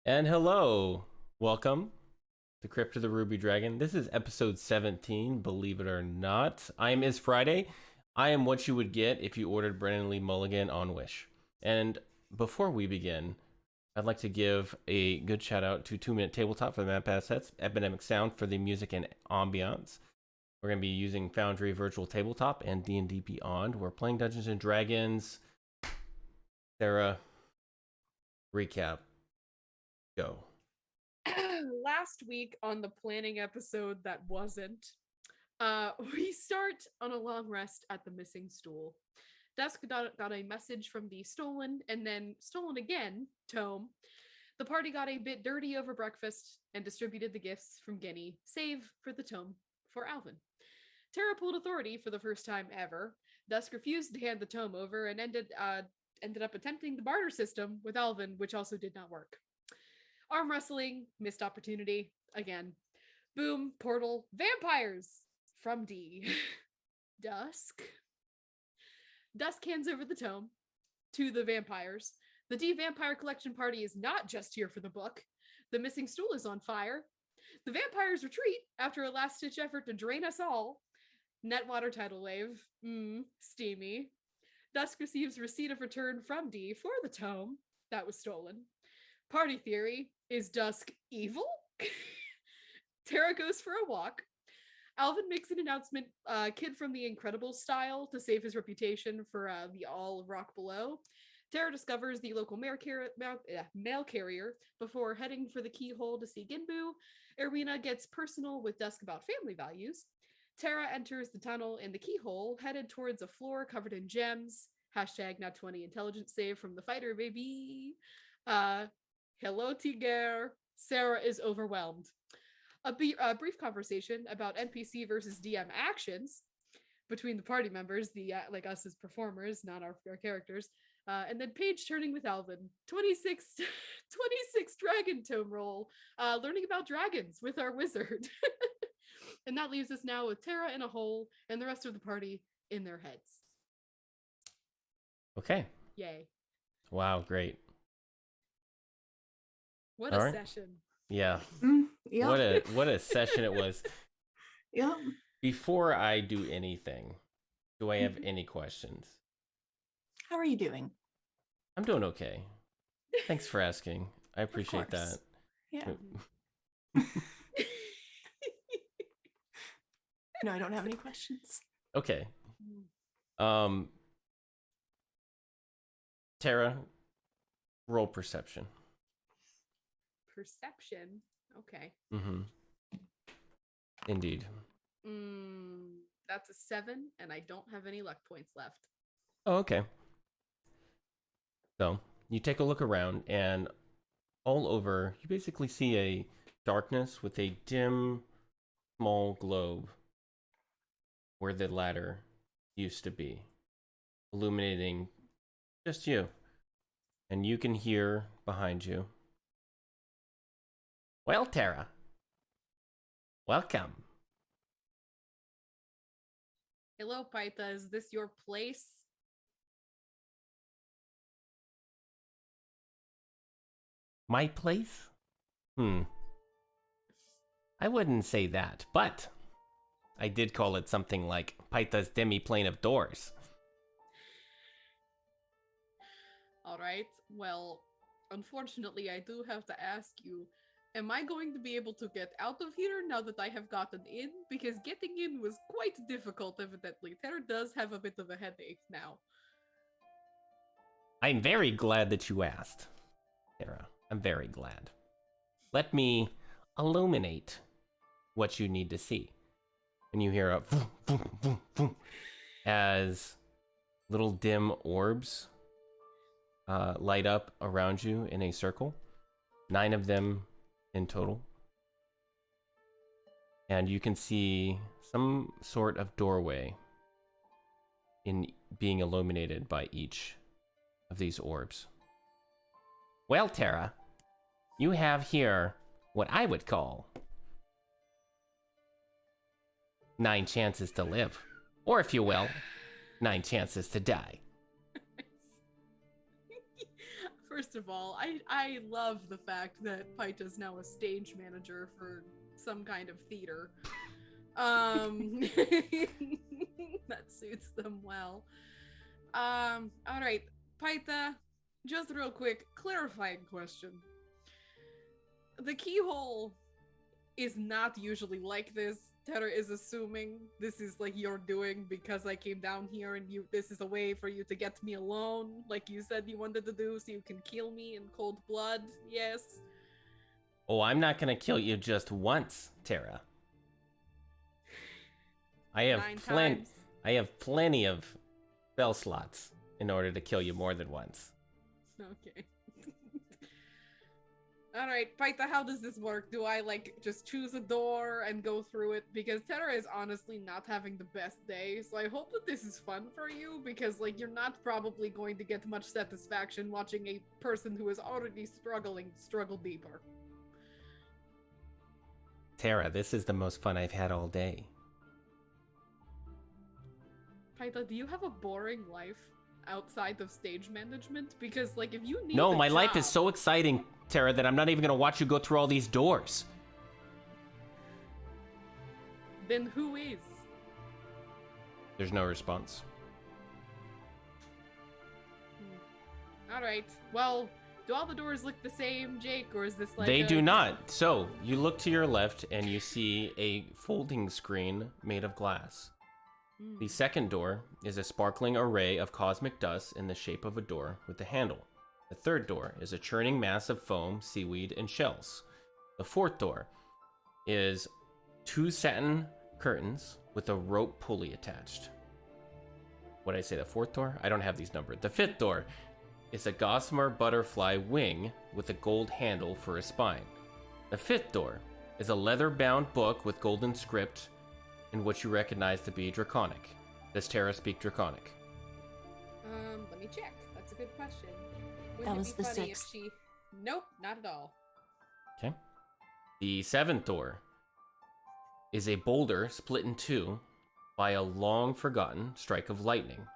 And hello, welcome to Crypt of the Ruby Dragon. This is episode 17, believe it or not. I am Is Friday. I am what you would get if you ordered Brennan Lee Mulligan on Wish. And before we begin, I'd like to give a good shout out to 2 Minute Tabletop for the map assets, Epidemic Sound for the music and ambiance. We're going to be using Foundry Virtual Tabletop and D&D Beyond. We're playing Dungeons and Dragons. Sarah, recap. Go. Last week on the planning episode that wasn't, we start on a long rest at the missing stool. Dusk got a message from the stolen and then stolen again tome. The party got a bit dirty over breakfast and distributed the gifts from Guinea, save for the tome for Alvin. Tara pulled authority for the first time ever. Dusk refused to hand the tome over and ended up attempting the barter system with Alvin, which also did not work. Arm wrestling, missed opportunity, again. Boom, portal, vampires from D. Dusk. Dusk hands over the tome to the vampires. The D Vampire Collection party is not just here for the book. The missing stool is on fire. The vampires retreat after a last-ditch effort to drain us all. Netwater tidal wave. Steamy. Dusk receives receipt of return from D for the tome that was stolen. Party theory, is Dusk evil? Tara goes for a walk. Alvin makes an announcement, kid from the Incredibles style, to save his reputation for the all rock below. Tara discovers the local mail carrier before heading for the keyhole to see Ginbu. Irina gets personal with Dusk about family values. Tara enters the tunnel in the keyhole, headed towards a floor covered in gems. Hashtag not 20 intelligence save from the fighter, baby. Hello, Tiger. Sarah is overwhelmed. A brief conversation about NPC versus DM actions between the party members, like us as performers, not our characters. And then page turning with Alvin. 26 dragon tome roll. Learning about dragons with our wizard. And that leaves us now with Tara in a hole and the rest of the party in their heads. Okay. Yay. Wow, great. What a session. Yeah. Yep. What a session it was. Yep. Before I do anything, do I have any questions? How are you doing? I'm doing okay. Thanks for asking. I appreciate that. Yeah. No, I don't have any questions. Okay. Tara, roll perception. Perception. Okay. Mm-hmm. Indeed. That's a 7, and I don't have any luck points left. Oh, okay. So you take a look around, and all over, you basically see a darkness with a dim, small globe where the ladder used to be, illuminating just you. And you can hear behind you, "Well, Tara, welcome." Hello, Paita. Is this your place? My place? I wouldn't say that, but I did call it something like Paita's demi-plane of doors. All right. Well, unfortunately, I do have to ask you, am I going to be able to get out of here now that I have gotten in? Because getting in was quite difficult, evidently. Tara does have a bit of a headache now. I'm very glad that you asked, Tara. I'm very glad. Let me illuminate what you need to see. And you hear a vroom, vroom, vroom, vroom, as little dim orbs light up around you in a circle. 9 of them in total. And you can see some sort of doorway in being illuminated by each of these orbs. Well, Tara, you have here what I would call 9 chances to live. Or if you will, 9 chances to die. For First of all, I love the fact that Paita's now a stage manager for some kind of theater. That suits them well. All right, Paita, just real quick, clarifying question. The keyhole is not usually like this. Terra is assuming this is like you're doing because I came down here and this is a way for you to get me alone, like you said you wanted to do, so you can kill me in cold blood. Yes. Oh, I'm not gonna kill you just once, Terra. I have 9 times. I have plenty of spell slots in order to kill you more than once. Okay. Alright, Paita, how does this work? Do I, like, just choose a door and go through it? Because Terra is honestly not having the best day, so I hope that this is fun for you, because, like, you're not probably going to get much satisfaction watching a person who is already struggling struggle deeper. Terra, this is the most fun I've had all day. Paita, do you have a boring life outside of stage management? Because, like, if you need No, a my life is job- so exciting, Terra, that I'm not even gonna watch you go through all these doors. Then who is? There's no response. Alright, well, do all the doors look the same, Jake, or is this like They do not. So, you look to your left and you see a folding screen made of glass. The second door is a sparkling array of cosmic dust in the shape of a door with a handle. The third door is a churning mass of foam, seaweed, and shells. The fourth door is 2 satin curtains with a rope pulley attached. What did I say, the fourth door? I don't have these numbered. The fifth door is a gossamer butterfly wing with a gold handle for a spine. The fifth door is a leather-bound book with golden script in which you recognize to be Draconic. Does Terra speak Draconic? Let me check. That's a good question. Wouldn't That it was be the funny if sixth. she... Nope, not at all. Okay. The seventh door is a boulder split in two by a long-forgotten strike of lightning.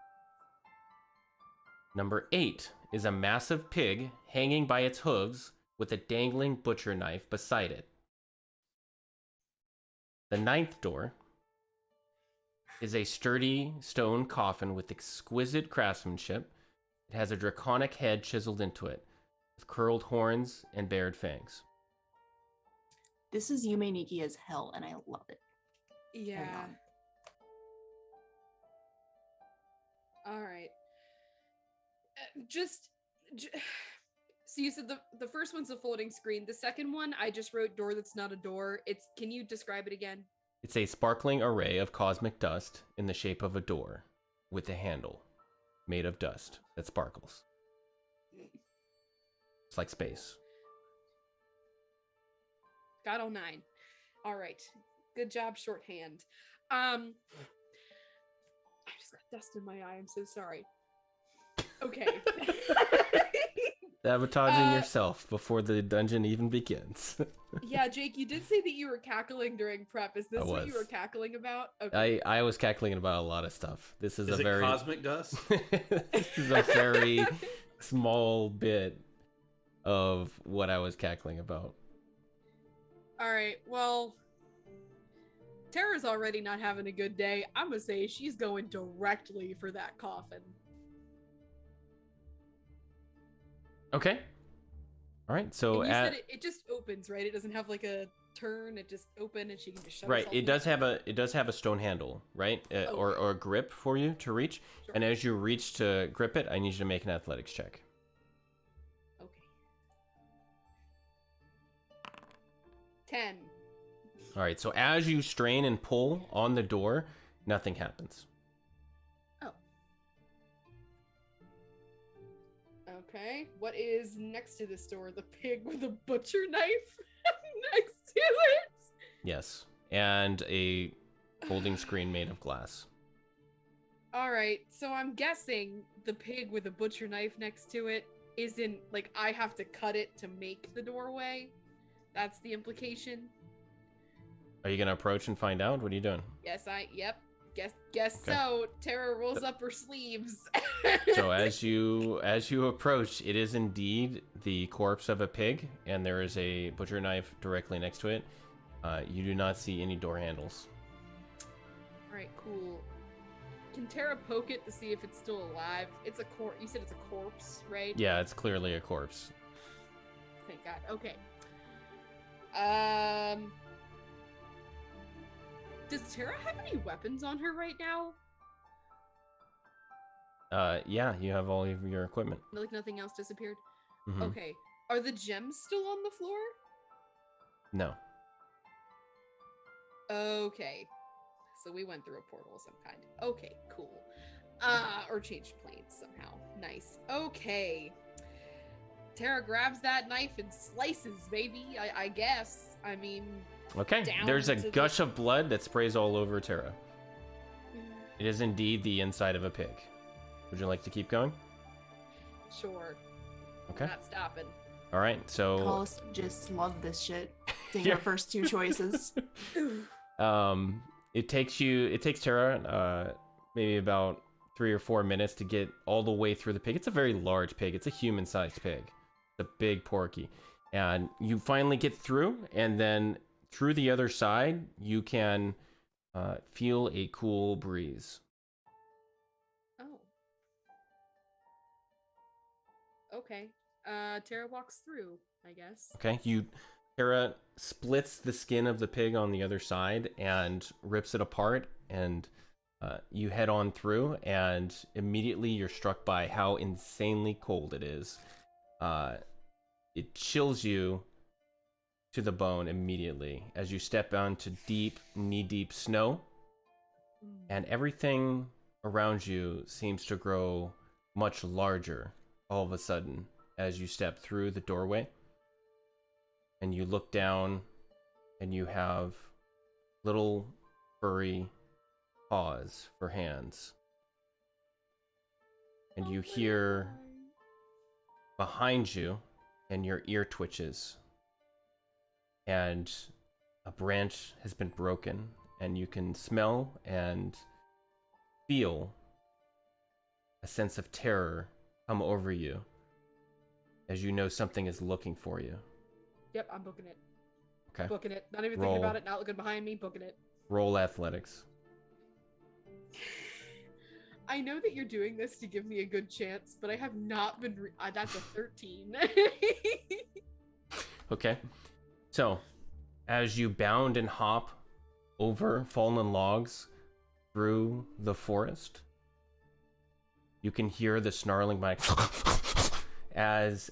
Number 8 is a massive pig hanging by its hooves with a dangling butcher knife beside it. The ninth door is a sturdy stone coffin with exquisite craftsmanship. It has a draconic head chiseled into it, with curled horns and bared fangs. This is Yume Nikki as hell, and I love it. Yeah. on. All right. So you said the first one's a floating screen. The second one, I just wrote door that's not a door. Can you describe it again? It's a sparkling array of cosmic dust in the shape of a door, with a handle made of dust that sparkles. It's like space. Got all 9. All right. Good job, shorthand. I just got dust in my eye. I'm so sorry. Okay. Sabotaging yourself before the dungeon even begins. Yeah, Jake, you did say that you were cackling during prep. Is this I what you was. were cackling about? Okay. I was cackling about a lot of stuff. This is Is a it very cosmic dust? this is a very small bit of what I was cackling about. All right. Well, Tara's already not having a good day. I'm gonna say she's going directly for that coffin. Okay. All right. So And you said it just opens, right? It doesn't have like a turn. It just open, and she can just shut right, herself it does have a stone handle, right? Or a grip for you to reach. Sure. And as you reach to grip it, I need you to make an athletics check. Okay. 10. All right. So as you strain and pull on the door, nothing happens. Oh. Okay. What is next to this door? The pig with a butcher knife next to it? Yes. And a folding screen made of glass. All right. So I'm guessing the pig with a butcher knife next to it isn't like I have to cut it to make the doorway. That's the implication. Are you going to approach and find out? What are you doing? Yes, yep. Guess Okay. so. Tara rolls up her sleeves. So as you approach, it is indeed the corpse of a pig, and there is a butcher knife directly next to it. You do not see any door handles. Alright, cool. Can Tara poke it to see if it's still alive? It's a corpse. You said it's a corpse, right? Yeah, it's clearly a corpse. Thank God. Okay. Does Tara have any weapons on her right now? Yeah, you have all of your equipment. Like nothing else disappeared? Mhm. Okay. Are the gems still on the floor? No. Okay. So we went through a portal of some kind. Okay, cool. Or changed planes somehow. Nice. Okay. Tara grabs that knife and slices, baby. I guess. I mean, Okay. down There's a to the- gush of blood that sprays all over Tara. It is indeed the inside of a pig. Would you like to keep going? Sure. Okay. Not stopping. All right. So Hollis just loved this shit. Seeing Yeah. her first two choices. it takes Tara maybe about 3 or 4 minutes to get all the way through the pig. It's a very large pig. It's a human-sized pig. It's a big porky. And you finally get through, and then through the other side, you can feel a cool breeze. Oh. Okay. Tara walks through, I guess. Okay, Tara splits the skin of the pig on the other side and rips it apart, and you head on through, and immediately you're struck by how insanely cold it is. It chills you to the bone immediately as you step onto deep, knee-deep snow, and everything around you seems to grow much larger all of a sudden as you step through the doorway. And you look down, and you have little furry paws for hands. And you hear behind you, and your ear twitches. And a branch has been broken, and you can smell and feel a sense of terror come over you as you know something is looking for you. Yep, I'm booking it. Okay. Booking it. Not even Roll. thinking about it, not looking behind me, booking it. Roll athletics. I know that you're doing this to give me a good chance, but I have not been. That's a 13. Okay. So, as you bound and hop over fallen logs through the forest, you can hear the snarling bite as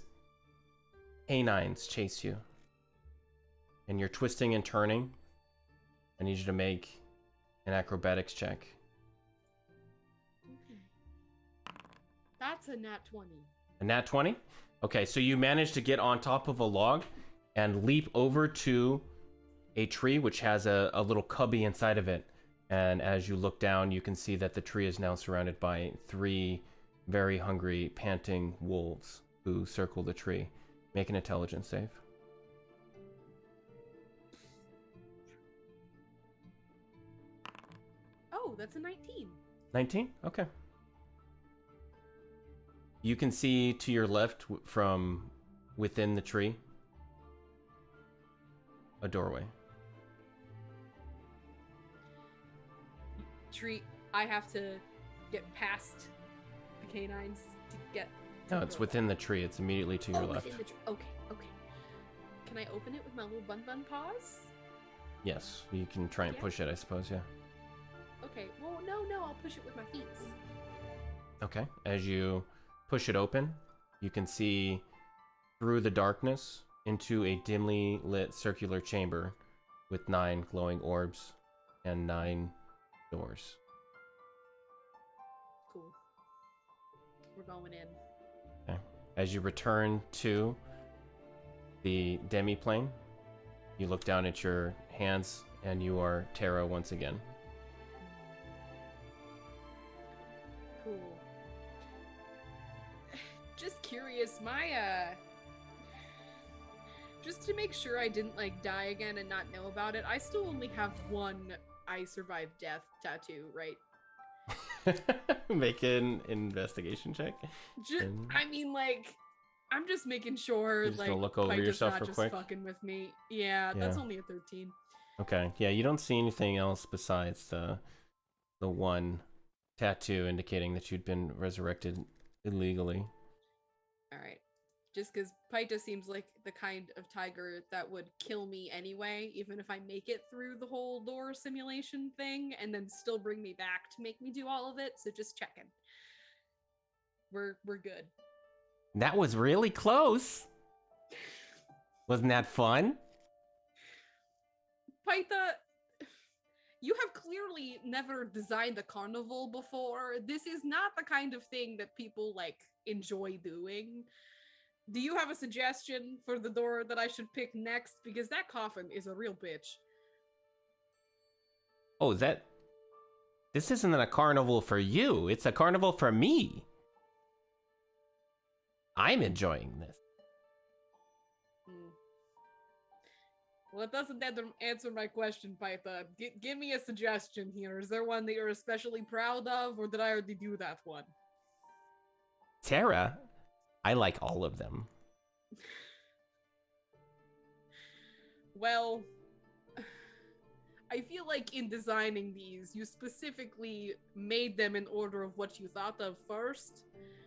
canines chase you. And you're twisting and turning. I need you to make an acrobatics check. Okay. That's a nat 20. A nat 20? Okay, so you manage to get on top of a log and leap over to a tree which has a little cubby inside of it. And as you look down, you can see that the tree is now surrounded by 3 very hungry, panting wolves who circle the tree. Make an intelligence save. Oh, that's a 19. 19? Okay. You can see to your left from within the tree a doorway. Tree, I have to get past the canines to get. to No, the it's door. within the tree. It's immediately to your left. Within the okay, okay. Can I open it with my little bun paws? Yes, you can try and Yeah. push it, I suppose, yeah. Okay, well, no, I'll push it with my feet. Okay. As you push it open, you can see through the darkness into a dimly lit circular chamber with 9 glowing orbs and 9 doors. Cool. We're going in. Okay. As you return to the demi-plane, you look down at your hands and you are Tara once again. Cool. Just curious, just to make sure I didn't like die again and not know about it, I still only have one I survived death tattoo, right? Make an investigation check. I mean, like, I'm just making sure, You're just like, gonna look over Pita's yourself not real just quick? fucking with me. Yeah, that's only a 13. Okay, yeah, you don't see anything else besides the one tattoo indicating that you'd been resurrected illegally. All right. Just because Paita seems like the kind of tiger that would kill me anyway, even if I make it through the whole door simulation thing, and then still bring me back to make me do all of it. So just checking. We're good. That was really close. Wasn't that fun? Paita, you have clearly never designed a carnival before. This is not the kind of thing that people like enjoy doing. Do you have a suggestion for the door that I should pick next? Because that coffin is a real bitch. Oh, this isn't a carnival for you. It's a carnival for me. I'm enjoying this. Well, it doesn't answer my question, Paita. Give me a suggestion here. Is there one that you're especially proud of, or did I already do that one? Tara, I like all of them. Well, I feel like in designing these, you specifically made them in order of what you thought of first.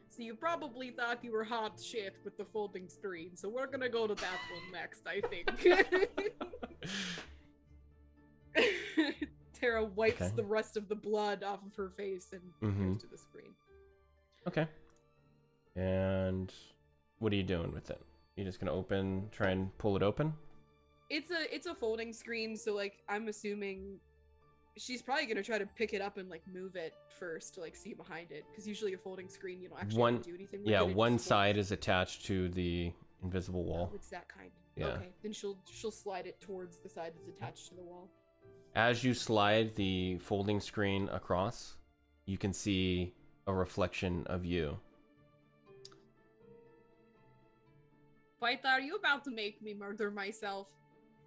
So you probably thought you were hot shit with the folding screen. So we're gonna go to that one next, I think. Tara wipes the rest of the blood off of her face and goes to the screen. Okay. And what are you doing with it? You just gonna try and pull it open? It's a folding screen, so like I'm assuming she's probably gonna try to pick it up and like move it first to like see behind it, because usually a folding screen you don't actually have to do anything with it. Yeah, one side is attached to the invisible wall. Oh, it's that kind. Yeah. Okay, then she'll slide it towards the side that's attached to the wall. As you slide the folding screen across, you can see a reflection of you. Paita, are you about to make me murder myself?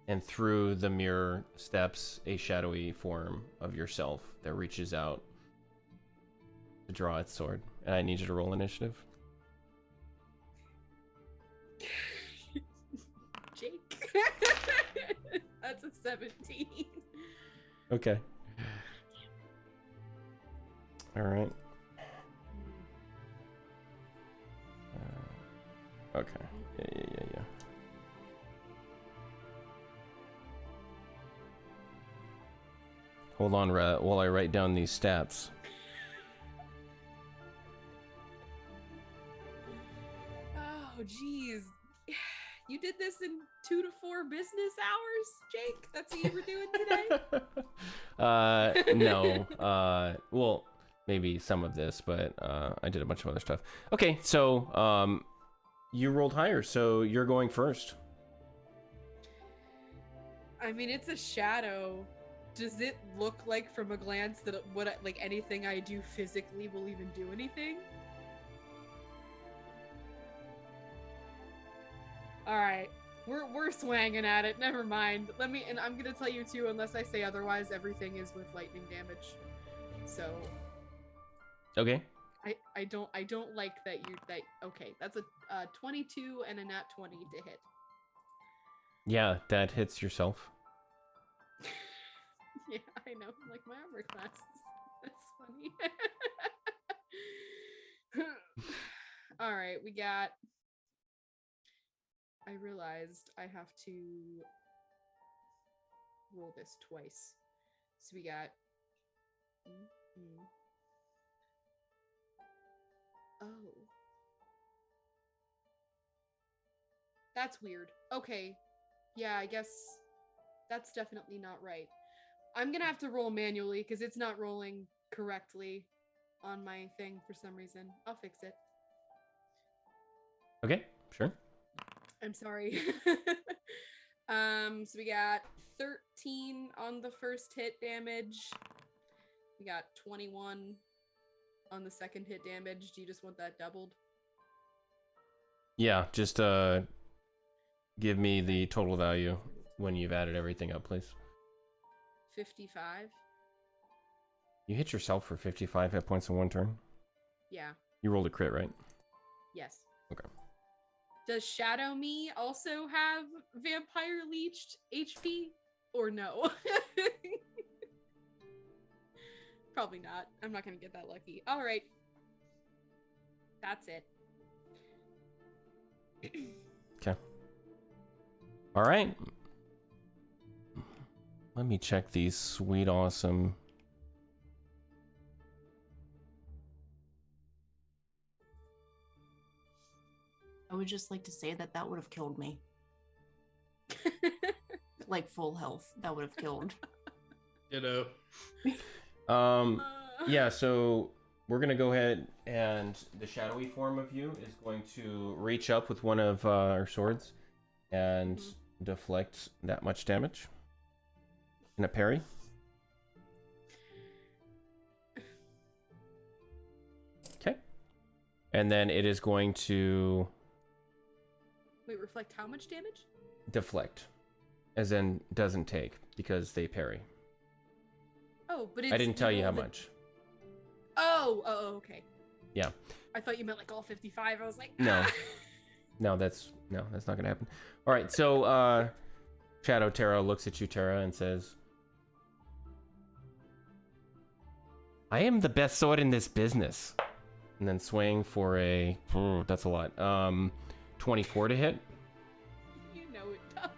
And through the mirror steps a shadowy form of yourself that reaches out to draw its sword. And I need you to roll initiative. Jake. That's a 17. Okay. All right. Okay. Yeah. Hold on, while I write down these stats. Oh, jeez. You did this in 2 to 4 business hours, Jake? That's what you were doing today? No. Well, maybe some of this, but I did a bunch of other stuff. Okay, so you rolled higher, so you're going first. I mean, it's a shadow. Does it look like from a glance that like anything I do physically will even do anything? All right, we're swanging at it. Never mind. And I'm gonna tell you too, unless I say otherwise, everything is with lightning damage. So. Okay. I don't like that okay, that's a 22 and a nat 20 to hit. Yeah, that hits yourself. Yeah, I know. Like my armor class. That's funny. All right, we got. I realized I have to roll this twice. So we got. Oh. That's weird. Okay. Yeah, I guess that's definitely not right. I'm gonna have to roll manually because it's not rolling correctly on my thing for some reason. I'll fix it. Okay, sure. I'm sorry. So we got 13 on the first hit damage. We got 21 on the second hit damage. Do you just want that doubled? Yeah, just give me the total value when you've added everything up, please. 55. You hit yourself for 55 hit points in one turn. Yeah. You rolled a crit, right? Yes. Okay. Does Shadow Me also have vampire leeched HP? Or no? Probably not. I'm not gonna get that lucky. Alright. That's it. Okay. All right. Let me check these sweet, awesome. I would just like to say that that would have killed me. Like full health, that would have killed. Ditto. Yeah, so we're gonna go ahead and the shadowy form of you is going to reach up with one of our swords and deflect that much damage in a parry. Okay. And then it is going to Wait, reflect how much damage? deflect, as in doesn't take, because they parry. Oh, but it's, I didn't tell you how rolled the- much. Oh, okay. Yeah. I thought you meant like all 55. I was like, No. ah. No, that's not gonna happen. All right, so Shadow Terra looks at you, Terra, and says, "I am the best sword in this business." And then swing for a that's a lot. 24 to hit. You know it does.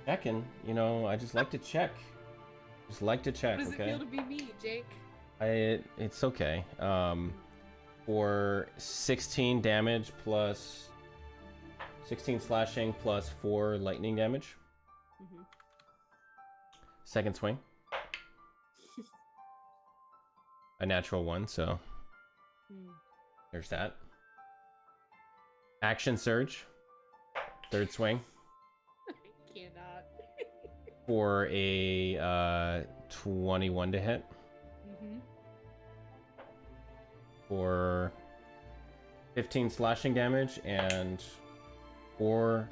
Checking, I just like to check. Just like to check. What does Okay. it feel to be me, Jake? It's okay. For 16 damage plus 16 slashing plus 4 lightning damage. Mm-hmm. Second swing. A natural one, so there's that. Action surge. Third swing I cannot. for a 21 to hit. Mm-hmm. For 15 slashing damage and 4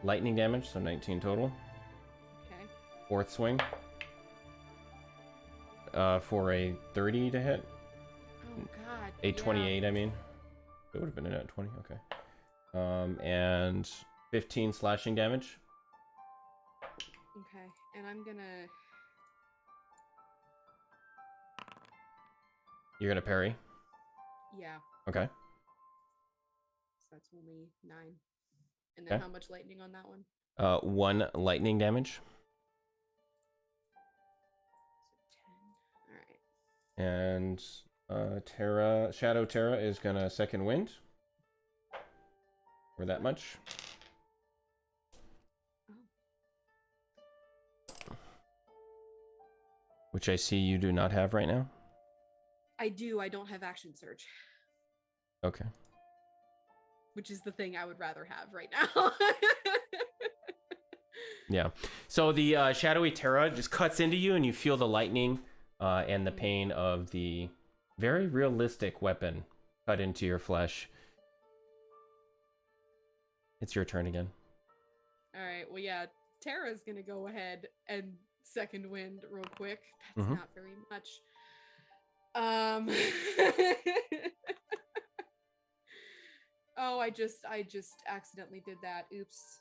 lightning damage, so 19 total. Okay. Fourth swing for a 30 to hit. Oh God. A 28, I mean. It would have been a net 20, okay. And 15 slashing damage. Okay, and I'm gonna. You're gonna parry. Yeah. Okay. So that's only 9. And then Okay. how much lightning on that one? 1 lightning damage. So 10. All right. And Shadow Terra is gonna second wind. For that much. Oh. Which I see you do not have right now. I do. I don't have action surge, Okay. which is the thing I would rather have right now. Yeah. So the shadowy Terra just cuts into you, and you feel the lightning and the pain of the very realistic weapon cut into your flesh. It's your turn again. All right. Well, yeah. Tara's gonna go ahead and second wind real quick. That's Mhm. not very much. Oh, I just accidentally did that. Oops.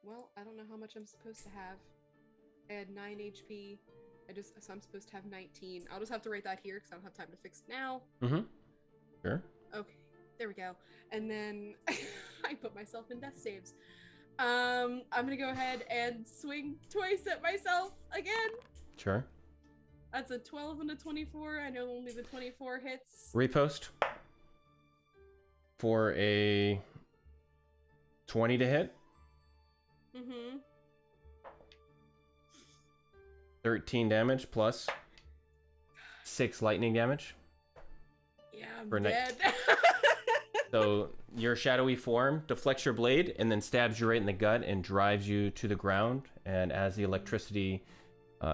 Well, I don't know how much I'm supposed to have. I had 9 HP. So I'm supposed to have 19. I'll just have to write that here because I don't have time to fix it now. Mm-hmm. Sure. Okay, there we go. And then I put myself in death saves. I'm gonna go ahead and swing twice at myself again. Sure. That's a 12 and a 24. I know only the 24 hits. Repost. For a 20 to hit. Mm-hmm. 13 damage plus 6 lightning damage. Yeah, I'm For dead. So your shadowy form deflects your blade and then stabs you right in the gut and drives you to the ground. And as the electricity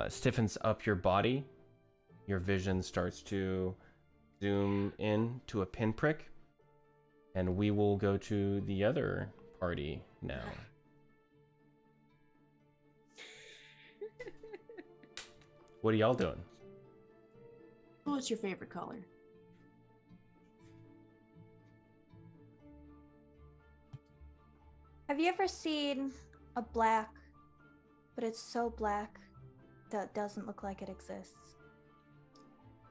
stiffens up your body, your vision starts to zoom in to a pinprick. And we will go to the other party now. What are y'all doing? What's your favorite color? Have you ever seen a black, but it's so black that it doesn't look like it exists?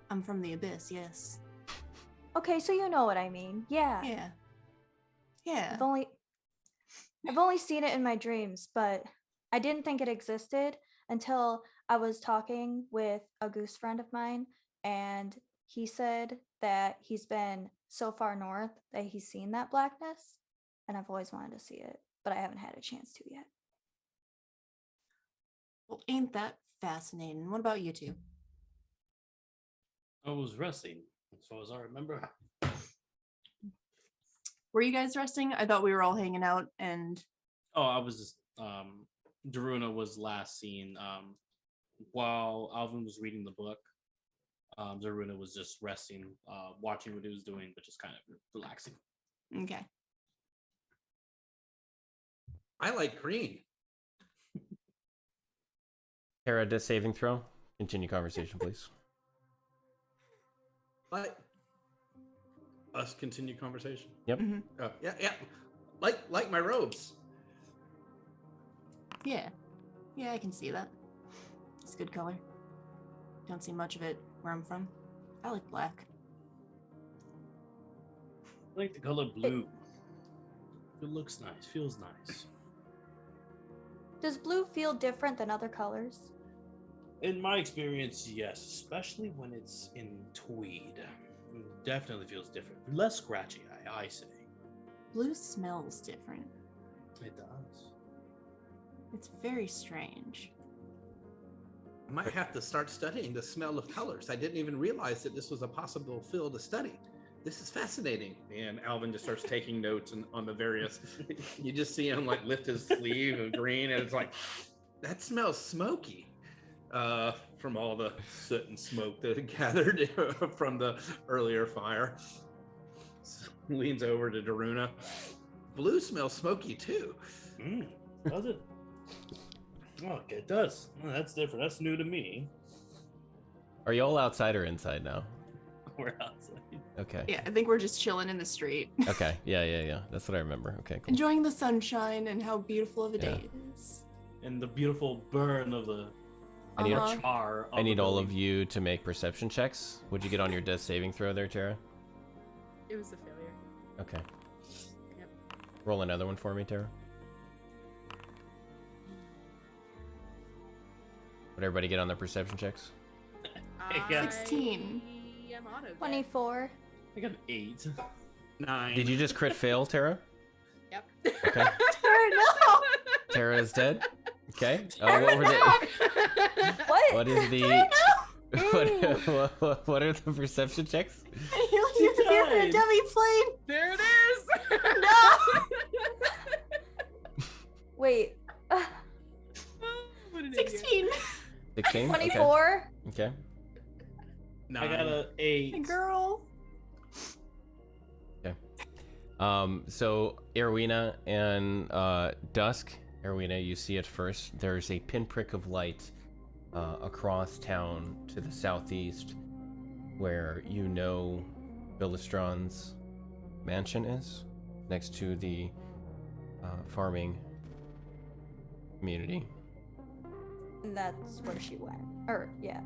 I'm from the abyss, yes. Okay, so you know what I mean. Yeah. Yeah. Yeah. I've only seen it in my dreams, but I didn't think it existed until I was talking with a goose friend of mine, and he said that he's been so far north that he's seen that blackness, and I've always wanted to see it, but I haven't had a chance to yet. Well, ain't that fascinating? What about you two? I was resting, as far as I remember. Were you guys resting? I thought we were all hanging out and Oh, I was just Daruna was last seen while Alvin was reading the book. Daruna was just resting, watching what he was doing, but just kind of relaxing. okay. I like green. Tara, does saving throw? Continue conversation, please. But us continue conversation. Yep. Mhm. Oh, yeah. Like my robes. Yeah. Yeah, I can see that. It's a good color. Don't see much of it where I'm from. I like black. I like the color blue. It looks nice, feels nice. Does blue feel different than other colors? In my experience, yes, especially when it's in tweed. It definitely feels different. Less scratchy, I say. Blue smells different. It does. It's very strange. I might have to start studying the smell of colors. I didn't even realize that this was a possible field to study. This is fascinating. And Alvin just starts taking notes on the various. You just see him like lift his sleeve of green, and it's like, that smells smoky. From all the soot and smoke that had gathered from the earlier fire. Leans over to Daruna. Blue smells smoky too. Does it? Oh, okay, it does. Oh, that's different. That's new to me. Are y'all outside or inside now? We're outside. Okay. Yeah, I think we're just chilling in the street. Okay. Yeah. That's what I remember. Okay, cool. Enjoying the sunshine and how beautiful of a Yeah. day it is. And the beautiful burn of the I need, Uh-huh. char. I need all of you to make perception checks. Would you get on your death saving throw there, Tara? It was a failure. Okay. Yep. Roll another one for me, Tara. Would everybody get on their perception checks? Yeah. 16. I am auto. 24. I got an 8. 9. Did you just crit fail, Tara? Yep. Okay. no! Tara is dead. Okay. What were the? What? What is the? What are the perception checks? You hear the died. dummy plane? There it is. No! Wait. What an idiot. 16. 16. 24. Okay. 9. I got an 8. Girl. So Erwina and Dusk. Erwina, you see it first. There's a pinprick of light across town to the southeast, where you know Villastron's mansion is, next to the farming community. And that's where she went. Or, yeah.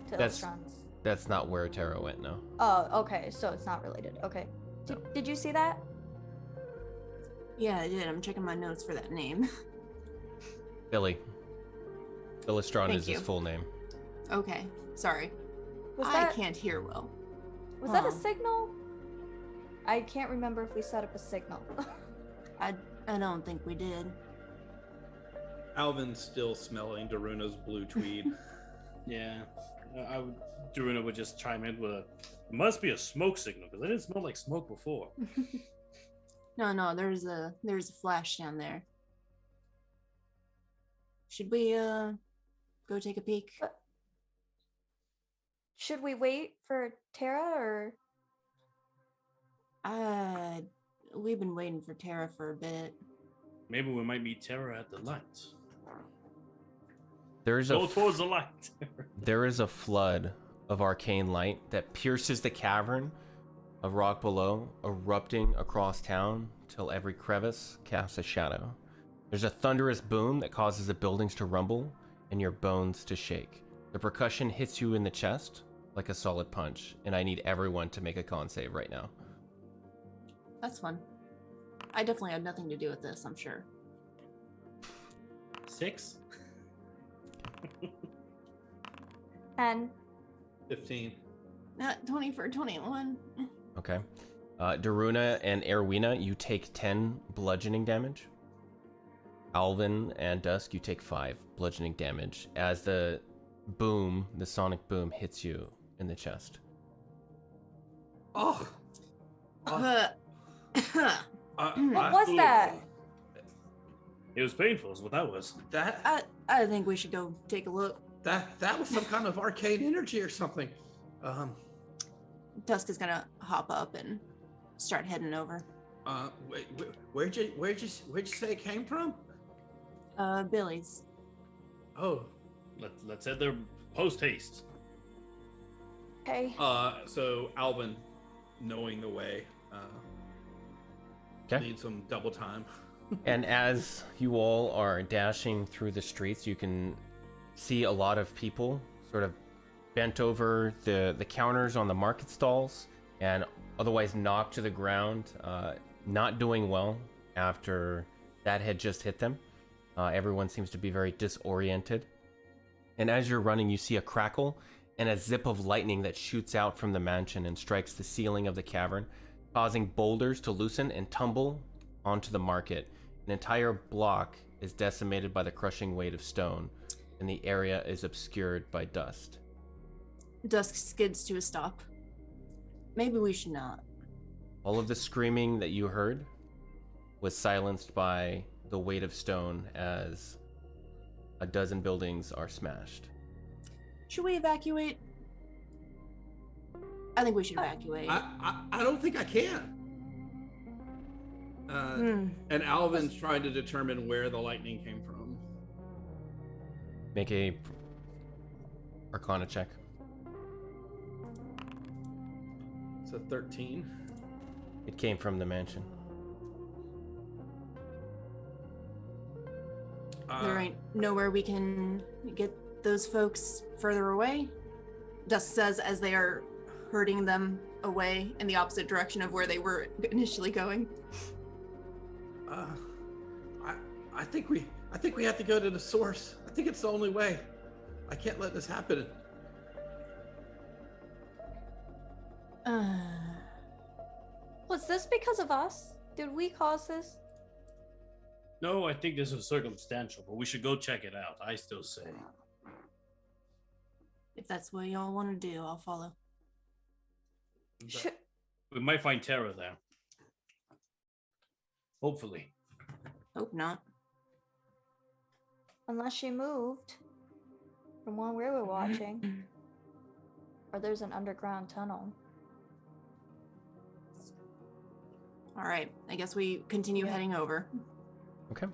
To That's- Illustrons. That's not where Tara went, no. Oh, okay. So it's not related. Okay. Did you see that? Yeah, I did. I'm checking my notes for that name. Billy. Villastron Thank is you. his full name. Okay, sorry. Was I that can't hear well. was that a Huh. signal? I can't remember if we set up a signal. I don't think we did. Alvin's still smelling Daruna's blue tweed. Yeah. Daruna would just chime in with it must be a smoke signal because I didn't smell like smoke before. No, there's a flash down there. Should we go take a peek? Should we wait for Tara or We've been waiting for Tara for a bit. Maybe we might meet Tara at the lights. There's Go towards the light. there is a flood of arcane light that pierces the cavern of rock below, erupting across town till every crevice casts a shadow. There's a thunderous boom that causes the buildings to rumble and your bones to shake. The percussion hits you in the chest like a solid punch, and I need everyone to make a con save right now. That's fun. I definitely had nothing to do with this, I'm sure. 6. 10. 15. Not 20 for 21. Okay. Daruna and Erwina, you take 10 bludgeoning damage. Alvin and Dusk, you take 5 bludgeoning damage as the boom, the sonic boom, hits you in the chest. Oh. What was that? It was painful, is what that was. I think we should go take a look. That was some kind of arcane energy or something. Dusk is gonna hop up and start heading over. Wait, where'd you say it came from? Billy's. Oh. Let's head there post haste. Okay. So Alvin, knowing the way, Okay. needs some double time. And as you all are dashing through the streets, you can see a lot of people sort of bent over the counters on the market stalls and otherwise knocked to the ground, not doing well after that had just hit them. Everyone seems to be very disoriented. And as you're running, you see a crackle and a zip of lightning that shoots out from the mansion and strikes the ceiling of the cavern, causing boulders to loosen and tumble onto the market. An entire block is decimated by the crushing weight of stone, and the area is obscured by dust. Dusk skids to a stop. Maybe we should not. All of the screaming that you heard was silenced by the weight of stone as a dozen buildings are smashed. Should we evacuate? I think we should evacuate. I don't think I can. And Alvin's trying to determine where the lightning came from. Make a Arcana check. It's a 13. It came from the mansion. There ain't nowhere we can get those folks further away. Dusk says as they are herding them away in the opposite direction of where they were initially going. I think we have to go to the source. I think it's the only way. I can't let this happen. Was this because of us? Did we cause this? No, I think this is circumstantial, but we should go check it out. I still say. If that's what y'all want to do, I'll follow. We might find Tara there. Hopefully. Hope not. Unless she moved from one we were watching. Or there's an underground tunnel. All right, I guess we continue heading over. Okay.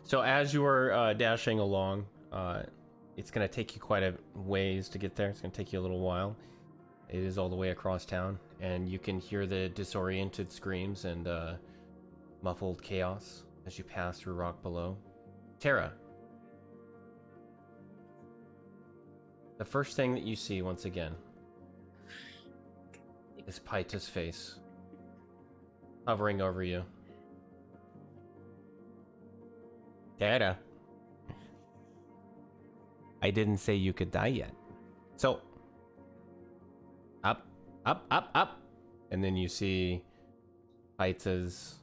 So as you are dashing along, it's going to take you quite a ways to get there. It's going to take you a little while. It is all the way across town, and you can hear the disoriented screams and muffled chaos as you pass through rock below. Tara, the first thing that you see once again is Paita's face hovering over you. Tara, I didn't say you could die yet. So, up, up, up, up. And then you see Paita's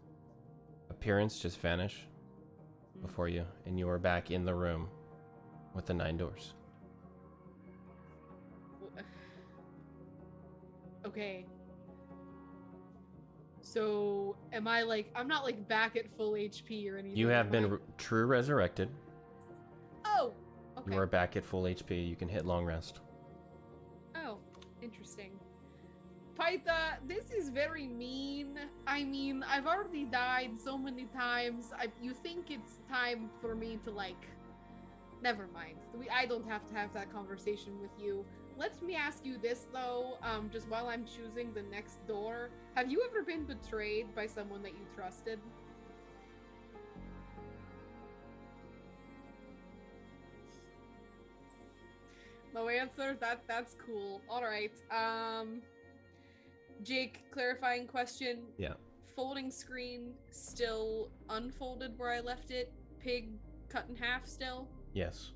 appearance just vanish before you, and you are back in the room with the 9 doors. Okay. So, am I like, I'm not like back at full HP or anything. You have am been I? true resurrected. Oh, okay. You are back at full HP. You can hit long rest. Oh, interesting. Paita, this is very mean. I mean, I've already died so many times. You think it's time for me to like Never mind. I don't have to have that conversation with you. Let me ask you this though, just while I'm choosing the next door. Have you ever been betrayed by someone that you trusted? No answer? That's cool. Alright. Jake, clarifying question. Yeah. Folding screen still unfolded where I left it? Pig cut in half still? Yes.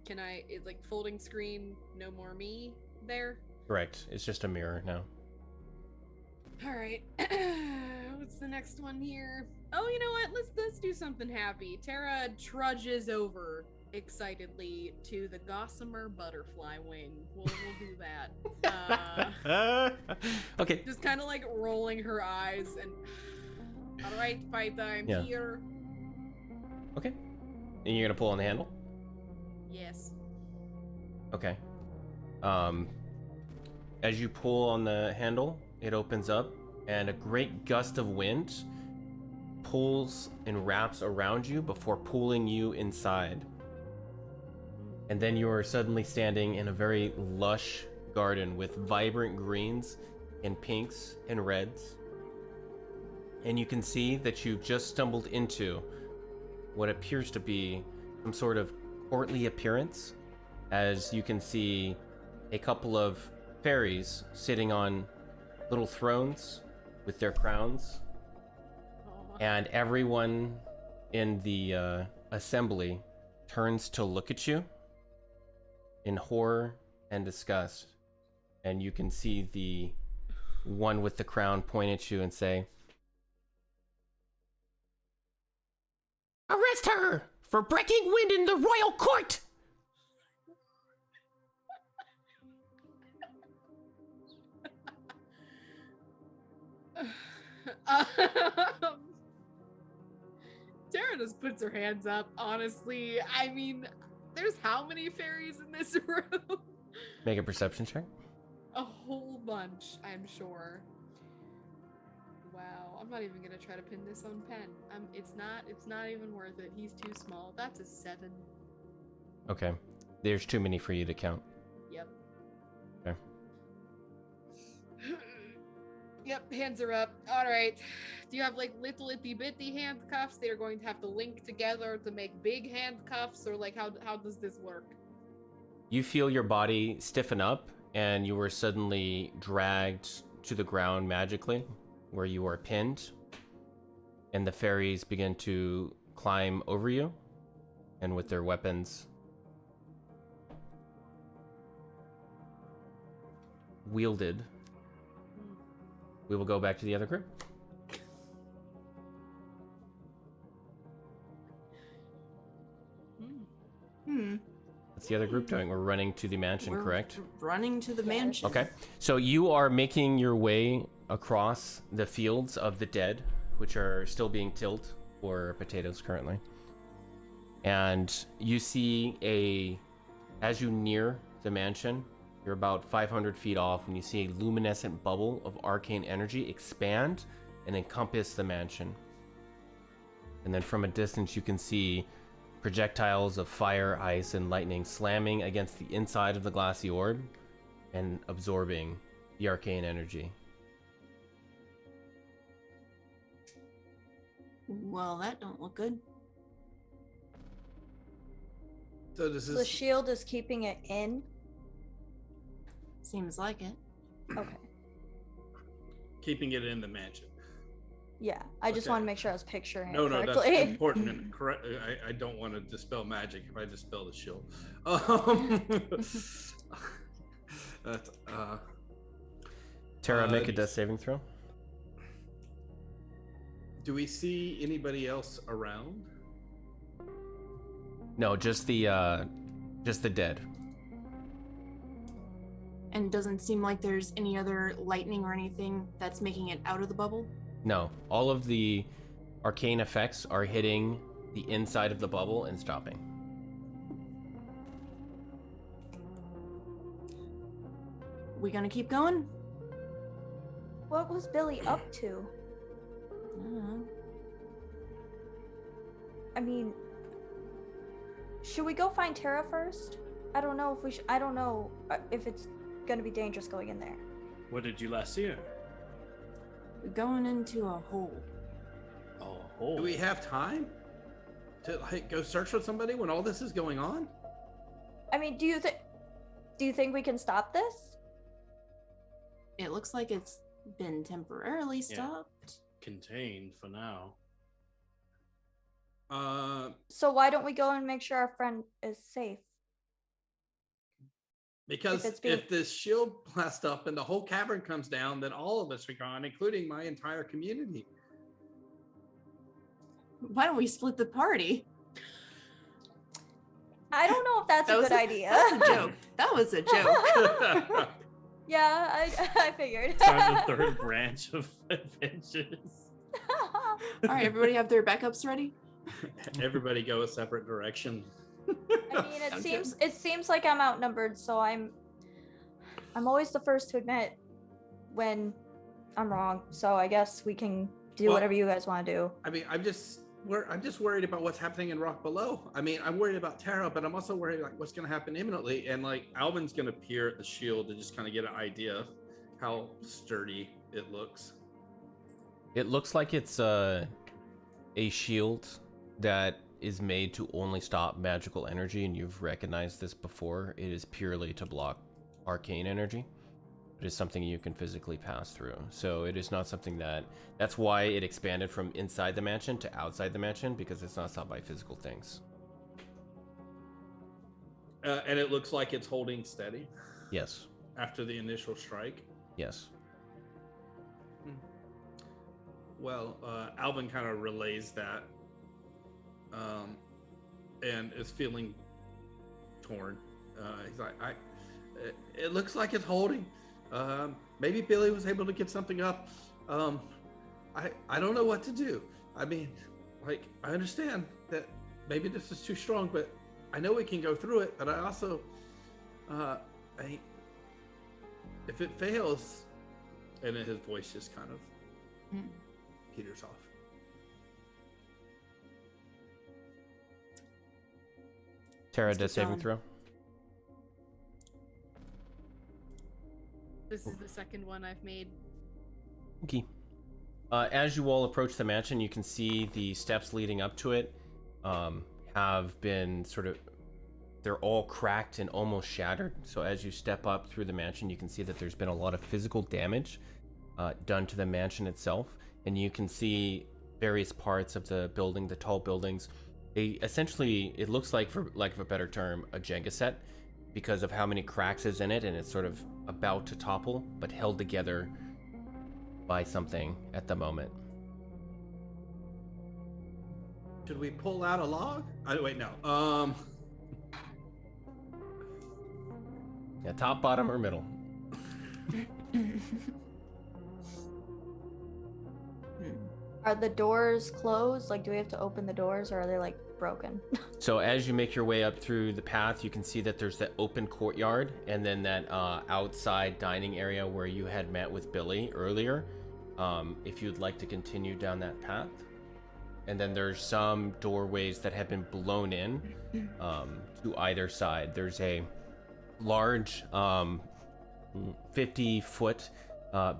Can I, like, folding screen, no more me there? Correct. It's just a mirror now. Alright. What's the next one here? Oh, you know what? Let's do something happy. Tara trudges over excitedly to the gossamer butterfly wing. We'll do that. Okay. Just kind of like rolling her eyes and alright, fight, I'm Yeah. here. Okay. And you're gonna pull on the handle? Yes. Okay. As you pull on the handle, it opens up, and a great gust of wind pulls and wraps around you before pulling you inside. And then you are suddenly standing in a very lush garden with vibrant greens and pinks and reds. And you can see that you've just stumbled into what appears to be some sort of courtly appearance, as you can see a couple of fairies sitting on little thrones with their crowns, and everyone in the assembly turns to look at you in horror and disgust, and you can see the one with the crown point at you and say, "Arrest her for breaking wind in the royal court!" Tara just puts her hands up, honestly. I mean, there's how many fairies in this room? Make a perception check. A whole bunch, I'm sure. Wow, I'm not even gonna try to pin this on pen. It's not even worth it. He's too small. That's a 7. Okay. There's too many for you to count. Yep. Okay. Yep, hands are up. Alright. Do you have like little itty bitty handcuffs they're going to have to link together to make big handcuffs, or like how does this work? You feel your body stiffen up, and you were suddenly dragged to the ground magically, where you are pinned, and the fairies begin to climb over you, and with their weapons wielded, we will go back to the other group. What's the other group doing? We're running to the mansion, We're correct? running to the Yes. mansion. Okay, so you are making your way across the fields of the dead, which are still being tilled for potatoes currently. And you see as you near the mansion, you're about 500 feet off, and you see a luminescent bubble of arcane energy expand and encompass the mansion. And then from a distance, you can see projectiles of fire, ice, and lightning slamming against the inside of the glassy orb and absorbing the arcane energy. Well, that don't look good. So does The this? shield is keeping it in. Seems like it. Okay. Keeping it in the mansion. Yeah, I just Okay. want to make sure I was picturing No, it no, that's correctly. important and correct. I don't want to dispel magic if I dispel the shield. That's, Tara, make a death saving throw. do we see anybody else around? No, just the dead. And doesn't seem like there's any other lightning or anything that's making it out of the bubble. No, all of the arcane effects are hitting the inside of the bubble and stopping. We gonna keep going? What was Billy up to? Uh, I mean, Should we go find Tara first? I don't know if we should. I don't know if it's gonna be dangerous going in there. Where did you last see her? We're going into a hole. Oh, a hole. Do we have time to go search for somebody when all this is going on? I mean, do you think we can stop this? It looks like it's been temporarily stopped. Contained for now. So why don't we go and make sure our friend is safe? Because if this shield blasts up and the whole cavern comes down, then all of us are gone, including my entire community. Why don't we split the party? I don't know if that's a good idea. That was a joke. That was a joke. Yeah, I figured. Start the third branch of adventures. All right, everybody have their backups ready? Everybody go a separate direction. I mean, it seems like I'm outnumbered, so I'm always the first to admit when I'm wrong. So I guess we can do whatever you guys want to do. I mean, I'm just worried about what's happening in Rock Below. I mean, I'm worried about Tara, but I'm also worried like what's going to happen imminently. And like Alvin's going to peer at the shield to just kind of get an idea of how sturdy it looks. It looks like it's a shield that is made to only stop magical energy, and you've recognized this before. It is purely to block arcane energy. It is something you can physically pass through. So it is not something that's why it expanded from inside the mansion to outside the mansion, because it's not stopped by physical things. And it looks like it's holding steady. Yes. After the initial strike. Yes. Well, Alvin kind of relays that, and is feeling torn. He's like, it looks like it's holding. Maybe Billy was able to get something up. I don't know what to do. I mean, like, I understand that maybe this is too strong, but I know we can go through it. But I also, if it fails, and then his voice just kind of peters off. Tara, does saving going. throw. This is the second one I've made. Okay. As you all approach the mansion, you can see the steps leading up to it have been they're all cracked and almost shattered. So as you step up through the mansion, you can see that there's been a lot of physical damage done to the mansion itself. And you can see various parts of the building, the tall buildings. They essentially, it looks like, for lack of a better term, a Jenga set, because of how many cracks is in it, and it's sort of about to topple, but held together by something at the moment. Should we pull out a log? Wait, no. Yeah, top, bottom, or middle. Are the doors closed? Like, do we have to open the doors, or are they like broken? So as you make your way up through the path, you can see that there's that open courtyard, and then that outside dining area where you had met with Billy earlier, if you'd like to continue down that path. And then there's some doorways that have been blown in to either side. There's a large 50-foot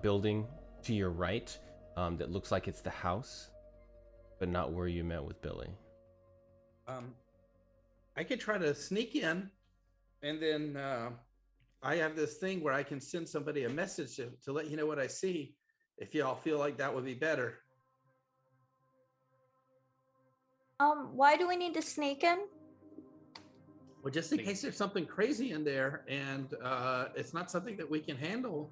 building to your right that looks like it's the house, but not where you met with Billy. I could try to sneak in, and then I have this thing where I can send somebody a message to let you know what I see, if y'all feel like that would be better. Why do we need to sneak in? Well, just in case there's something crazy in there, and it's not something that we can handle.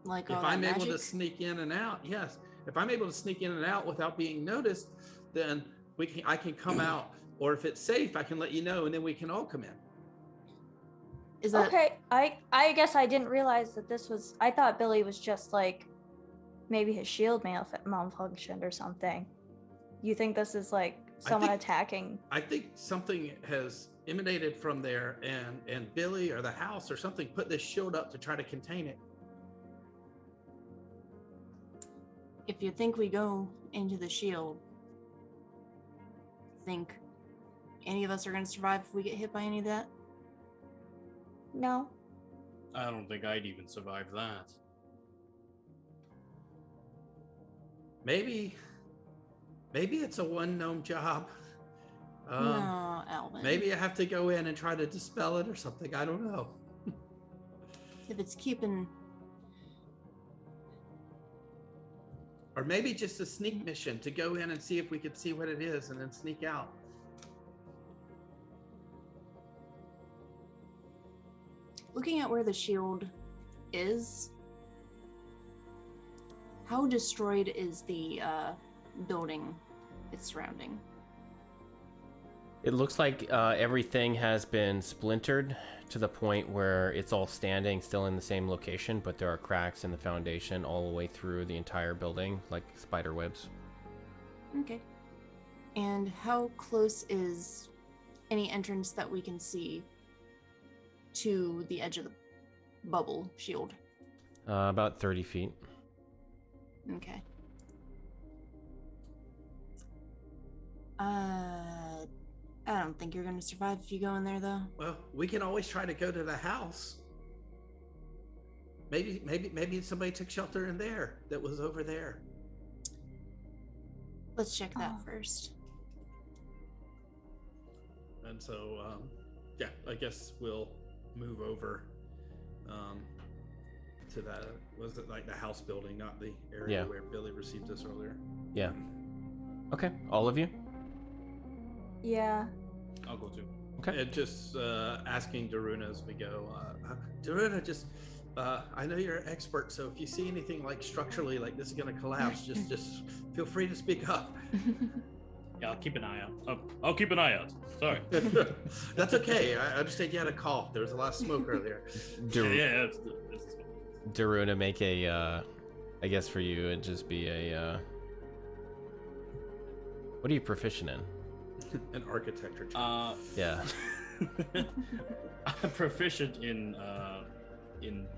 Like if I'm able to sneak in and out, yes. If I'm able to sneak in and out without being noticed, then I can come out. Or if it's safe, I can let you know, and then we can all come in. Is that Okay? I guess I didn't realize that this was. I thought Billy was just like, maybe his shield malfunctioned or something. You think this is like someone attacking? I think something has emanated from there, and Billy or the house or something put this shield up to try to contain it. if you think we go into the shield, think any of us are going to survive if we get hit by any of that? No. I don't think I'd even survive that. Maybe it's a one gnome job. No, Alvin. Maybe I have to go in and try to dispel it or something. I don't know. If it's keeping... Or maybe just a sneak mission to go in and see if we could see what it is and then sneak out. Looking at where the shield is, how destroyed is the building it's surrounding? It looks like everything has been splintered to the point where it's all standing still in the same location, but there are cracks in the foundation all the way through the entire building, like spider webs. Okay. And how close is any entrance that we can see to the edge of the bubble shield? About 30 feet. Okay. I don't think you're going to survive if you go in there, though. Well, we can always try to go to the house. Maybe somebody took shelter in there that was over there. Let's check that first. And so, yeah, I guess we'll move over to that. Was it like the house building, not the area where Billy received us earlier? Yeah. Okay, all of you? Yeah. I'll go too. Okay. And just asking Daruna as we go. Daruna, just I know you're an expert, so if you see anything like structurally like this is gonna collapse, just feel free to speak up. Yeah, I'll keep an eye out. I'll keep an eye out. Sorry. That's okay. I understand you had a cough. There was a lot of smoke earlier. Yeah. Daruna, make a, I guess for you, it'd just be a, what are you proficient in? An architecture check. Yeah. I'm proficient in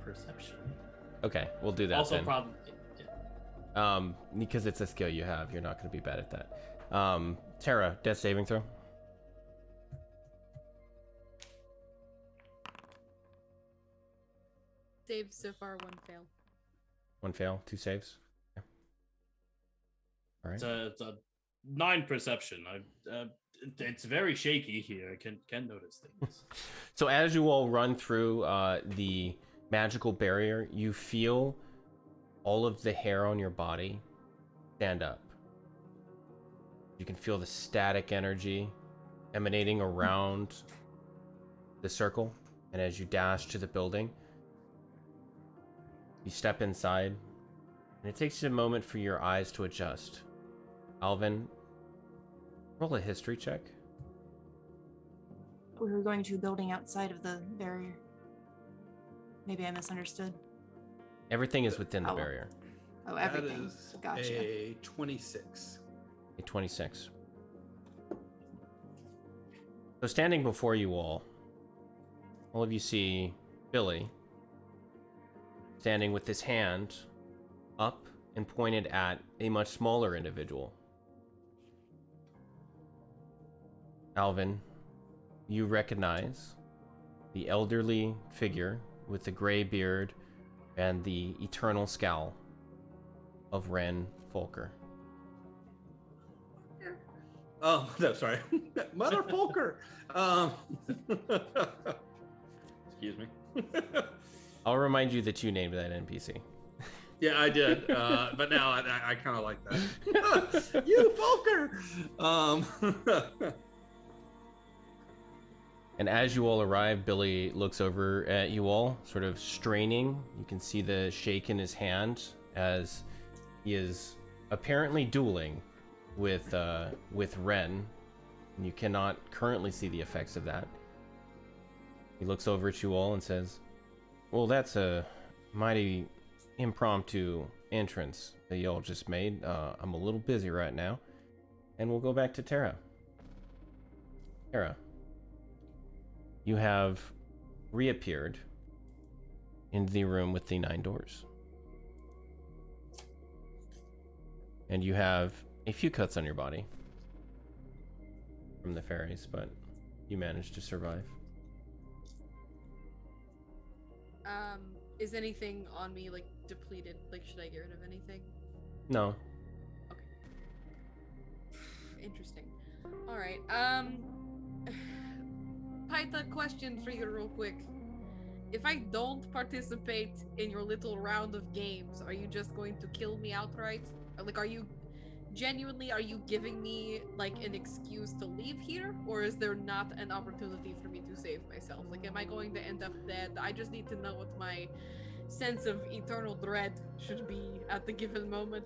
perception. Okay, we'll do that Also, then. probably. Because it's a skill you have, you're not going to be bad at that. Tara, death saving throw. Saves so far, one fail. One fail, 2 saves. Okay. All right. It's a 9 perception. It's very shaky here. I can notice things. So as you all run through the magical barrier, you feel all of the hair on your body stand up. You can feel the static energy emanating around the circle, and as you dash to the building, you step inside, and it takes you a moment for your eyes to adjust. Alvin, roll a history check. We were going to a building outside of the barrier. Maybe I misunderstood. Everything is within the Oh. barrier. Oh, everything. That is Gotcha. a 26. A 26. So standing before you all of you see Billy standing with his hand up and pointed at a much smaller individual. Alvin, you recognize the elderly figure with the gray beard and the eternal scowl of Ren Folker. Oh, no, sorry. Mother Folker. Excuse me. I'll remind you that you named that NPC. Yeah, I did. But now I kind of like that. You Folker. And as you all arrive, Billy looks over at you all, sort of straining. You can see the shake in his hand as he is apparently dueling with Ren. And you cannot currently see the effects of that. He looks over at you all and says, "Well, that's a mighty impromptu entrance that y'all just made. I'm a little busy right now." And we'll go back to Tara. Tara, you have reappeared in the room with the 9 doors. And you have a few cuts on your body from the fairies, but you managed to survive. Is anything on me like depleted? Like, should I get rid of anything? No. Okay. Interesting. All right. Paita, question for you real quick. If I don't participate in your little round of games, are you just going to kill me outright? Like, are you giving me like an excuse to leave here, or is there not an opportunity for me to save myself? Like, am I going to end up dead? I just need to know what my sense of eternal dread should be at the given moment.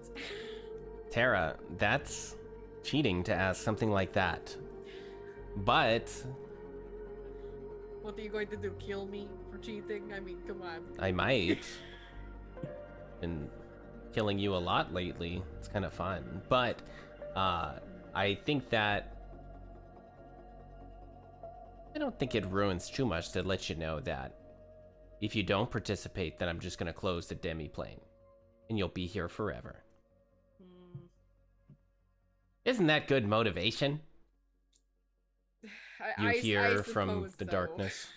Tara, that's cheating to ask something like that. But What are you going to do? Kill me for cheating? I mean, come on. I might. Been killing you a lot lately. It's kind of fun. But I think that I don't think it ruins too much to let you know that if you don't participate, then I'm just going to close the demi-plane. And you'll be here forever. Isn't that good motivation? You hear from the darkness.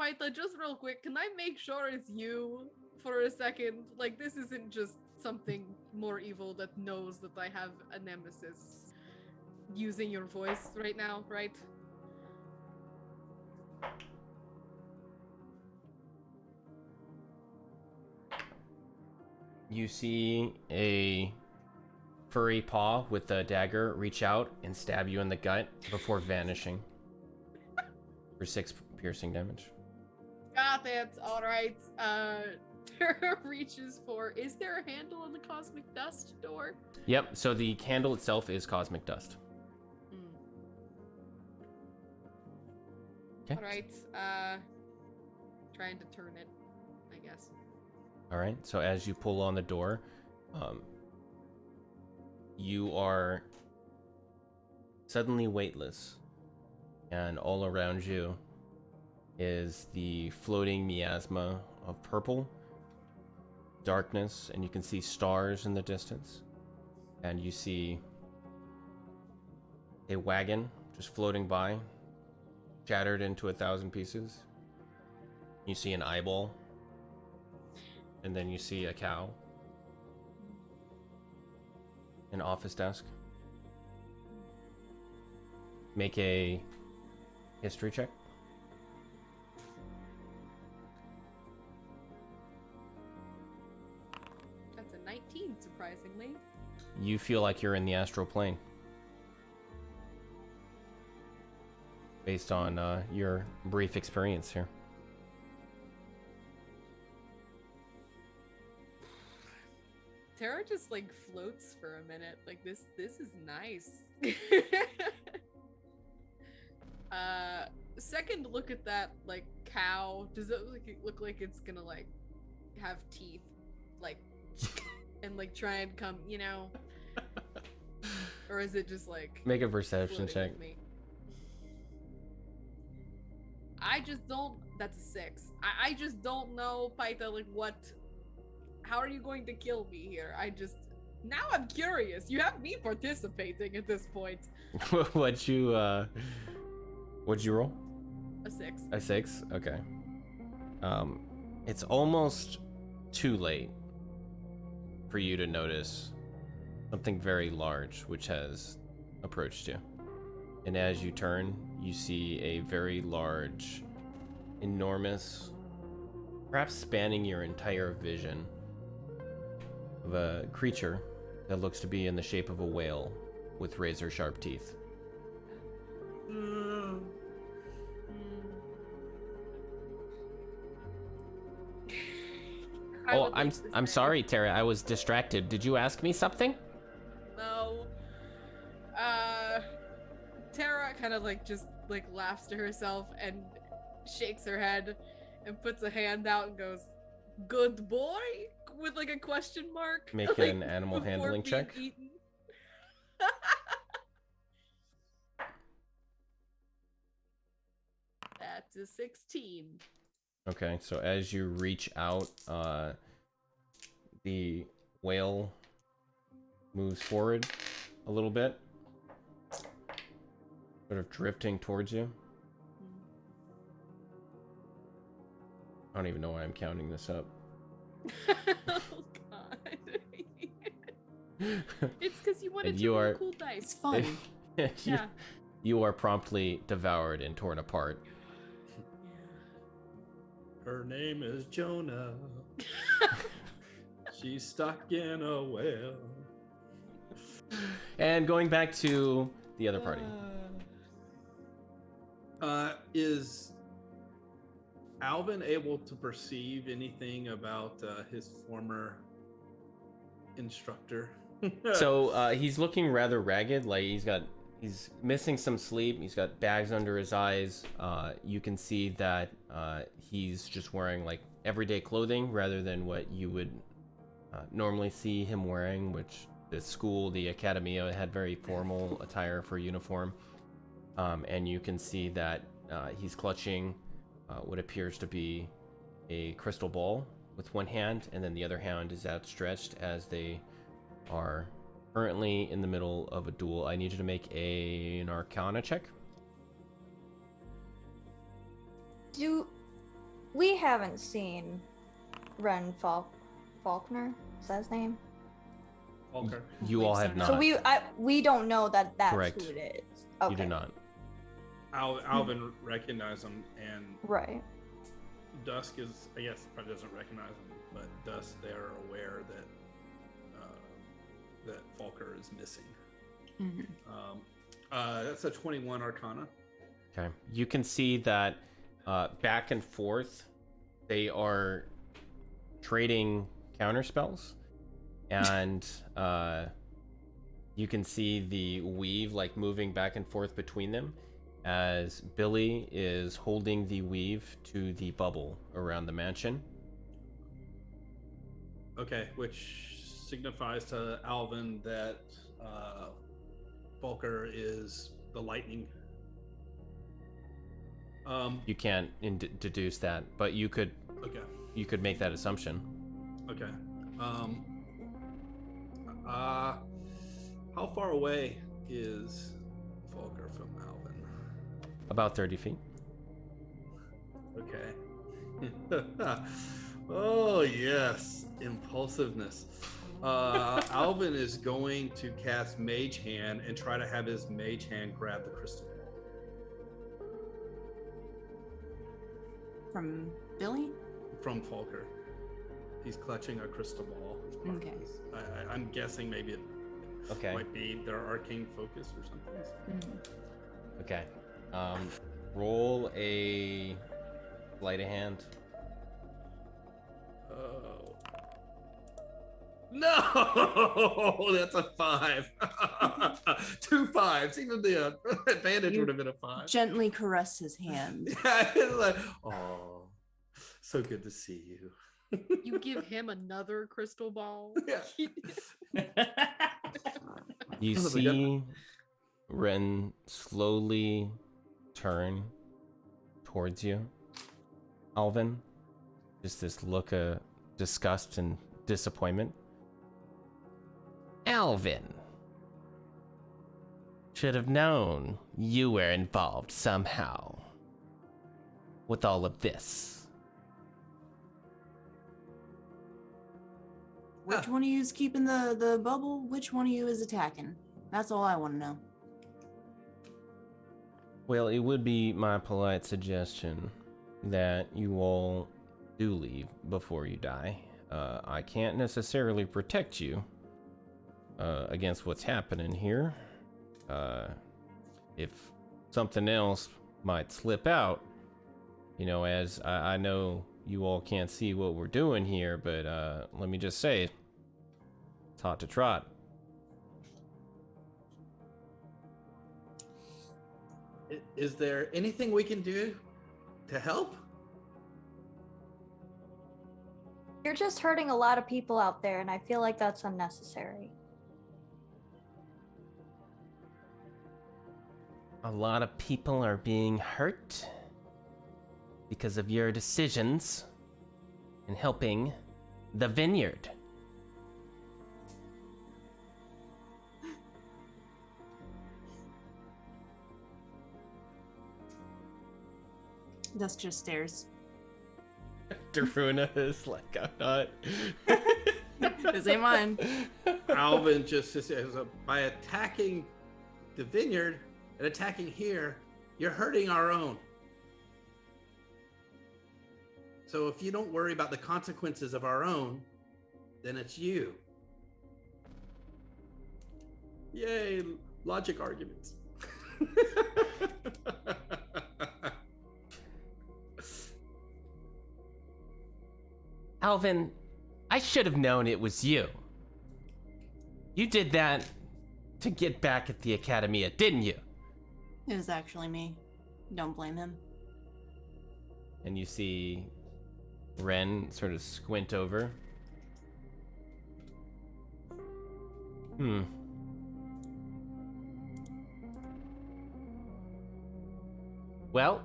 Paita, just real quick, can I make sure it's you for a second? Like, this isn't just something more evil that knows that I have a nemesis using your voice right now, right? You see a furry paw with a dagger reach out and stab you in the gut before vanishing for 6 piercing damage. Got it. All right. Tara reaches for. Is there a handle on the cosmic dust door? Yep. So the candle itself is cosmic dust. Okay. All right. Trying to turn it, I guess. All right. So as you pull on the door, you are suddenly weightless, and all around you is the floating miasma of purple, darkness, and you can see stars in the distance. And you see a wagon just floating by, shattered into 1,000 pieces. You see an eyeball, and then you see a cow, an office desk. Make a history check. That's a 19, surprisingly. You feel like you're in the astral plane. Based on your brief experience here. Tara just like floats for a minute. Like this is nice. Second look at that like cow. Does it look like it's gonna like have teeth, like, and like try and come, you know? Or is it just like make a perception check? I just don't. That's a 6. I just don't know, Paita. Like what? How are you going to kill me here? Now I'm curious. You have me participating at this point. What'd you roll? A 6. A 6? Okay. It's almost too late for you to notice something very large which has approached you. And as you turn, you see a very large, enormous, perhaps spanning your entire vision, of a creature that looks to be in the shape of a whale with razor-sharp teeth. Oh, I'm sorry, Tara. I was distracted. Did you ask me something? No. Tara kind of like just like laughs to herself and shakes her head and puts a hand out and goes, "Good boy?" with like a question mark. Make like, an animal handling being check. eaten. That's a 16. Okay, so as you reach out, the whale moves forward a little bit, sort of drifting towards you. I don't even know why I'm counting this up. Oh god. It's because you wanted And to you roll are- cool dice. It's fun. Yeah. You are promptly devoured and torn apart. Her name is Jonah. She's stuck in a well. And going back to the other party. Is Alvin able to perceive anything about his former instructor? So he's looking rather ragged, like he's missing some sleep. He's got bags under his eyes. You can see that he's just wearing like everyday clothing rather than what you would normally see him wearing, which the school, the academia, had very formal attire for uniform. And you can see that he's clutching what appears to be a crystal ball with one hand, and then the other hand is outstretched as they are currently in the middle of a duel. I need you to make an Arcana check. We haven't seen Ren Faulkner? Is that his name? Walker. You all have so. not. So we don't know that that's Correct. who it is. Okay. You do not. Alvin recognized him, and Right. Dusk is, I guess, probably doesn't recognize him, but Dusk, they're aware that that Falker is missing. Mhm. That's a 21 Arcana. Okay. You can see that back and forth, they are trading counter spells, and you can see the weave like moving back and forth between them as Billy is holding the weave to the bubble around the mansion. Okay, which signifies to Alvin that Falker is the lightning. You can't deduce that, but you could make that assumption. Okay. How far away is Falker from Alvin? About 30 feet. Okay. Oh yes, impulsiveness. Alvin is going to cast Mage Hand and try to have his Mage Hand grab the crystal ball. From Billy? From Falker. He's clutching a crystal ball. as part of Okay. his- I'm guessing maybe it Okay. might be their arcane focus or something. Okay. Roll a sleight of hand. Oh. No, that's a 5. 2 5s. Even the advantage You would have been a 5. Gently caress his hand. It's like, oh, so good to see you. You give him another crystal ball. Yeah. You Oh my see Ren slowly turn towards you. Alvin, just this look of disgust and disappointment. Alvin, should have known you were involved somehow with all of this. Which one of you is keeping the bubble? Which one of you is attacking? That's all I want to know. Well, it would be my polite suggestion that you all do leave before you die. I can't necessarily protect you against what's happening here. If something else might slip out, as I know you all can't see what we're doing here, but let me just say, it's hot to trot. Is there anything we can do to help? You're just hurting a lot of people out there, and I feel like that's unnecessary. A lot of people are being hurt because of your decisions in helping the vineyard. Dusk just stares. Daruna is like, I'm not. This ain't mine. Alvin just says, by attacking the vineyard and attacking here, you're hurting our own. So if you don't worry about the consequences of our own, then it's you. Yay, logic arguments. Alvin, I should have known it was you. You did that to get back at the Academia, didn't you? It was actually me. Don't blame him. And you see Ren sort of squint over. Well,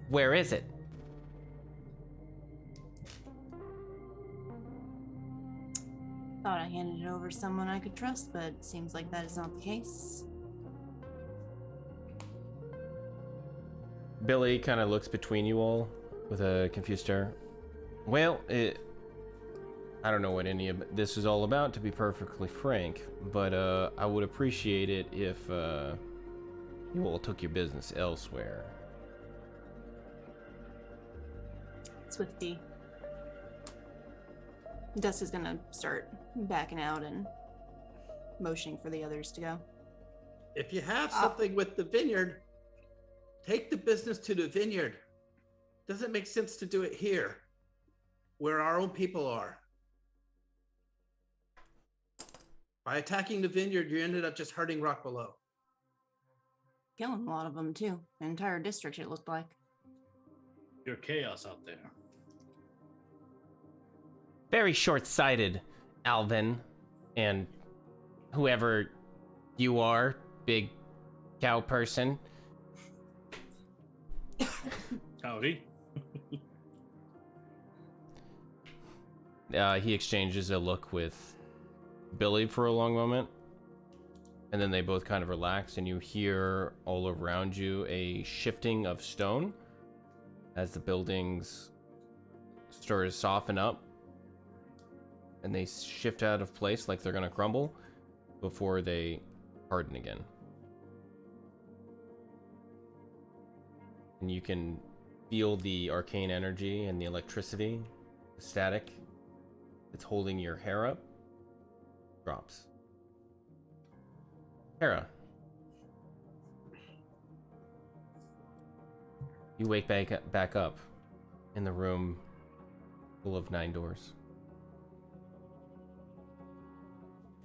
where is it? Thought I handed it over to someone I could trust, but seems like that is not the case. Billy kind of looks between you all with a confused stare. Well, I don't know what any of this is all about, to be perfectly frank, but I would appreciate it if you all took your business elsewhere. Swifty. Dusk is gonna start backing out and motioning for the others to go. If you have something with the vineyard, take the business to the vineyard. Doesn't make sense to do it here, where our own people are. By attacking the vineyard, you ended up just hurting Rock Below. Killing a lot of them too. An entire district, it looked like. You're chaos out there. Very short-sighted, Alvin, and whoever you are, big cow person. Howdy. He exchanges a look with Billy for a long moment, and then they both kind of relax, and you hear all around you a shifting of stone as the buildings start to soften up, and they shift out of place like they're gonna crumble before they harden again. And you can feel the arcane energy and the electricity, the static that's holding your hair up, drops. Hera, you wake back up in the room full of 9 doors.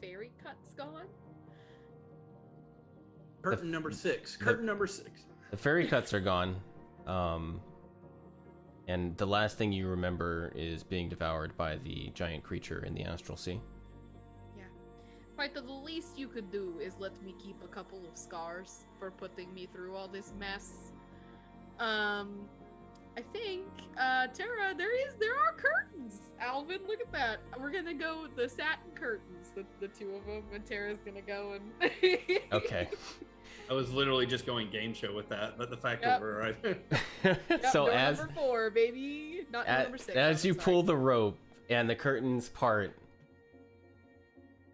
Fairy cut's gone. Curtain number 6. Curtain number 6. The fairy cuts are gone, and the last thing you remember is being devoured by the giant creature in the astral sea. Yeah. Right, the least you could do is let me keep a couple of scars for putting me through all this mess. I think, Tara, there are curtains. Alvin, look at that. We're gonna go with the satin curtains, the two of them, and Tara's gonna go and... Okay. I was literally just going game show with that, but the fact that we're right. Yep, So door as number 4, baby, not door number 6. as you Sorry. pull the rope and the curtains part,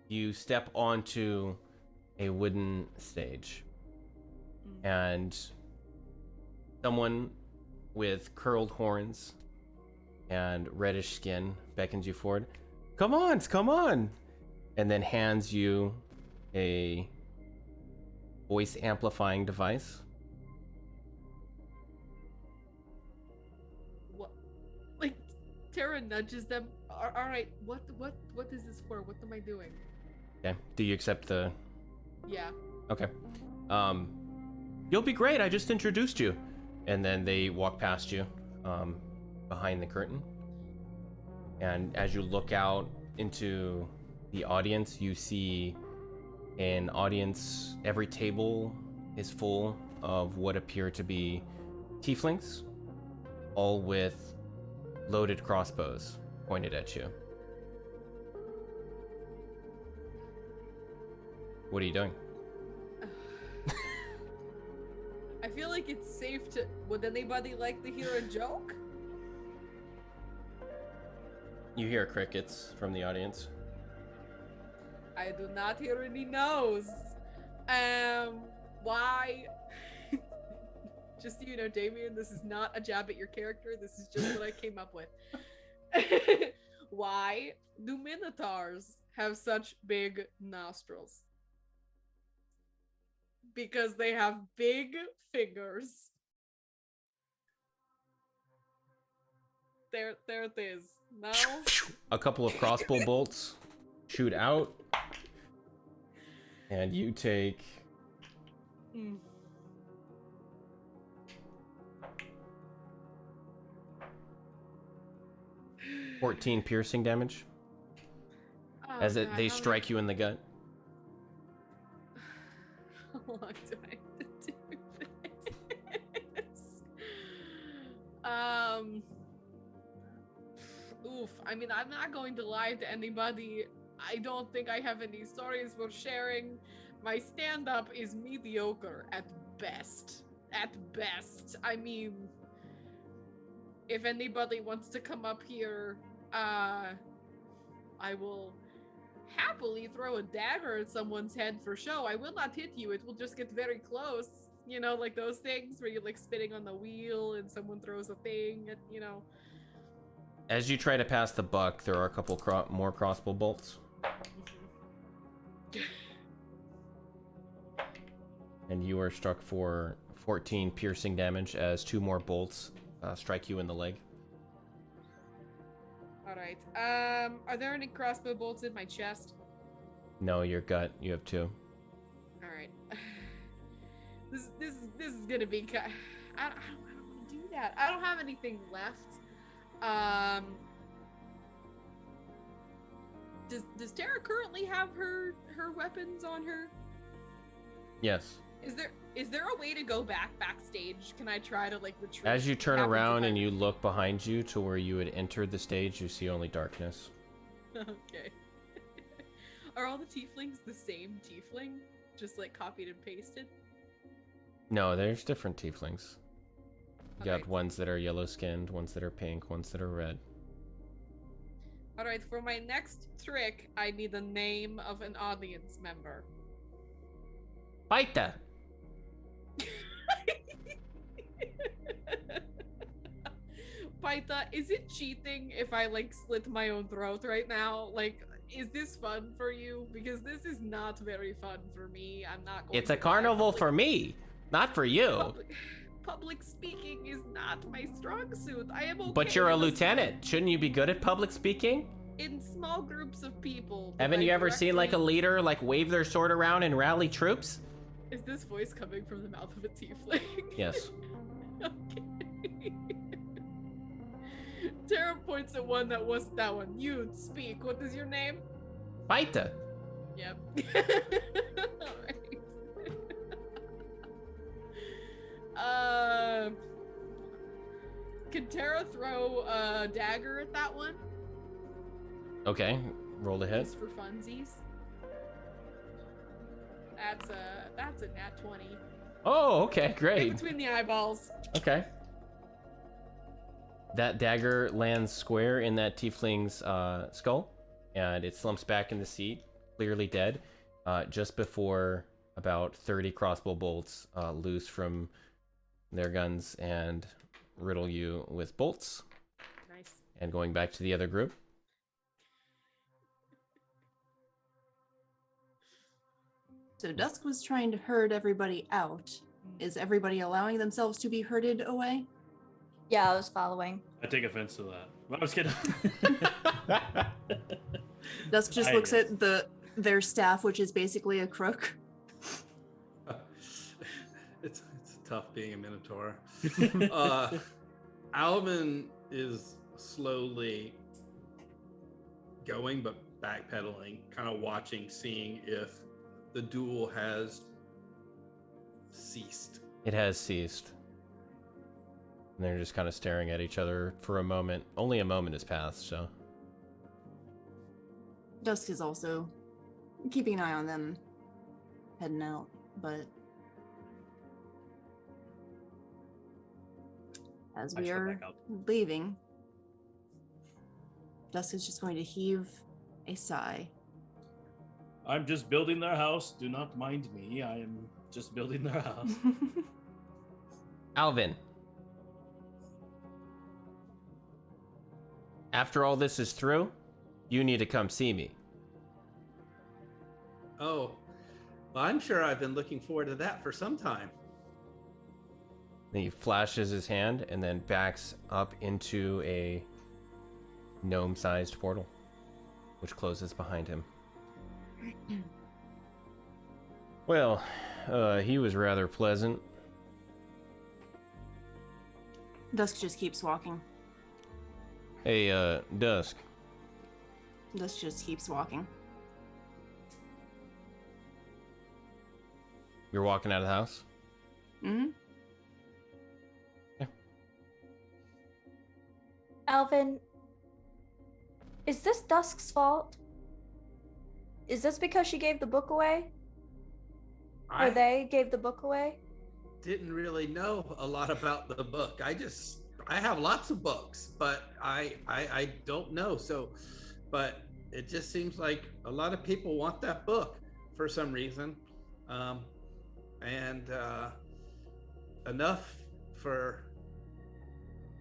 you step onto a wooden stage, and someone with curled horns and reddish skin beckons you forward. Come on! And then hands you a voice amplifying device. What? Like, Tara nudges them. All right, what is this for? What am I doing? Okay. Do you accept the... Yeah. Okay. You'll be great. I just introduced you. And then they walk past you, behind the curtain. And as you look out into the audience, you see an audience. Every table is full of what appear to be tieflings, all with loaded crossbows pointed at you. What are you doing? I feel like it's safe to. Would anybody like to hear a joke? You hear crickets from the audience. I do not hear any no's. Why? Just so you know, Damien, this is not a jab at your character. This is just what I came up with. Why do minotaurs have such big nostrils? Because they have big fingers. There it is. No? A couple of crossbow bolts shoot out, and you take 14 piercing damage as God, they how strike you in the gut. How long do I have to do this? Oof. I mean, I'm not going to lie to anybody. I don't think I have any stories worth sharing. My stand-up is mediocre at best. At best. I mean, if anybody wants to come up here, I will happily throw a dagger at someone's head for show. I will not hit you. It will just get very close. You know, like those things where you're like spinning on the wheel and someone throws a thing at, you know. As you try to pass the buck, there are a couple more crossbow bolts. And you are struck for 14 piercing damage as 2 more bolts strike you in the leg. Alright. Are there any crossbow bolts in my chest? No, your gut. You have 2. Alright. This is gonna be I don't want to do that. I don't have anything left. Does Tara currently have her weapons on her? Yes. Is there a way to go backstage? Can I try to like retreat? As you turn What happens around if I and you retreat? look behind you to where you had entered the stage, you see only darkness. Okay. Are all the tieflings the same tiefling? Just like copied and pasted? No, there's different tieflings. You got Alright. ones that are yellow skinned, ones that are pink, ones that are red. Alright, for my next trick, I need the name of an audience member. Paita! Paita, is it cheating if I like slit my own throat right now? Like, is this fun for you? Because this is not very fun for me. I'm not going It's a to lie. carnival for me, not for you. Public speaking is not my strong suit. I am okay. But you're a with lieutenant. Shouldn't you be good at public speaking? in small groups of people. that Haven't I you ever seen like a directly- leader like wave their sword around and rally troops? Is this voice coming from the mouth of a tiefling? Yes. Okay. Tara points at one that wasn't that one. You speak. What is your name? Paita. Yep. Alright. Can Tara throw a dagger at that one? Okay, roll the hit. Just for funsies. That's a nat 20. Oh, okay, Right great. between the eyeballs. Okay. That dagger lands square in that tiefling's skull, and it slumps back in the seat, clearly dead, just before about 30 crossbow bolts loose from their guns and riddle you with bolts. Nice. And going back to the other group. So Dusk was trying to herd everybody out. Is everybody allowing themselves to be herded away? Yeah, I was following. I take offense to that. I was kidding. Dusk just looks at their staff, which is basically a crook. It's tough being a minotaur. Alvin is slowly going, but backpedaling, kind of watching, seeing if the duel has ceased. It has ceased. And they're just kind of staring at each other for a moment. Only a moment has passed, so. Dusk is also keeping an eye on them heading out, but As I we shall are back out. leaving, Dusk is just going to heave a sigh. I'm just building their house. Do not mind me. I am just building their house. Alvin. After all this is through, you need to come see me. Oh, well, I'm sure I've been looking forward to that for some time. Then he flashes his hand and then backs up into a gnome-sized portal, which closes behind him. Well, he was rather pleasant. Dusk just keeps walking. Hey, Dusk. Dusk just keeps walking. You're walking out of the house? Mm-hmm. Alvin, is this Dusk's fault? Is this because she gave the book away? Or I they gave the book away? didn't really know a lot about the book. I have lots of books, but I don't know. So, but it just seems like a lot of people want that book for some reason. And enough for,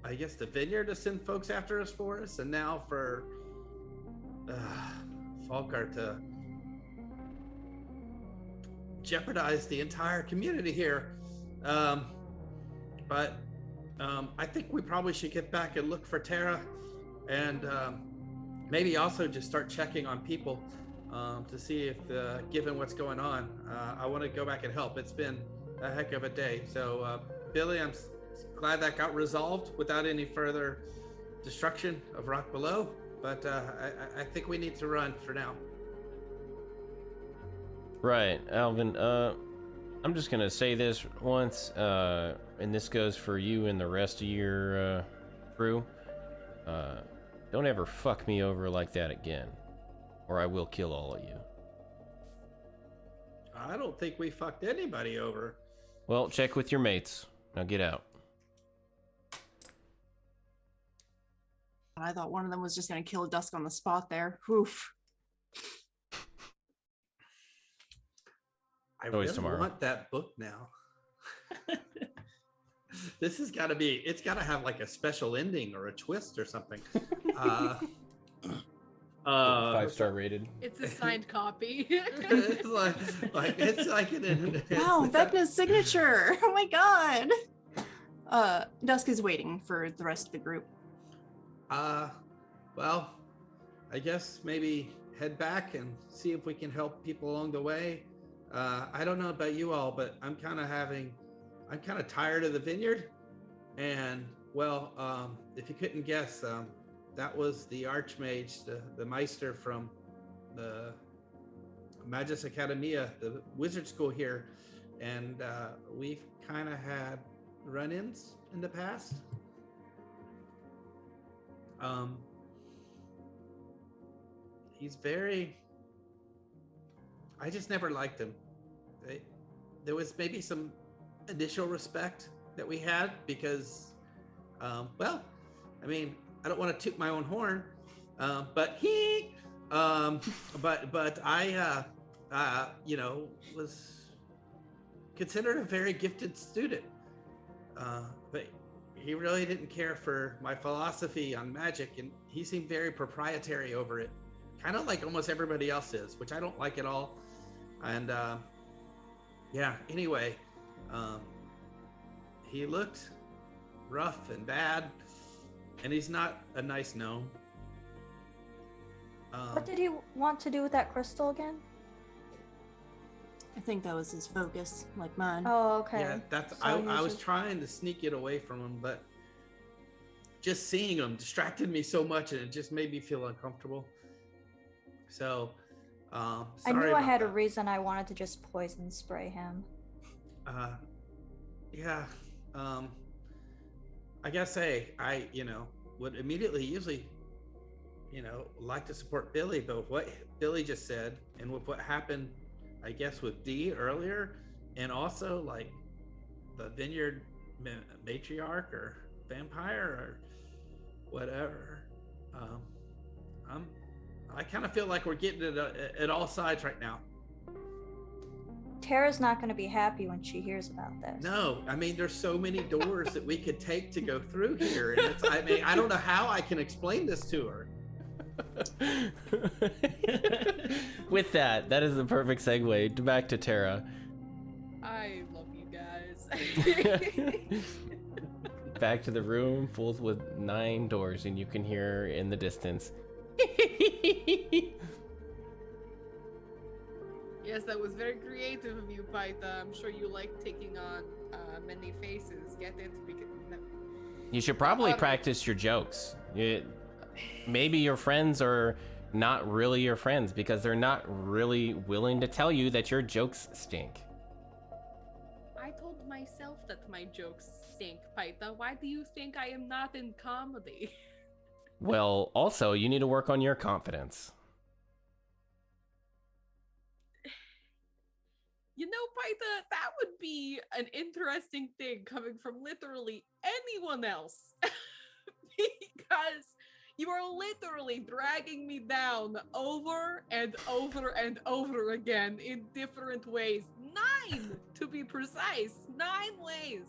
I guess, the vineyard to send folks after us for us, and now for Falkar to jeopardize the entire community here. But I think we probably should get back and look for Tara, and maybe also just start checking on people to see if, given what's going on, I want to go back and help. It's been a heck of a day. So, Billy, I'm glad that got resolved without any further destruction of rock below. But I think we need to run for now. Right, Alvin. I'm just gonna say this once, and this goes for you and the rest of your crew. Don't ever fuck me over like that again, or I will kill all of you. I don't think we fucked anybody over. Well, check with your mates. Now get out. I thought one of them was just going to kill Dusk on the spot there. Oof. I Always really tomorrow. want that book now. This has got to be, it's got to have like a special ending or a twist or something. 5-star rated. It's a signed copy. It's it's like an Wow, Vecna's signature. Oh my god. Dusk is waiting for the rest of the group. Well, I guess maybe head back and see if we can help people along the way. I don't know about you all, but I'm kind of tired of the vineyard. And well, if you couldn't guess, that was the Archmage, the Meister from the Magus Academia, the wizard school here. And we've kind of had run-ins in the past. He's very, I just never liked him. There was maybe some initial respect that we had because, well, I mean, I don't want to toot my own horn, but I, was considered a very gifted student. But he really didn't care for my philosophy on magic, and he seemed very proprietary over it, kind of like almost everybody else is, which I don't like at all. And yeah, anyway, he looked rough and bad, and he's not a nice gnome. What did he want to do with that crystal again? I think that was his focus, like mine. Oh, okay. Yeah, that's So he I was just- trying to sneak it away from him, but just seeing him distracted me so much, and it just made me feel uncomfortable. So, I sorry knew I about had a that. reason I wanted to just poison spray him. Yeah. I guess I would immediately usually, like to support Billy, but with what Billy just said and with what happened, I guess, with Dee earlier, and also like the vineyard matriarch or vampire or whatever. I kind of feel like we're getting it at all sides right now. Tara's not going to be happy when she hears about this. No, I mean, there's so many doors that we could take to go through here, and I don't know how I can explain this to her. With that is the perfect segue back to Tara. I love you guys. Back to the room full with 9 doors, and you can hear in the distance. Yes, that was very creative of you, Paita. I'm sure you like taking on many faces. Get it? You should probably practice your jokes. Maybe your friends are not really your friends because they're not really willing to tell you that your jokes stink. I told myself that my jokes stink, Paita. Why do you think I am not in comedy? Well, also, you need to work on your confidence. You know, Paita, that would be an interesting thing coming from literally anyone else. Because you are literally dragging me down over and over and over again in different ways. 9, to be precise. 9 ways.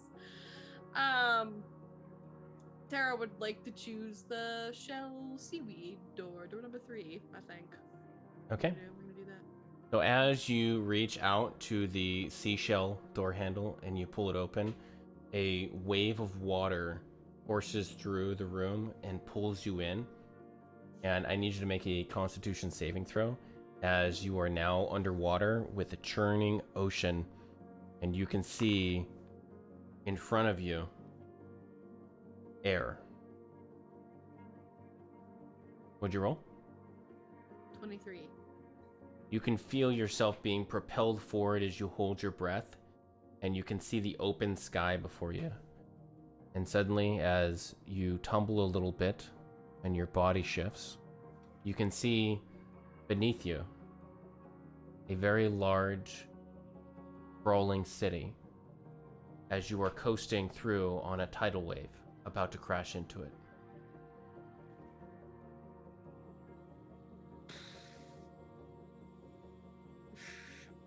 Tara would like to choose the shell seaweed door number 3, I think. Okay. We're gonna do that. So as you reach out to the seashell door handle and you pull it open, a wave of water courses through the room and pulls you in. And I need you to make a Constitution saving throw, as you are now underwater with a churning ocean, and you can see in front of you air. What'd you roll? 23. You can feel yourself being propelled forward as you hold your breath, and you can see the open sky before you. And suddenly, as you tumble a little bit and your body shifts, you can see beneath you a very large, sprawling city as you are coasting through on a tidal wave, about to crash into it.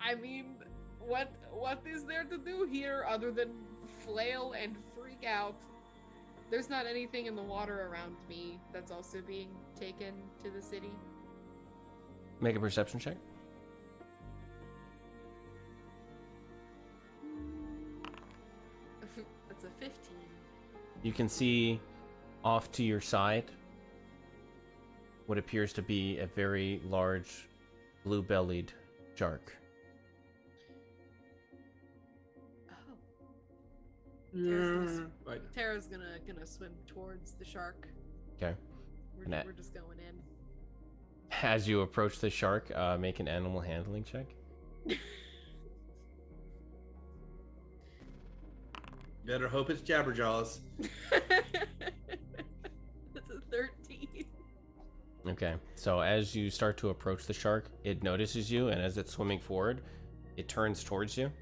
I mean, what is there to do here other than flail and freak out? There's not anything in the water around me that's also being taken to the city. Make a perception check. That's a 15. You can see off to your side what appears to be a very large blue-bellied shark. Oh. Tara's gonna swim towards the shark. Okay. We're just going in. As you approach the shark, make an animal handling check. Better hope it's Jabberjaws. That's a 13. Okay, so as you start to approach the shark, it notices you, and as it's swimming forward, it turns towards you.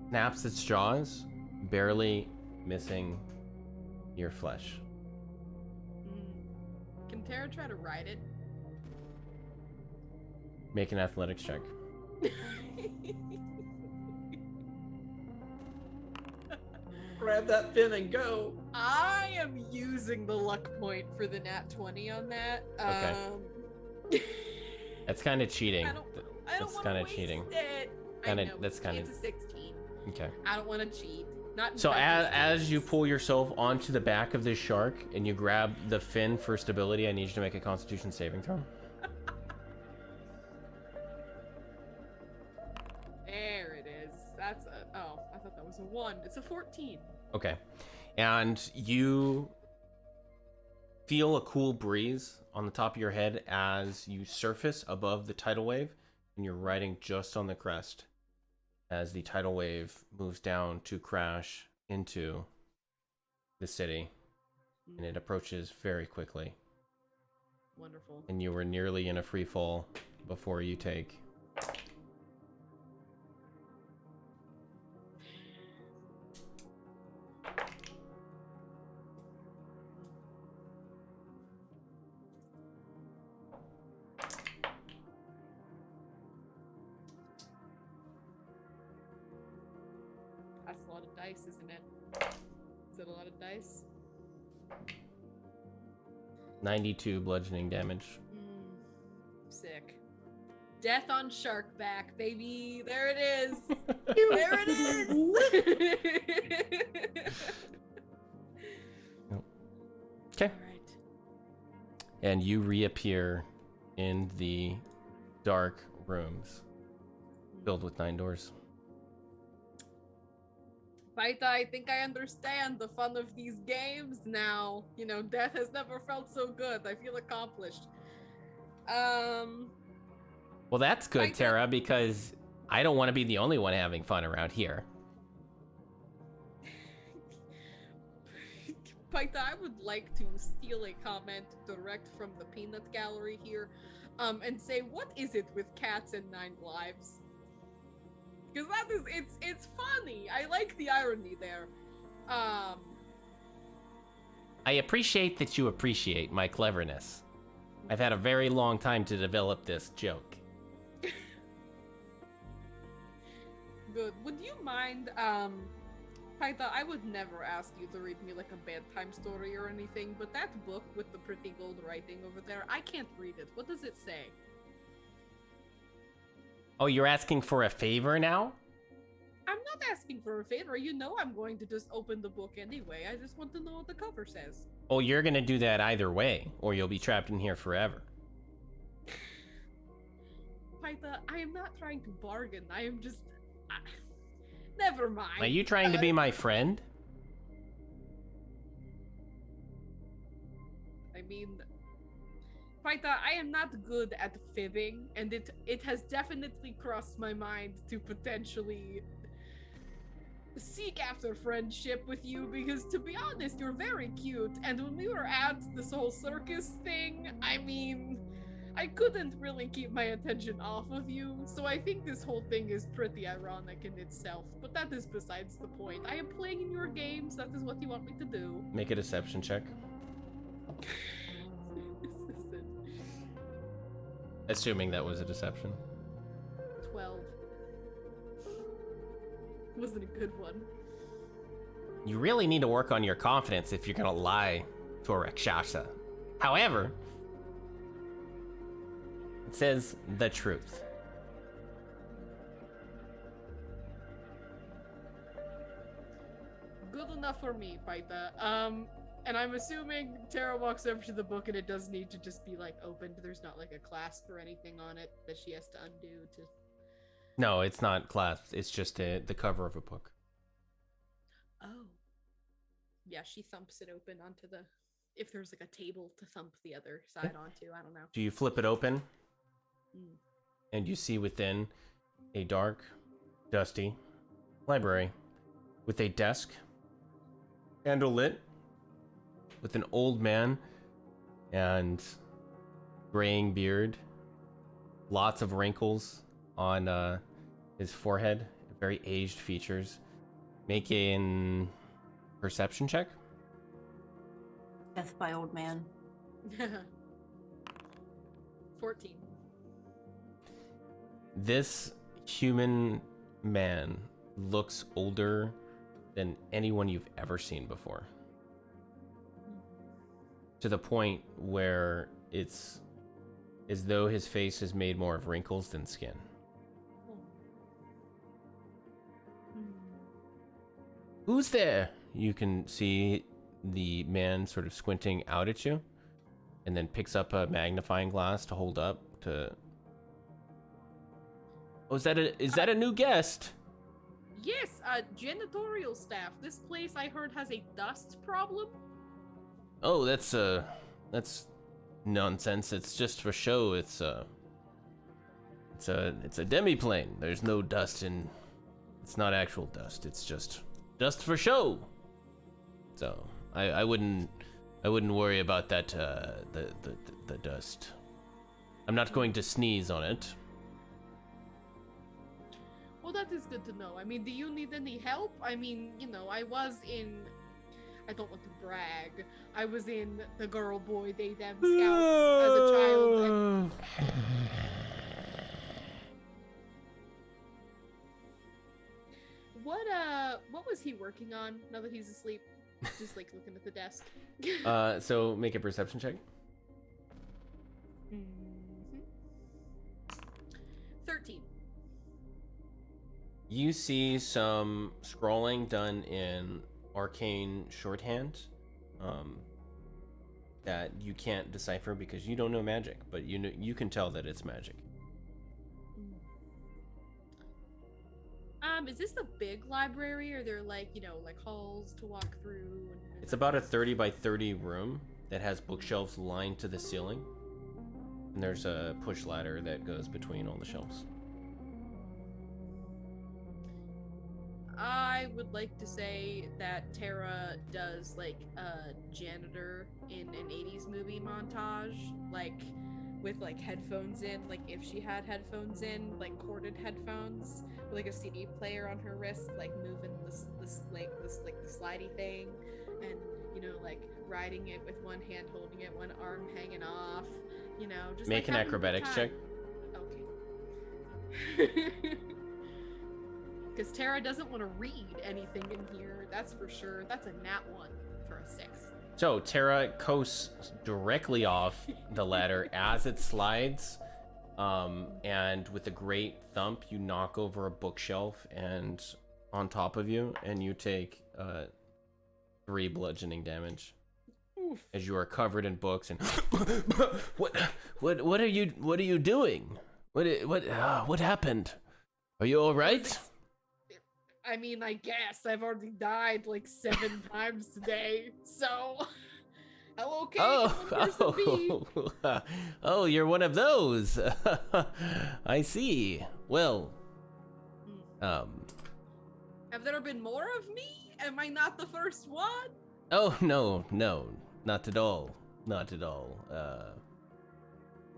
Snaps its jaws, barely missing your flesh. Can Tara try to ride it? Make an athletics check. Grab that fin and go. I am using the luck point for the nat 20 on that. Okay. That's kind of cheating. I don't That's want kind to of waste cheating. it. That's kind of. It's a 16. Okay. I don't want to cheat. Not So as you pull yourself onto the back of this shark and you grab the fin for stability, I need you to make a Constitution saving throw. There it is. That's a. Oh, I thought that was a 1. It's a 14. Okay. And you feel a cool breeze on the top of your head as you surface above the tidal wave, and you're riding just on the crest as the tidal wave moves down to crash into the city, and it approaches very quickly. Wonderful. And you were nearly in a free fall before you take That's a lot of dice, isn't it? Is it a lot of dice? 92 bludgeoning damage. Sick. Death on Sharkback, baby. There it is. There it is. Okay. All right. And you reappear in the dark rooms filled with 9 doors. Paita, I think I understand the fun of these games now. You know, death has never felt so good. I feel accomplished. Well, that's good, Paita- Tara, because I don't want to be the only one having fun around here. Paita, I would like to steal a comment direct from the peanut gallery here, and say, what is it with cats and 9 lives? Because that is, it's funny. I like the irony there. I appreciate that you appreciate my cleverness. I've had a very long time to develop this joke. Good. Would you mind, Paita, I would never ask you to read me like a bedtime story or anything, but that book with the pretty gold writing over there, I can't read it. What does it say? Oh, you're asking for a favor now? I'm not asking for a favor. You know I'm going to just open the book anyway. I just want to know what the cover says. Oh, you're gonna do that either way, or you'll be trapped in here forever. Paita, I am not trying to bargain. I am just... never mind. Are you trying to be my friend? I mean... Paita, I am not good at fibbing, and it has definitely crossed my mind to potentially seek after friendship with you, because to be honest, you're very cute, and when we were at this whole circus thing, I mean, I couldn't really keep my attention off of you, so I think this whole thing is pretty ironic in itself, but that is besides the point. I am playing in your games, that is what you want me to do. Make a deception check. Assuming that was a deception. 12. Wasn't a good one. You really need to work on your confidence if you're gonna lie to a Rakshasa. However, it says the truth. Good enough for me, Paita. And I'm assuming Tara walks over to the book and it does need to just be like opened. There's not like a clasp or anything on it that she has to undo to... No, it's not clasped. It's just the cover of a book. Oh. Yeah, she thumps it open onto the... If there's like a table to thump the other side onto, I don't know. Do you flip it open? Mm. And you see within a dark, dusty library with a desk, candle lit, with an old man and graying beard, lots of wrinkles on his forehead, very aged features. Make a perception check. Death by old man. 14. This human man looks older than anyone you've ever seen before. To the point where it's as though his face is made more of wrinkles than skin. Who's there? You can see the man sort of squinting out at you, and then picks up a magnifying glass to hold up to... Oh, is that a new guest? Yes, janitorial staff. This place I heard has a dust problem. Oh, that's nonsense. It's just for show. It's a demiplane. There's no dust in. It's not actual dust. It's just dust for show. So I wouldn't worry about that. The dust. I'm not going to sneeze on it. Well, that is good to know. I mean, do you need any help? I mean, you know, I don't want to brag. I was in the Girl Boy They Them Scouts as a child. And... what was he working on now that he's asleep? Just like looking at the desk. So make a perception check. 13. You see some scrolling done in arcane shorthand that you can't decipher because you don't know magic, but you can tell that it's magic. Is this the big library, or are there like, like halls to walk through? It's about a 30 by 30 room that has bookshelves lined to the ceiling, and there's a push ladder that goes between all the shelves. I would like to say that Tara does like a janitor in an 80s movie montage, like with like headphones in, like if she had headphones in, like corded headphones, with like a CD player on her wrist, like moving this the slidey thing, and like riding it with one hand holding it, one arm hanging off, just make like an acrobatics check. Okay. Because Tara doesn't want to read anything in here, that's for sure. That's a nat 1 for a 6. So Tara coasts directly off the ladder as it slides, and with a great thump, you knock over a bookshelf and on top of you, and you take 3 bludgeoning damage. Oof. As you are covered in books and what are you doing? What happened? Are you all right? I mean, I guess I've already died like 7 times today, so hello, okay. Oh, you're one of those. I see. Well, have there been more of me? Am I not the first one? Oh no, not at all. Not at all.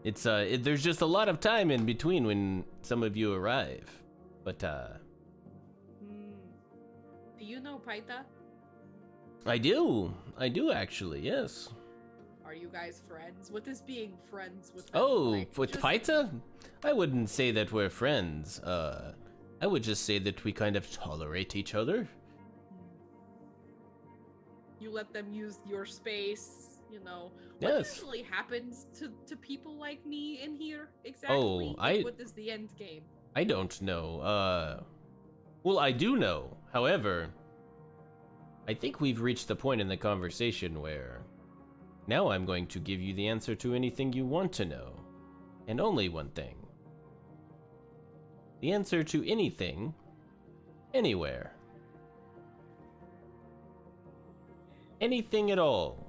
There's just a lot of time in between when some of you arrive, but Do you know Paita? I do actually, yes. Are you guys friends? What is being friends with them Oh, like? with Just- Paita? I wouldn't say that we're friends. I would just say that we kind of tolerate each other. You let them use your space, What Yes. usually happens to people like me in here exactly? What is the end game? I don't know. Well, I do know. However, I think we've reached the point in the conversation where now I'm going to give you the answer to anything you want to know. And only one thing. The answer to anything, anywhere. Anything at all.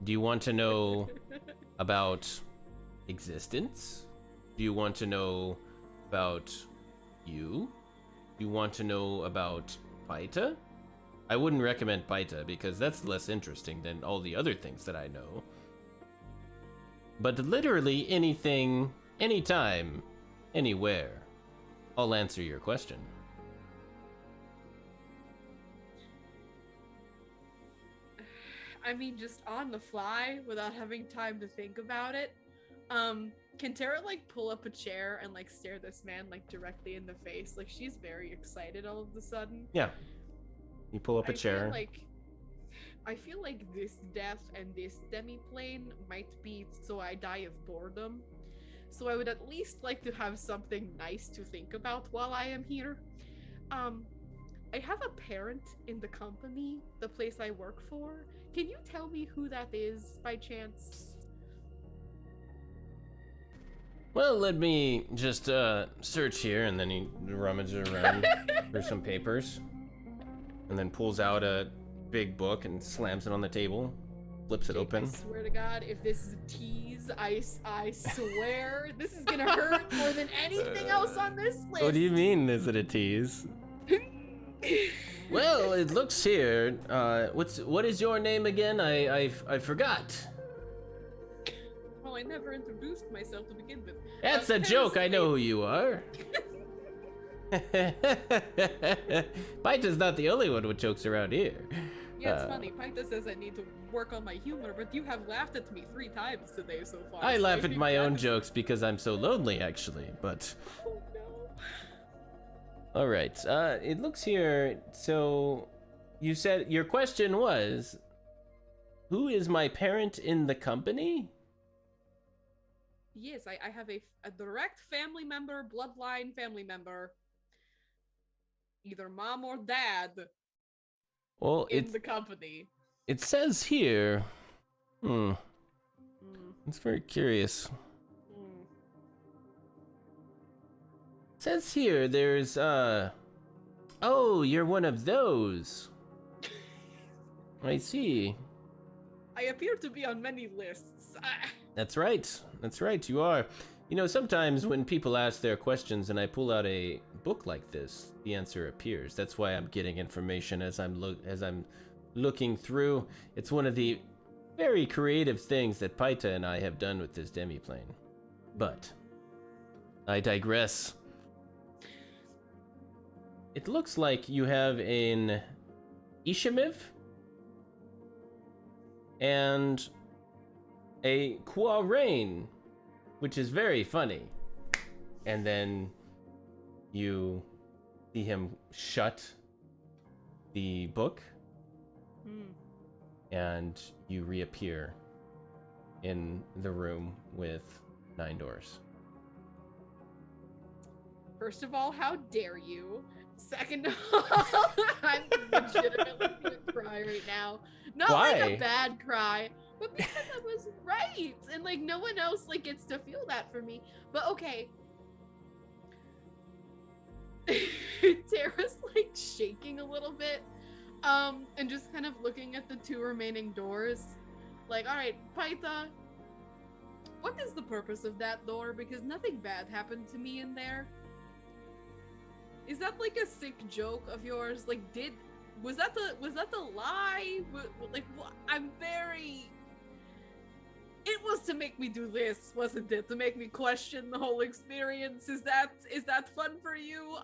Do you want to know about existence? Do you want to know about you? Do you want to know about Paita? I wouldn't recommend Paita because that's less interesting than all the other things that I know. But literally anything, anytime, anywhere. I'll answer your question. I mean, just on the fly, without having time to think about it. Can Tara like pull up a chair and like stare this man like directly in the face? Like she's very excited all of a sudden. Yeah. You pull up a chair. I feel like this death and this demi-plane might be so I die of boredom. So I would at least like to have something nice to think about while I am here. I have a parent in the company, the place I work for. Can you tell me who that is by chance? Well, let me just search here, and then he rummages around for some papers, and then pulls out a big book and slams it on the table, flips it open. I swear to God, if this is a tease, I swear this is gonna hurt more than anything else on this list. What do you mean, is it a tease? Well, it looks here. What is your name again? I forgot. Well, I never introduced myself to begin with. That's a joke. I know who you are. Paita's not the only one with jokes around here. Yeah, it's funny. Paita says I need to work on my humor, but you have laughed at me 3 times today so far. I so laugh at think my that own is- jokes because I'm so lonely, actually. But Oh no. All right. It looks here. So, you said your question was, who is my parent in the company? Yes, I have a direct family member, bloodline family member, either mom or dad, Well, in the company. it says here. Mm, It's very curious. mm. It says here there's oh, you're one of those. I see. I appear to be on many lists. That's right, you are. You know, sometimes when people ask their questions and I pull out a book like this, the answer appears. That's why I'm getting information as I'm looking through. It's one of the very creative things that Paita and I have done with this demiplane. But I digress. It looks like you have an Ishimiv and a Quarain, which is very funny. And then you see him shut the book, and you reappear in the room with 9 doors. First of all, how dare you? Second of all, I'm legitimately gonna cry right now. Not like Why? a bad cry, but because I was right, and like no one else like gets to feel that for me. But okay. Tara's like shaking a little bit, and just kind of looking at the 2 remaining doors. Like, all right, Paita, what is the purpose of that door? Because nothing bad happened to me in there. Is that like a sick joke of yours? Like, was that the lie? Like, I'm very. It was to make me do this, wasn't it? To make me question the whole experience. Is that fun for you?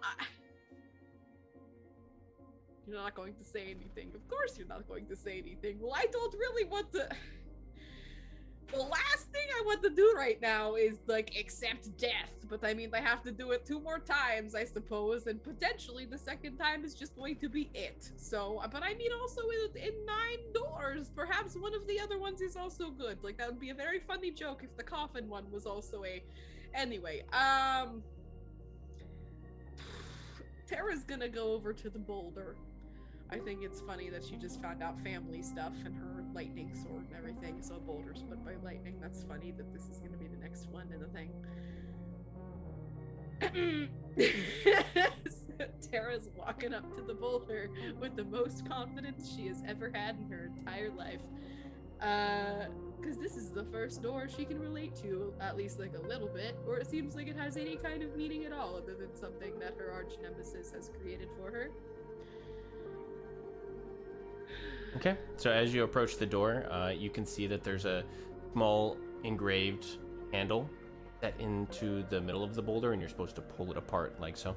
You're not going to say anything. Of course, you're not going to say anything. Well, I don't really want to. The last thing I want to do right now is like accept death, but I mean I have to do it 2 more times, I suppose, and potentially the second time is just going to be it. So, but I mean also in 9 doors, perhaps one of the other ones is also good. Like that would be a very funny joke if the coffin one was also a. Anyway, Tara's gonna go over to the boulder. I think it's funny that she just found out family stuff and her lightning sword and everything, so boulder's split by lightning. That's funny that this is gonna be the next one in the thing. Tara's walking up to the boulder with the most confidence she has ever had in her entire life. Because this is the first door she can relate to, at least like a little bit, or it seems like it has any kind of meaning at all other than something that her arch nemesis has created for her. Okay, so as you approach the door, you can see that there's a small engraved handle set into the middle of the boulder, and you're supposed to pull it apart like so.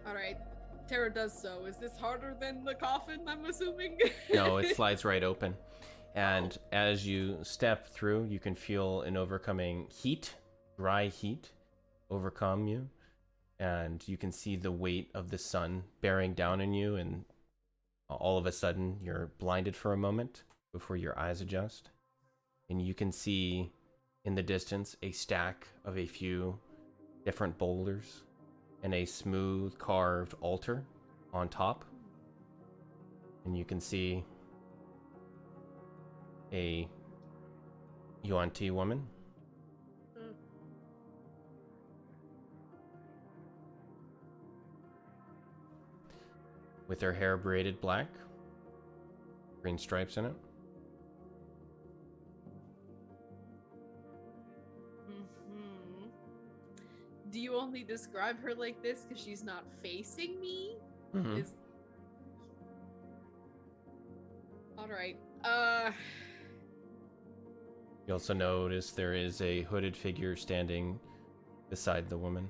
Alright, Tara does so. Is this harder than the coffin, I'm assuming? No, it slides right open. And as you step through, you can feel an overcoming heat, dry heat, overcome you. And you can see the weight of the sun bearing down on you, and all of a sudden you're blinded for a moment before your eyes adjust. And you can see in the distance a stack of a few different boulders and a smooth carved altar on top. And you can see a Yuan-Ti woman. With her hair braided black, green stripes in it. Mm-hmm. Do you only describe her like this because she's not facing me? Mm-hmm. Alright, You also notice there is a hooded figure standing beside the woman.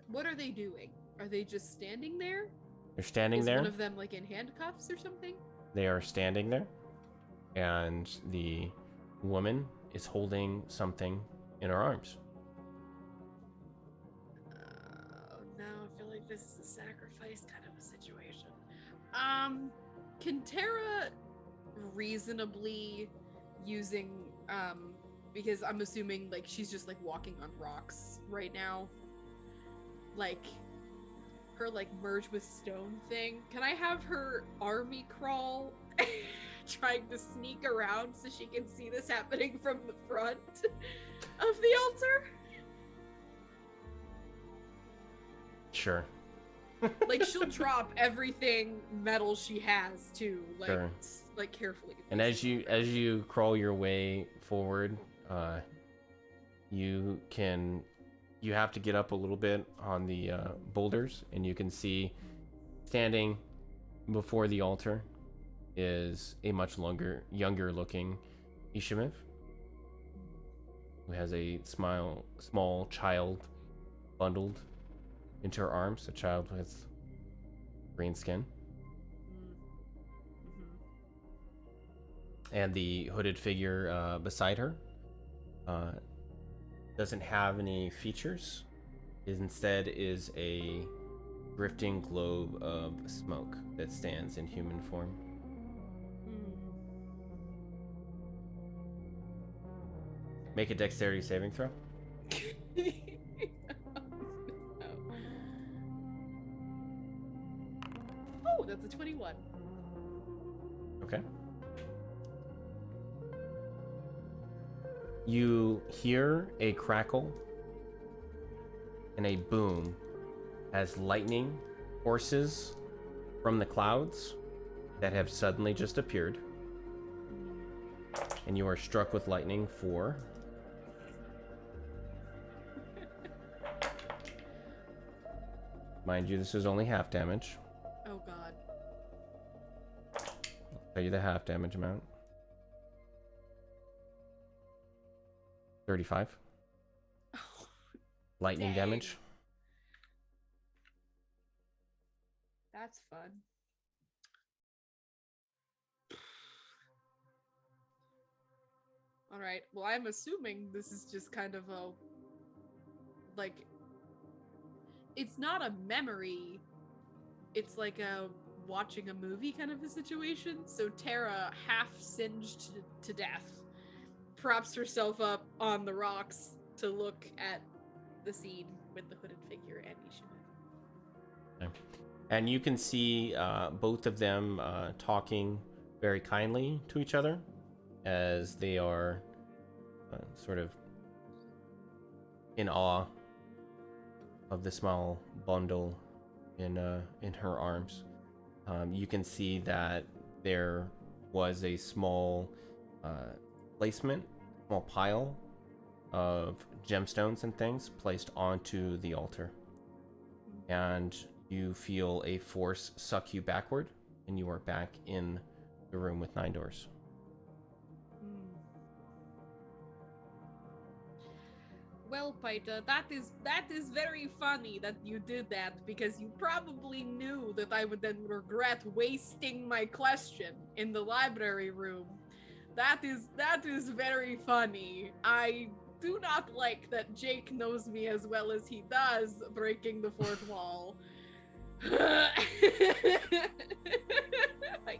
what are they doing? Are they just standing there? They're standing Is there. one of them like in handcuffs or something? They are standing there. and the woman is holding something in her arms. No, I feel like this is a sacrifice kind of a situation. Can Tara reasonably using because I'm assuming like she's just like walking on rocks right now, like her like merge with stone thing, can I have her army crawl trying to sneak around so she can see this happening from the front of the altar? Sure. Like she'll drop everything metal she has too, like Sure. like carefully. And as you crawl your way forward, you have to get up a little bit on the boulders, and you can see standing before the altar is a much younger looking Ishimiv, who has a small child bundled into her arms, a child with green skin. And the hooded figure beside her doesn't have any features. It instead is a drifting globe of smoke that stands in human form. Make a dexterity saving throw. Oh, that's a 21. Okay. You hear a crackle and a boom as lightning forces from the clouds that have suddenly just appeared. And you are struck with lightning for... Mind you, this is only half damage. Oh god. I'll tell you the half damage amount. 35. Oh, Lightning dang. damage. That's fun. All right. Well, I'm assuming this is just kind of a like it's not a memory. It's like a watching a movie kind of a situation. So Tara, half singed to death, props herself up on the rocks to look at the scene with the hooded figure and Ishima. Okay. And you can see both of them talking very kindly to each other as they are sort of in awe of the small bundle in her arms. You can see that there was a small small pile of gemstones and things placed onto the altar, and you feel a force suck you backward, and you are back in the room with 9 doors. Well, Paita, that is very funny that you did that, because you probably knew that I would then regret wasting my question in the library room. That is very funny. I do not like that Jake knows me as well as he does, breaking the fourth wall. I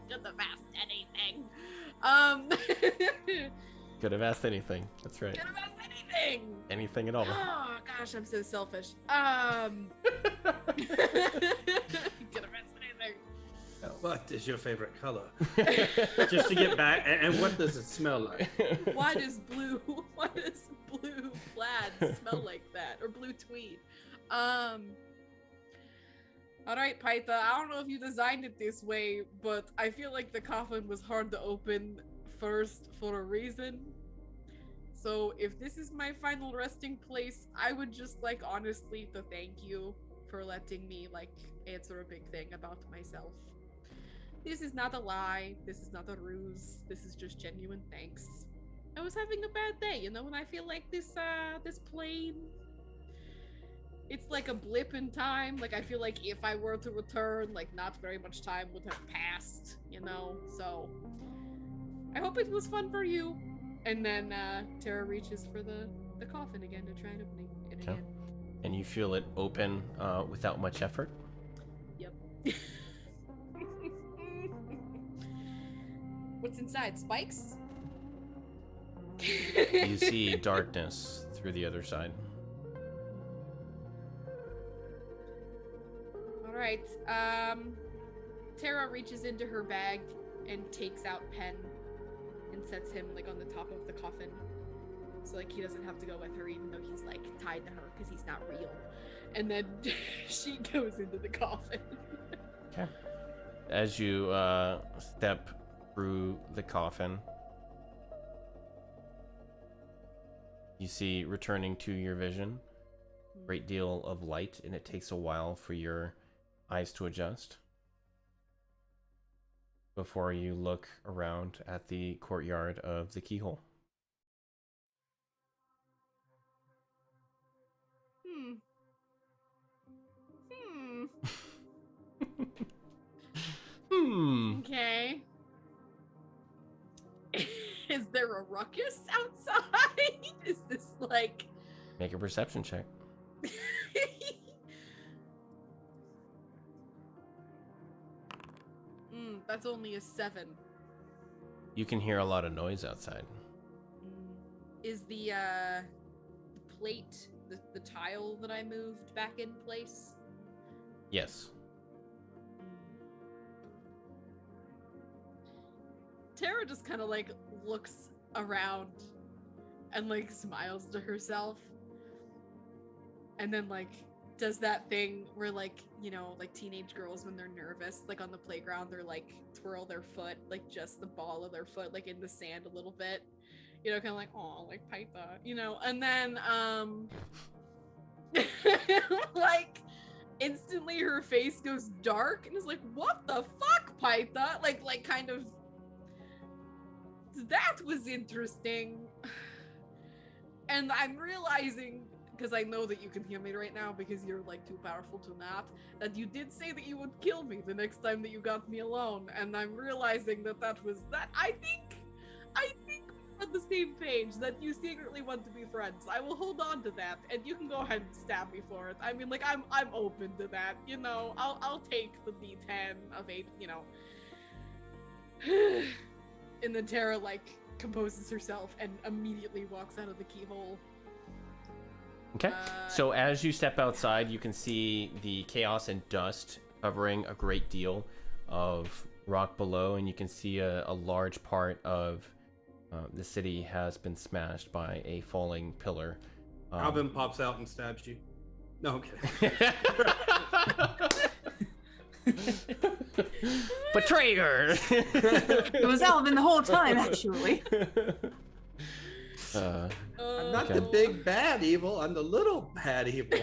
could have asked anything. Could have asked anything. That's right. Could have asked anything. Anything at all. Oh gosh, I'm so selfish. Could have asked anything. What is your favorite color? Just to get back, and what does it smell like? Why does blue plaid smell like that? Or blue tweed? Alright, Paita, I don't know if you designed it this way, but I feel like the coffin was hard to open first for a reason. So if this is my final resting place, I would just like honestly to thank you for letting me like answer a big thing about myself. This is not a lie, this is not a ruse, this is just genuine thanks. I was having a bad day, you know, and I feel like this plane, it's like a blip in time. Like I feel like if I were to return, like not very much time would have passed, you know, so I hope it was fun for you. And then Tara reaches for the coffin again to try and open it Okay. again. And you feel it open without much effort. Yep. What's inside? Spikes? You see darkness through the other side. All right. Tara reaches into her bag and takes out pen and sets him like on the top of the coffin, so like he doesn't have to go with her, even though he's like tied to her because he's not real. And then she goes into the coffin. Okay. As you step through the coffin, you see returning to your vision a great deal of light, and it takes a while for your eyes to adjust before you look around at the courtyard of the keyhole. Okay. Is there a ruckus outside? Is this like... Make a perception check. That's only a 7. You can hear a lot of noise outside. Is the plate, the tile that I moved back in place? Yes. Tara just kind of like looks around and like smiles to herself, and then like does that thing where like, you know, like teenage girls when they're nervous, like on the playground, they're like twirl their foot, like just the ball of their foot like in the sand a little bit, you know, kind of like, oh, like Piper, you know, and then like instantly her face goes dark and is like, what the fuck, Piper? Like kind of, that was interesting. And I'm realizing, because I know that you can hear me right now because you're like too powerful to not, that you did say that you would kill me the next time that you got me alone, and I'm realizing that I think we're on the same page, that you secretly want to be friends. I will hold on to that, and you can go ahead and stab me for it. I mean, like, I'm open to that, you know. I'll take the D10 of 8, you know. And then Tara like composes herself and immediately walks out of the keyhole. Okay. So as you step outside, you can see the chaos and dust covering a great deal of rock below, and you can see a large part of the city has been smashed by a falling pillar. Alvin pops out and stabs you. No, I'm kidding. Betrayer! It was Alvin the whole time, actually. I'm not the big bad evil. I'm the little bad evil.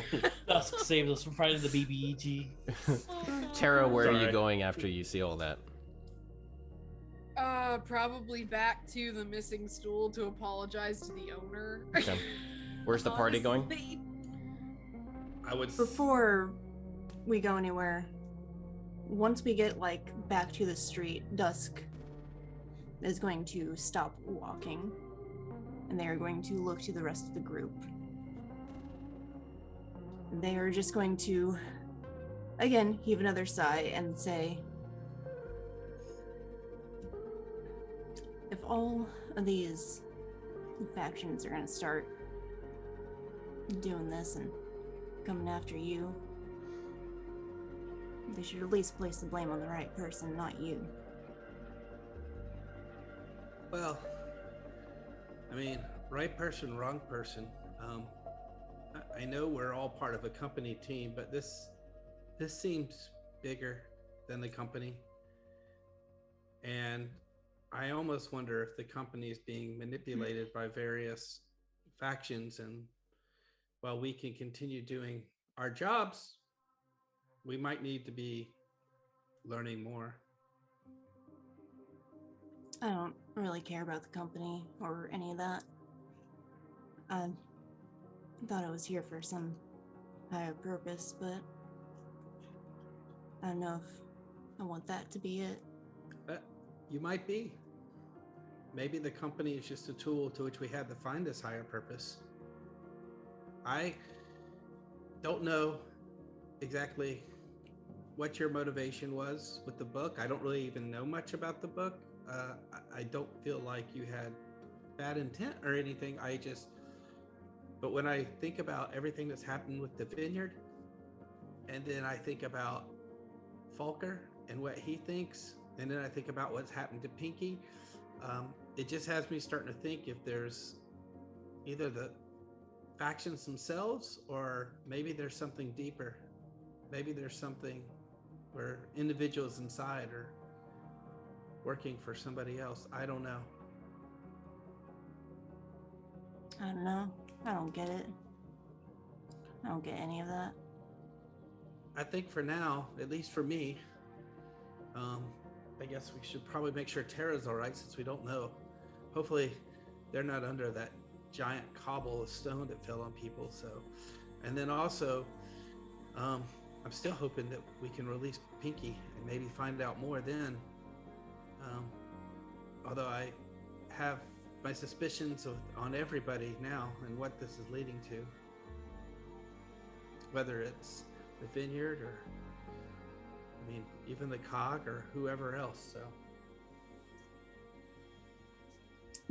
Dusk saved us from fighting the BBEG. Tara, where are you Sorry. going after you see all that? Probably back to the missing stool to apologize to the owner. Okay. Where's the party going? Honestly. I would. Before we go anywhere, once we get like back to the street, Dusk is going to stop walking, and they are going to look to the rest of the group. They are just going to, again, heave another sigh and say, if all of these factions are going to start doing this and coming after you, they should at least place the blame on the right person, not you. Well, I mean, right person, wrong person. I know we're all part of a company team, but this seems bigger than the company. And I almost wonder if the company is being manipulated by various factions, and while we can continue doing our jobs, we might need to be learning more. I don't really care about the company or any of that. I thought I was here for some higher purpose, but I don't know if I want that to be it. You might be. maybe the company is just a tool to which we had to find this higher purpose. I don't know exactly what your motivation was with the book. I don't really even know much about the book. I don't feel like you had bad intent or anything. But when I think about everything that's happened with the vineyard, and then I think about Falker and what he thinks, and then I think about what's happened to Pinky, it just has me starting to think if there's either the factions themselves, or maybe there's something deeper. Maybe there's something where individuals inside are working for somebody else. I don't know. I don't know. I don't get it. I don't get any of that. I think for now, at least for me, I guess we should probably make sure Tara's all right, since we don't know. Hopefully they're not under that giant cobble of stone that fell on people. So, and then also, I'm still hoping that we can release Pinky and maybe find out more then. Although I have my suspicions on everybody now and what this is leading to, whether it's the vineyard or, I mean, even the cog or whoever else. So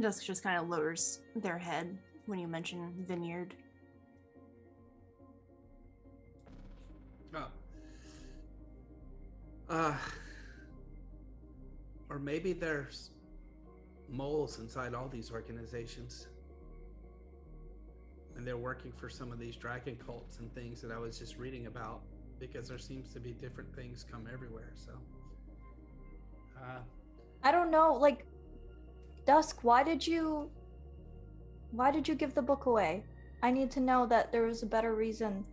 Dusk just kind of lowers their head when you mention vineyard. Or maybe there's moles inside all these organizations, and they're working for some of these dragon cults and things that I was just reading about, because there seems to be different things come everywhere. So I don't know, like, Dusk, why did you give the book away? I need to know that there was a better reason,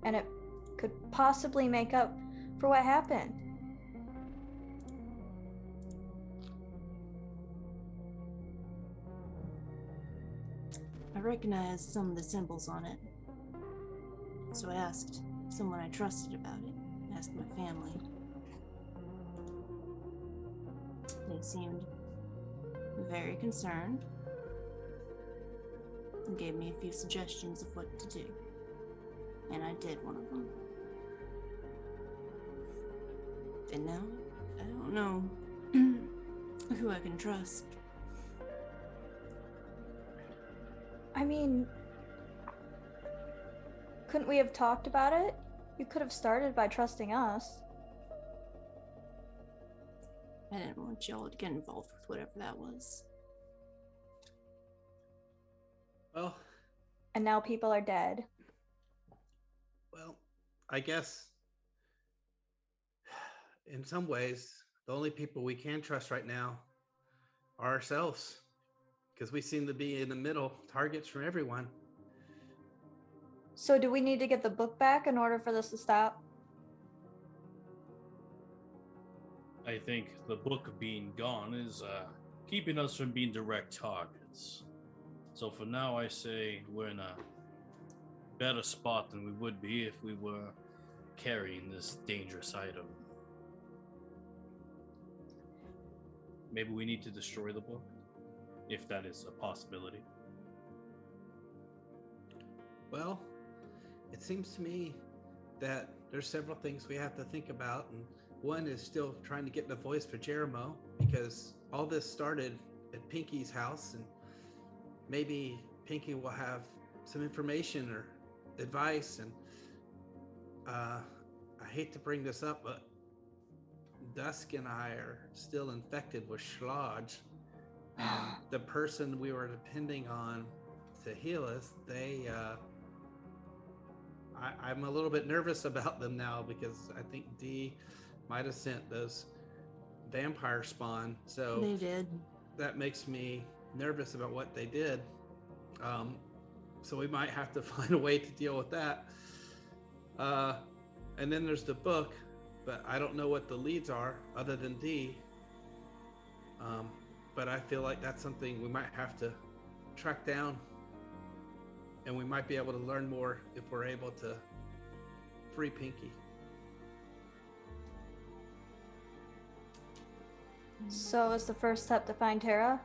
and it could possibly make up for what happened. I recognized some of the symbols on it. So I asked someone I trusted about it. I asked my family. They seemed very concerned and gave me a few suggestions of what to do. And I did one of them. And now, I don't know who I can trust. I mean, couldn't we have talked about it? You could have started by trusting us. I didn't want y'all to get involved with whatever that was. well, And now people are dead. I guess in some ways, the only people we can trust right now are ourselves, because we seem to be in the middle, targets from everyone. So do we need to get the book back in order for this to stop? I think the book being gone is keeping us from being direct targets. So for now, I say we're in a better spot than we would be if we were carrying this dangerous item. Maybe we need to destroy the book, if that is a possibility. Well, it seems to me that there's several things we have to think about, and one is still trying to get the voice for Jeremo, because all this started at Pinky's house, and maybe Pinky will have some information or advice. And I hate to bring this up, but Dusk and I are still infected with Schlodge, and the person we were depending on to heal us, I'm a little bit nervous about them now, because I think Dee might have sent those vampire spawn. So They did. that makes me nervous about what they did. So we might have to find a way to deal with that. And then there's the book, but I don't know what the leads are other than Dee. But I feel like that's something we might have to track down, and we might be able to learn more if we're able to free Pinky. So is the first step to find Tara?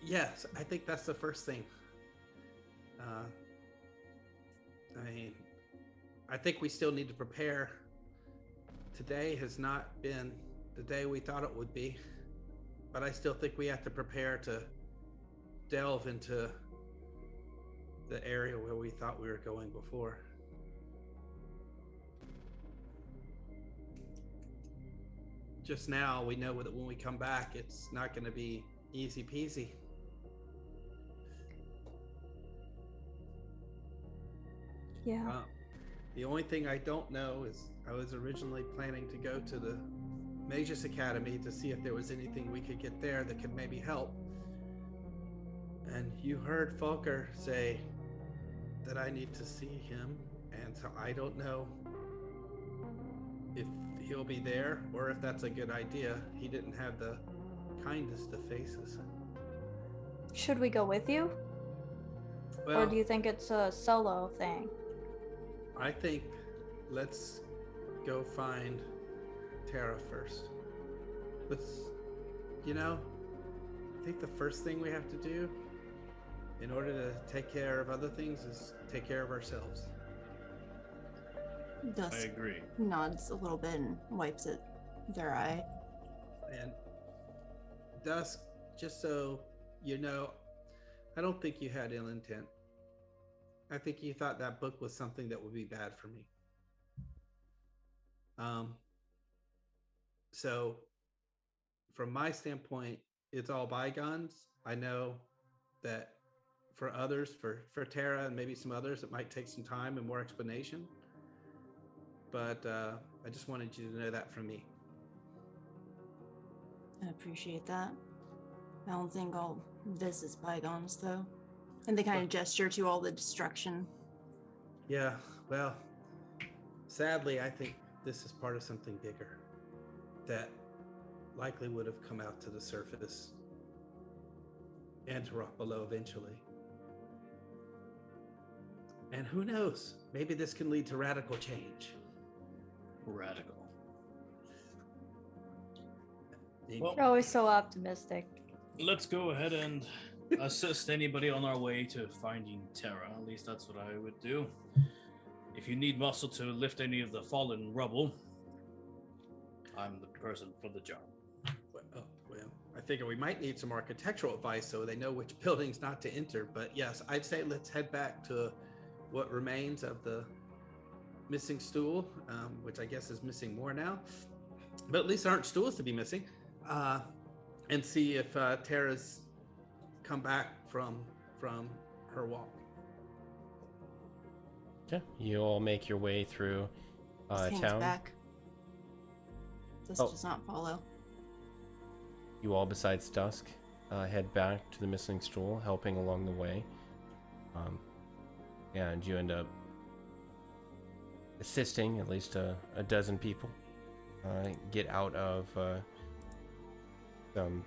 Yes, I think that's the first thing. I mean, I think we still need to prepare. Today has not been the day we thought it would be, but I still think we have to prepare to delve into the area where we thought we were going before. Just now, we know that when we come back, it's not going to be easy peasy. Yeah. The only thing I don't know is I was originally planning to go to the Magus Academy to see if there was anything we could get there that could maybe help. And you heard Falker say that I need to see him, and so I don't know if he'll be there or if that's a good idea. He didn't have the kindest of faces. Should we go with you? Well, Or do you think it's a solo thing? I think let's go find Tara first. I think the first thing we have to do in order to take care of other things is take care of ourselves. I Dusk agree. nods a little bit and wipes at their eye. And Dusk, just so you know, I don't think you had ill intent. I think you thought that book was something that would be bad for me. So from my standpoint, it's all bygones. I know that for others, for Tara and maybe some others, it might take some time and more explanation. But I just wanted you to know that from me. I appreciate that. I don't think all this is bygones, though. And they kind of gesture to all the destruction. Yeah, well, sadly, I think this is part of something bigger that likely would have come out to the surface and to rock below eventually. And who knows? Maybe this can lead to radical change. Radical. You're always so optimistic. Let's go ahead and assist anybody on our way to finding Terra. At least that's what I would do. If you need muscle to lift any of the fallen rubble, I'm the person for the job. Well, I figure we might need some architectural advice so they know which buildings not to enter. But yes, I'd say let's head back to what remains of the missing stool, which I guess is missing more now. But at least there aren't stools to be missing. And see if Tara's come back from her walk. Okay, you all make your way through Just hangs town. back. This does not follow. You all, besides Dusk, head back to the missing stool, helping along the way. And you end up assisting at least a dozen people get out of some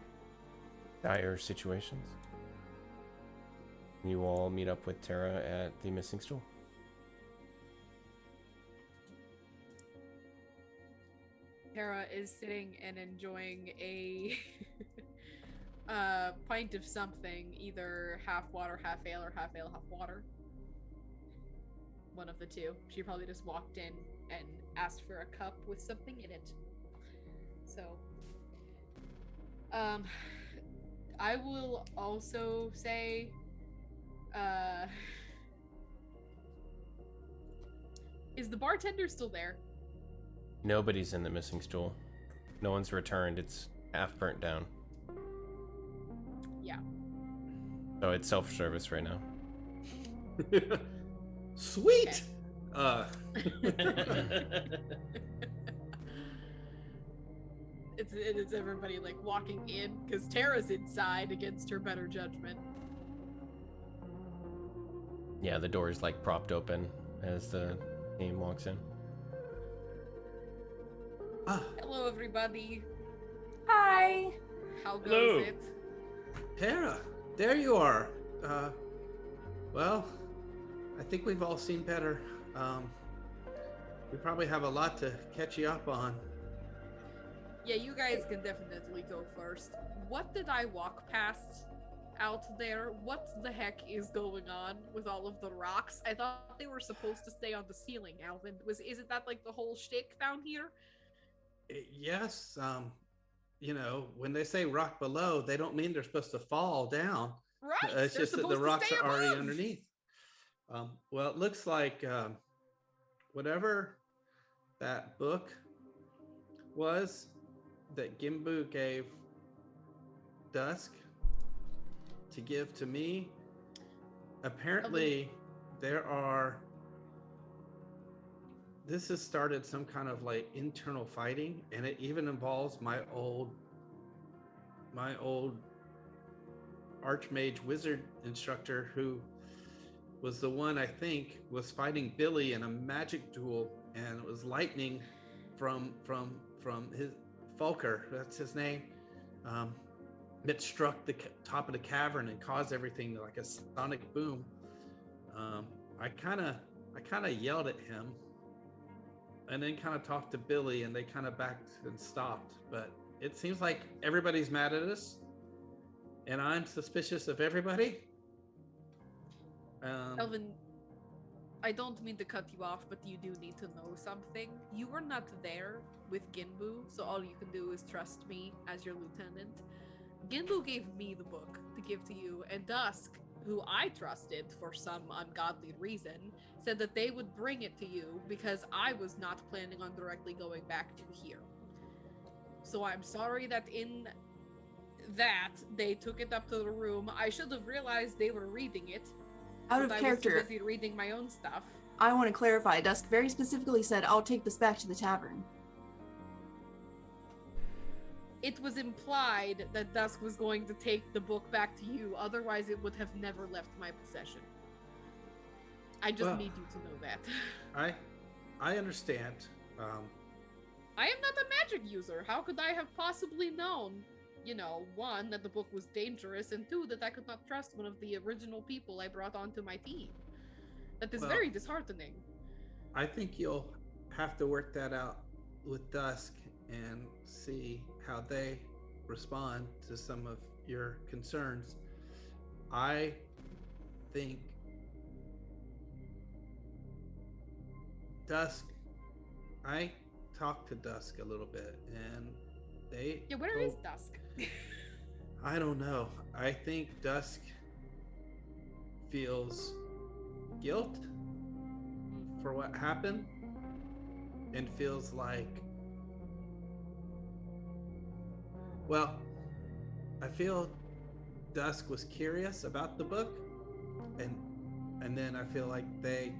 dire situations. You all meet up with Tara at the missing stool. Tara is sitting and enjoying a pint of something, either half water, half ale, or half ale, half water. One of the two. She probably just walked in and asked for a cup with something in it. So, I will also say, is the bartender still there? Nobody's in the missing stool. No one's returned. It's half burnt down. Yeah. So it's self-service right now. Sweet. It's everybody like walking in because Tara's inside against her better judgment. Yeah, the door is like propped open as the team walks in. Hello, everybody. Hi. How goes Hello. it? Tara, there you are. Well, I think we've all seen better. We probably have a lot to catch you up on. Yeah, you guys can definitely go first. What did I walk past out there, what the heck is going on with all of the rocks? I thought they were supposed to stay on the ceiling, Alvin. Isn't that like the whole shtick down here? Yes, you know, when they say rock below, they don't mean they're supposed to fall down. Right, It's they're just that the supposed to rocks stay are already above. underneath. Well, it looks like whatever that book was that Gimbu gave Dusk to give to me, apparently there are, this has started some kind of like internal fighting, and it even involves my old archmage wizard instructor, who was the one I think was fighting Billy in a magic duel, and it was lightning from his Falker, that's his name, that struck the top of the cavern and caused everything like a sonic boom. I kind of yelled at him, and then kind of talked to Billy, and they kind of backed and stopped. But it seems like everybody's mad at us, and I'm suspicious of everybody. Elvin, I don't mean to cut you off, but you do need to know something. You were not there with Ginbu, so all you can do is trust me as your lieutenant. Ginbu gave me the book to give to you, and Dusk, who I trusted for some ungodly reason, said that they would bring it to you because I was not planning on directly going back to here. So I'm sorry that in that they took it up to the room. I should have realized they were reading it. Out of I was character, too busy reading my own stuff. I want to clarify. Dusk very specifically said, "I'll take this back to the tavern." It was implied that Dusk was going to take the book back to you, otherwise it would have never left my possession. I just need you to know that. I understand. I am not a magic user. How could I have possibly known, you know, one, that the book was dangerous, and two, that I could not trust one of the original people I brought onto my team? That is very disheartening. I think you'll have to work that out with Dusk and see how they respond to some of your concerns. I think Dusk, I talked to Dusk a little bit, and they where is Dusk? I don't know. I think Dusk feels guilt for what happened, and feels like, well, I feel Dusk was curious about the book, and then I feel like they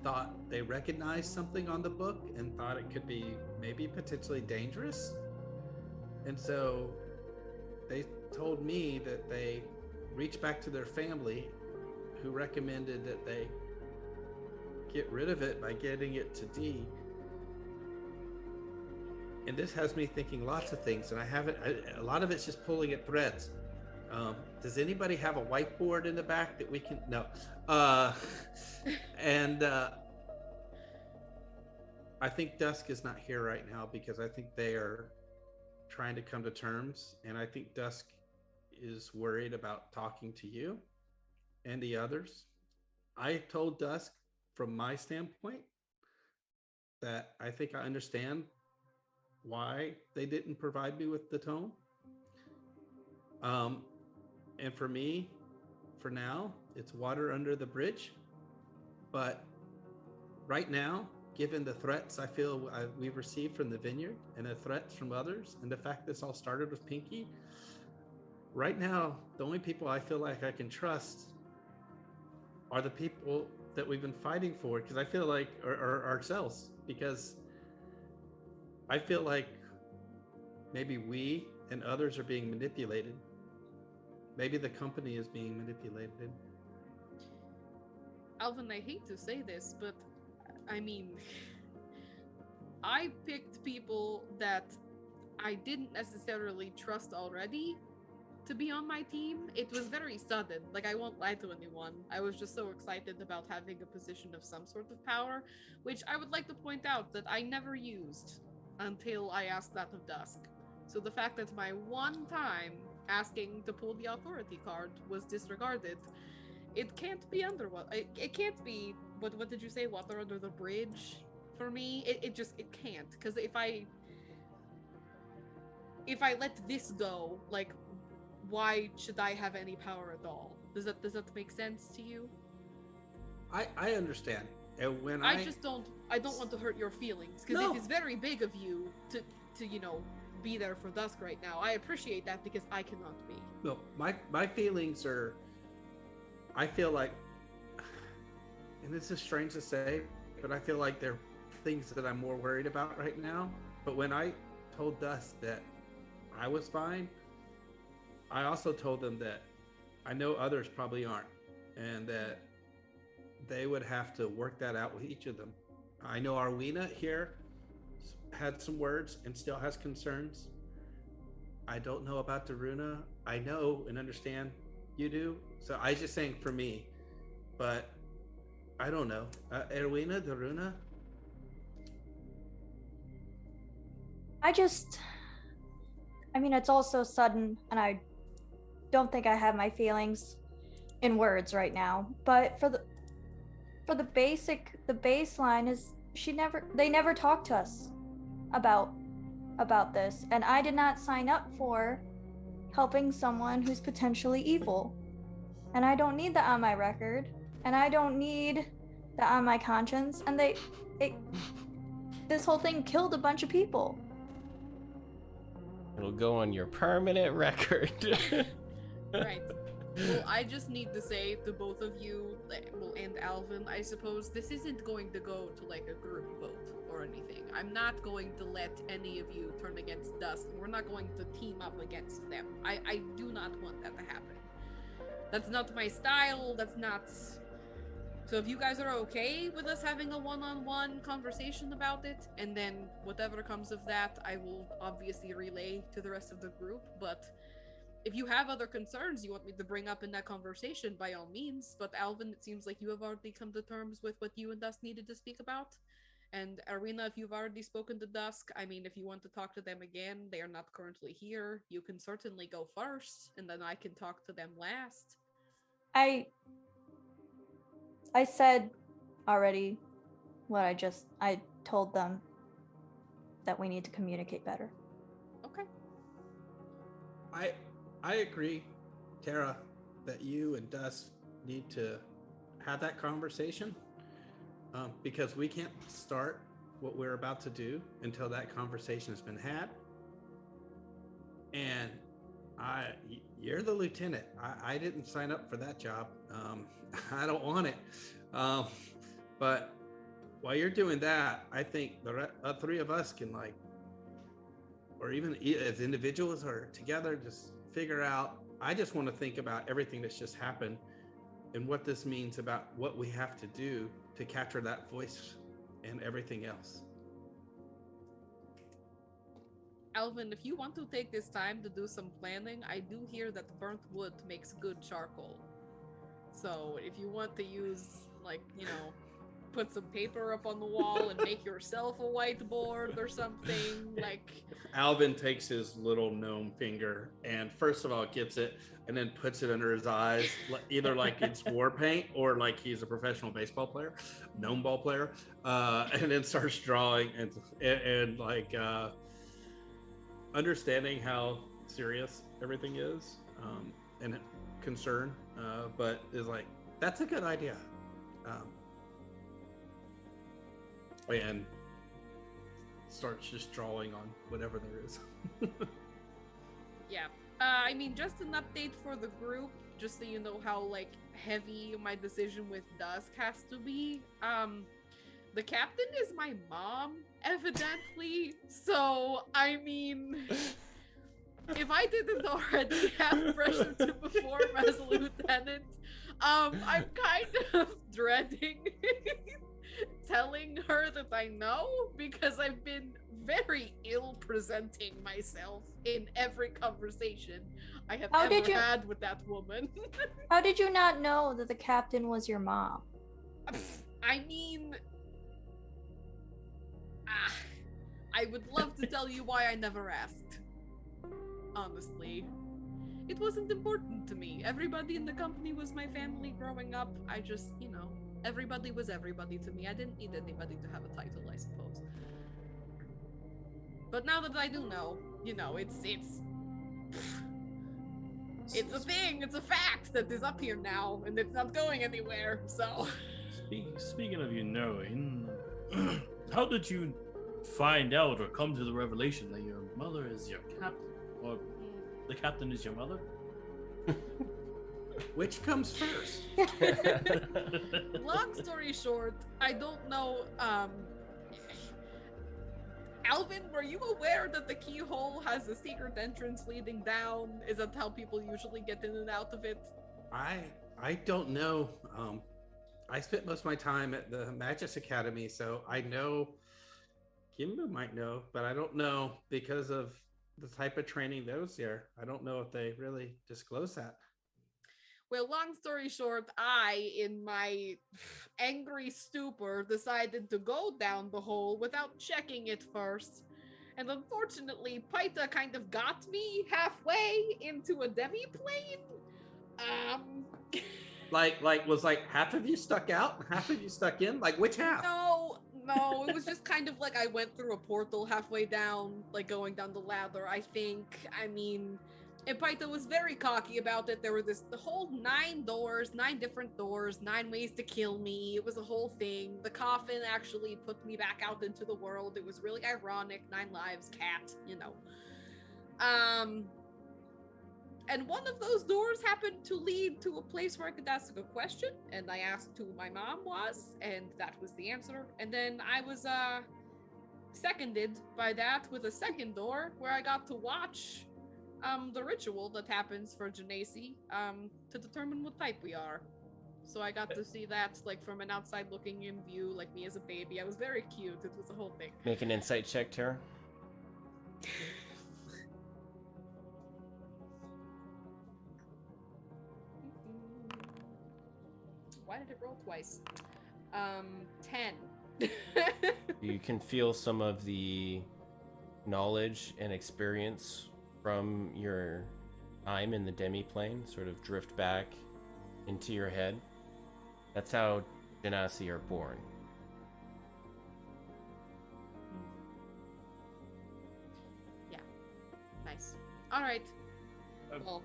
thought they recognized something on the book and thought it could be maybe potentially dangerous. And so they told me that they reached back to their family, who recommended that they get rid of it by getting it to D. And this has me thinking lots of things, and a lot of it's just pulling at threads. Does anybody have a whiteboard in the back that we can, no. And I think Dusk is not here right now because I think they are trying to come to terms, and I think Dusk is worried about talking to you and the others. I told Dusk, from my standpoint, that I think I understand why they didn't provide me with the tome. And for me, for now, it's water under the bridge. But right now, given the threats I feel we've received from the vineyard, and the threats from others, and the fact this all started with Pinky, right now, the only people I feel like I can trust are the people that we've been fighting for, because I feel like, or ourselves, because I feel like maybe we and others are being manipulated. Maybe the company is being manipulated. Alvin, I hate to say this, but I mean, I picked people that I didn't necessarily trust already to be on my team. It was very sudden. Like, I won't lie to anyone. I was just so excited about having a position of some sort of power, which I would like to point out that I never used until I asked that of Dusk. So the fact that my one time asking to pull the authority card was disregarded. It can't be underwater. It can't be. What did you say? Water under the bridge? For me, it can't. Because if I let this go, like, why should I have any power at all? Does that make sense to you? I understand. And when I don't want to hurt your feelings, because it is very big of you to be there for Dusk right now. I appreciate that because I cannot be. No, my feelings are, I feel like, and this is strange to say, but I feel like they're things that I'm more worried about right now. But when I told Dusk that I was fine, I also told them that I know others probably aren't, and that they would have to work that out with each of them. I know Arwina here had some words and still has concerns. I don't know about Daruna. I know and understand you do. So I just saying for me, but I don't know. Arwina, Daruna? I mean, it's all so sudden, and I don't think I have my feelings in words right now. But for the baseline is they never talked to us about this, and I did not sign up for helping someone who's potentially evil, and I don't need that on my record, and I don't need that on my conscience. And this whole thing killed a bunch of people. It'll go on your permanent record. Right. Well, I just need to say to both of you, and Alvin, I suppose, this isn't going to go to like a group vote or anything. I'm not going to let any of you turn against Dusk. We're not going to team up against them. I do not want that to happen. That's not my style. That's not... So if you guys are okay with us having a one-on-one conversation about it, and then whatever comes of that, I will obviously relay to the rest of the group, but if you have other concerns you want me to bring up in that conversation, by all means. But Alvin, it seems like you have already come to terms with what you and Dusk needed to speak about. And Arena, if you've already spoken to Dusk, I mean, if you want to talk to them again, they are not currently here. You can certainly go first, and then I can talk to them last. I said already what I told them that we need to communicate better. Okay. I agree, Tara, that you and Dusk need to have that conversation, because we can't start what we're about to do until that conversation has been had. And you're the lieutenant. I didn't sign up for that job. I don't want it. But while you're doing that, I think the three of us can, like, or even as individuals or together, just figure out. I just want to think about everything that's just happened and what this means about what we have to do to capture that voice and everything else. Alvin, if you want to take this time to do some planning, I do hear that burnt wood makes good charcoal. So if you want to use, like, put some paper up on the wall and make yourself a whiteboard or something, like... Alvin takes his little gnome finger and first of all gets it and then puts it under his eyes, either like it's war paint or like he's a professional baseball player, gnome ball player, and then starts drawing and like understanding how serious everything is, and concern, but is like, that's a good idea. And starts just drawing on whatever there is. Yeah. I mean, just an update for the group, just so you know how, like, heavy my decision with Dusk has to be. The captain is my mom, evidently. So, I mean, if I didn't already have pressure to perform as a lieutenant, I'm kind of dreading telling her that I know, because I've been very ill presenting myself in every conversation I have ever had with that woman. How did you not know that the captain was your mom? I mean, I would love to tell you why I never asked. Honestly. it wasn't important to me. Everybody in the company was my family growing up. I just, everybody was everybody to me. I didn't need anybody to have a title, I suppose. But now that I do know, it's a thing. It's a fact that is up here now, and it's not going anywhere. So, Speaking of knowing, how did you find out or come to the revelation that your mother is your captain, or the captain is your mother? Which comes first? long story short, I don't know. Alvin, were you aware that the keyhole has a secret entrance leading down? Is that how people usually get in and out of it? I don't know. I spent most of my time at the Magus Academy, so I know Kimbo might know, but I don't know because of the type of training those here. I don't know if they really disclose that. Well, long story short, I, in my angry stupor, decided to go down the hole without checking it first. And unfortunately, Paita kind of got me halfway into a demi-plane. Was half of you stuck out and half of you stuck in? Like, which half? No, it was just kind of like I went through a portal halfway down, like going down the ladder, I think. I mean, and Paita was very cocky about it. There were the whole 9 different doors, 9 ways to kill me. It was a whole thing. The coffin actually put me back out into the world. It was really ironic. 9 lives, cat, And one of those doors happened to lead to a place where I could ask a question, and I asked who my mom was, and that was the answer. And then I was seconded by that with a second door where I got to watch the ritual that happens for Genasi to determine what type we are. So I got to see that from an outside looking in view, like me as a baby. I was very cute. It was a whole thing. Make an insight check, Tara. Why did it roll twice? 10. You can feel some of the knowledge and experience from your time in the demi-plane sort of drift back into your head. That's how Genasi are born. Yeah. Nice. All right. Well,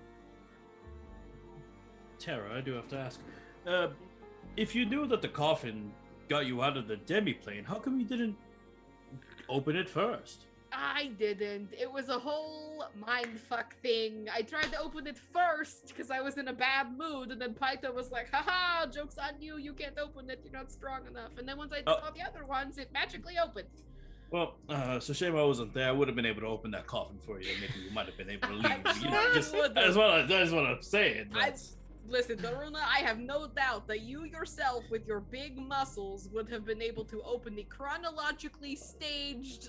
Tara, I do have to ask. If you knew that the coffin got you out of the demi-plane, how come you didn't open it first? I didn't. It was a whole mindfuck thing. I tried to open it first because I was in a bad mood, and then Paita was like, haha, joke's on you, you can't open it, you're not strong enough. And then once I did all the other ones, it magically opened. Well, it's a shame I wasn't there. I would have been able to open that coffin for you. Maybe we might have been able to leave. That's what I'm saying. Listen, Daruna, I have no doubt that you yourself, with your big muscles, would have been able to open the chronologically staged,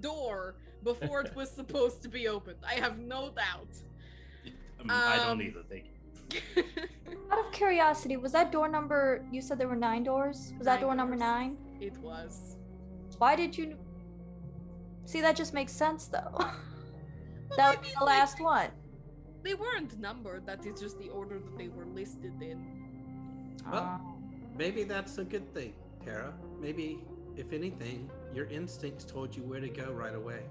door before it was supposed to be opened. I have no doubt. I don't either, thank you. Out of curiosity, was that door number, you said there were 9 doors? Was that door number 9? It was. Why did you... See, that just makes sense, though. Well, That would be the last one. They weren't numbered, that is just the order that they were listed in. Well, maybe that's a good thing, Tara. Maybe, if anything, your instincts told you where to go right away,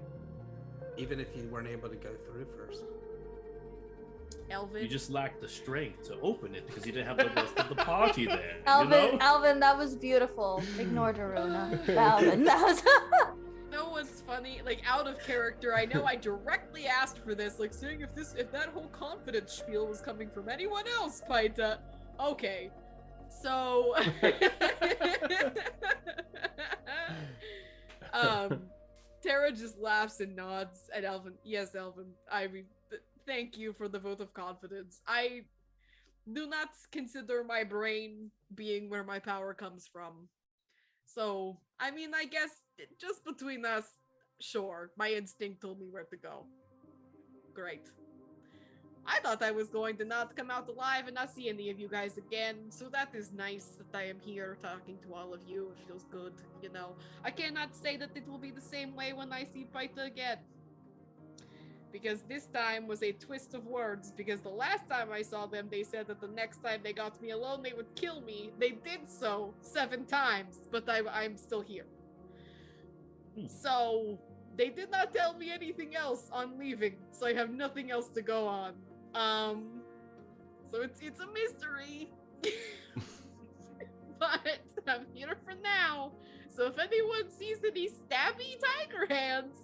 even if you weren't able to go through first. Elvin. You just lacked the strength to open it because you didn't have the rest of the party there. Alvin, that was beautiful. Ignore Daruna. Alvin, that was... know what's funny? Out of character, I know I directly asked for this, seeing if that whole confidence spiel was coming from anyone else, Paita. Okay. So Tara just laughs and nods at Elvin. Yes, Elvin. I mean, thank you for the vote of confidence. I do not consider my brain being where my power comes from. So, I mean, I guess just between us, sure, my instinct told me where to go. Great. I thought I was going to not come out alive and not see any of you guys again, so that is nice that I am here talking to all of you. It feels good, I cannot say that it will be the same way when I see Paita again. because this time was a twist of words, because the last time I saw them, they said that the next time they got me alone, they would kill me. They did so 7 times, but I'm still here. So they did not tell me anything else on leaving, so I have nothing else to go on. So it's a mystery. But I'm here for now. So if anyone sees any stabby tiger hands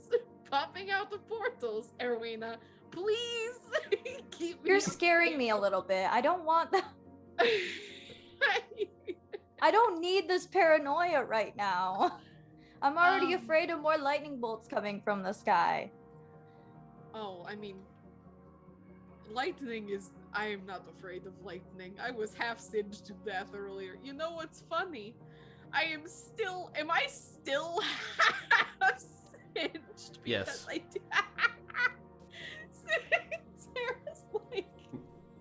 popping out of portals, Erwina, please keep me. You're scaring me a little bit. I don't want that. I don't need this paranoia right now. I'm already afraid of more lightning bolts coming from the sky. Oh, I mean, lightning is... I am not afraid of lightning. I was half singed to death earlier. You know what's funny? Am I still half singed? Yes. Tara's like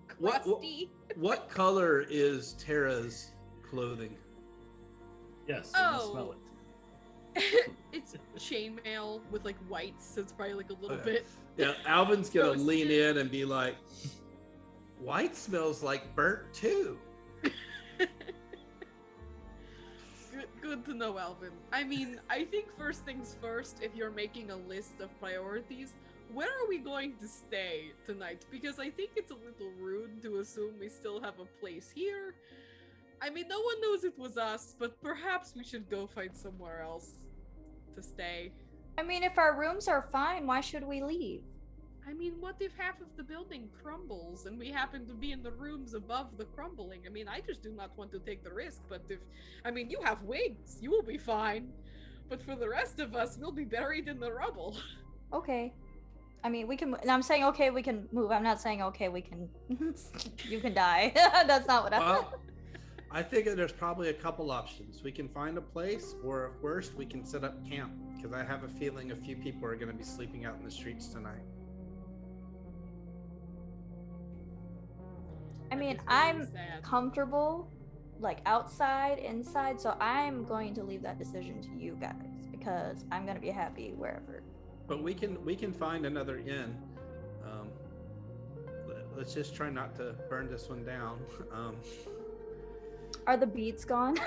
crusty. What color is Tara's clothing? Yes, Oh. you smell it. It's chainmail with like whites, so it's probably like a little Okay. bit. Yeah, Alvin's gonna Roasted. lean in and be like, "White smells like burnt too." Good to know, Alvin. I mean, I think first things first, if you're making a list of priorities, where are we going to stay tonight? Because I think it's a little rude to assume we still have a place here. I mean, no one knows it was us, but perhaps we should go find somewhere else to stay. I mean, if our rooms are fine, why should we leave? I mean, what if half of the building crumbles and we happen to be in the rooms above the crumbling? I mean, I just do not want to take the risk, but you have wings, you will be fine. But for the rest of us, we'll be buried in the rubble. Okay. I mean, we can. I'm saying okay, we can move. I'm not saying okay, we can. You can die. That's not what I. Well, I think that there's probably a couple options. We can find a place, or at worst, we can set up camp. Because I have a feeling a few people are going to be sleeping out in the streets tonight. I mean, That is very I'm sad. comfortable, like outside, inside. So I'm going to leave that decision to you guys because I'm gonna be happy wherever. But we can find another inn. Let's just try not to burn this one down. Are the beads gone?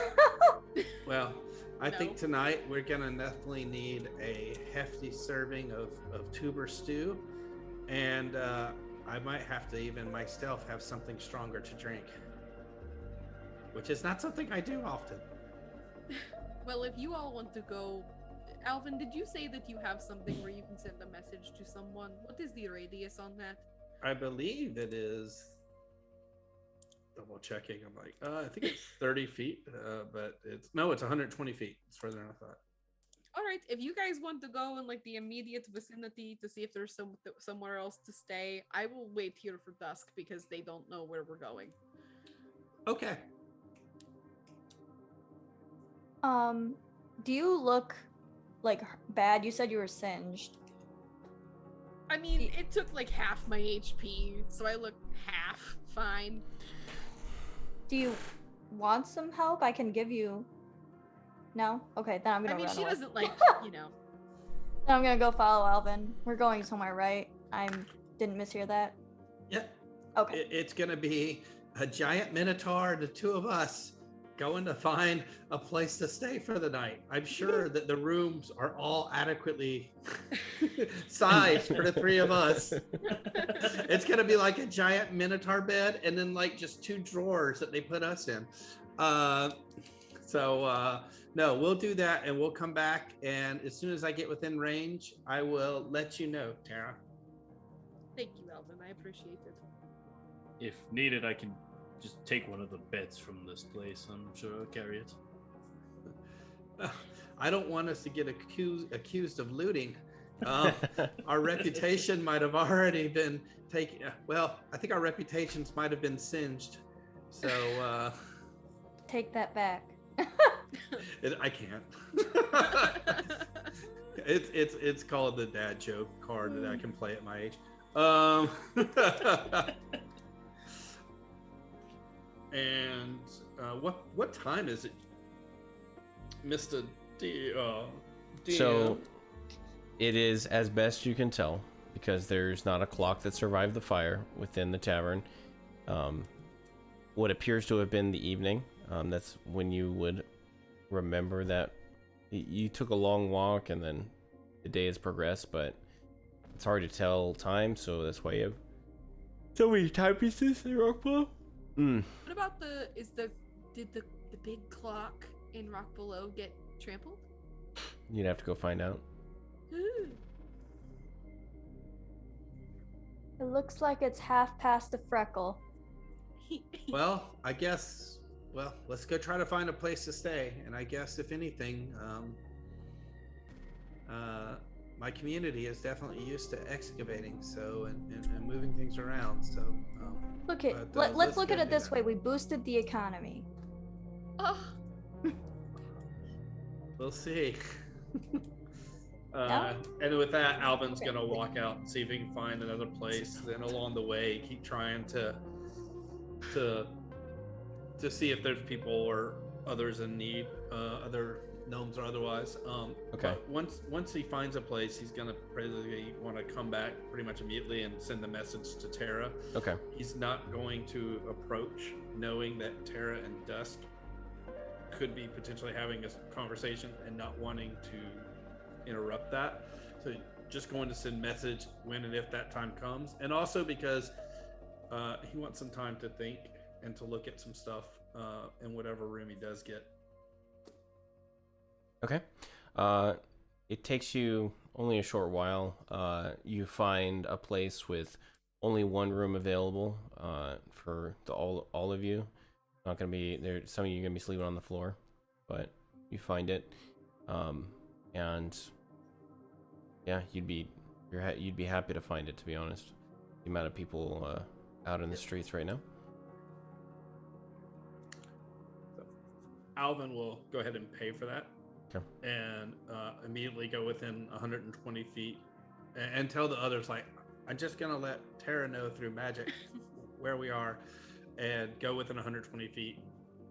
Well, I No. think tonight we're gonna definitely need a hefty serving of tuber stew, and I might have to even myself have something stronger to drink, which is not something I do often. Well, if you all want to go... Alvin, did you say that you have something where you can send a message to someone? What is the radius on that? I believe it is. Double checking. I'm like, I think it's 30 feet, but it's 120 feet. It's further than I thought. All right, if you guys want to go in like the immediate vicinity to see if there's somewhere else to stay, I will wait here for dusk because they don't know where we're going. Okay. Do you look like bad? You said you were singed. I mean, it took like half my HP, so I look half fine. Do you want some help? I can give you. No? Okay, then I'm gonna I mean, run she away. doesn't like, you know. Then I'm gonna go follow Alvin. We're going somewhere, right? Didn't mishear that. Yep. Okay. It's gonna be a giant minotaur, the two of us going to find a place to stay for the night. I'm sure that the rooms are all adequately sized for the three of us. It's gonna be like a giant minotaur bed, and then like just 2 drawers that they put us in. No, we'll do that, and we'll come back. And as soon as I get within range, I will let you know, Tara. Thank you, Alvin. I appreciate it. If needed, I can just take one of the beds from this place. I'm sure I'll carry it. I don't want us to get accused of looting. Our reputation might have already been taken. Well, I think our reputations might have been singed. So Take that back. I can't. It's called the dad joke card that I can play at my age. And what time is it, Mr. D? So it is, as best you can tell, because there's not a clock that survived the fire within the tavern. What appears to have been the evening, that's when you would remember that you took a long walk and then the day has progressed, but it's hard to tell time, so that's why you have so many timepieces in Rockbelow. What about did the big clock in Rock Below get trampled? You'd have to go find out. Ooh. It looks like it's half past a freckle. Well, I guess. Well, let's go try to find a place to stay. And I guess, if anything, my community is definitely used to excavating, so and moving things around. So Look at let's look at it this way. We boosted the economy. Oh, We'll see. Yeah. And with that, Alvin's gonna walk out and see if he can find another place. Then along the way, keep trying to see if there's people or others in need, other gnomes or otherwise. Okay. But once he finds a place, he's gonna probably want to come back pretty much immediately and send the message to Tara. Okay. He's not going to approach knowing that Tara and Dusk could be potentially having a conversation and not wanting to interrupt that. So just going to send message when and if that time comes, and also because he wants some time to think and to look at some stuff in whatever room he does get. Okay. It takes you only a short while. You find a place with only one room available for all of you. Not gonna be there. Some of you are gonna be sleeping on the floor, but you find it, and yeah, you'd be happy to find it. To be honest, the amount of people out in the streets right now. Alvin will go ahead and pay for that. Okay. And immediately go within 120 feet and tell the others, like, I'm just gonna let Tara know through magic where we are, and go within 120 feet,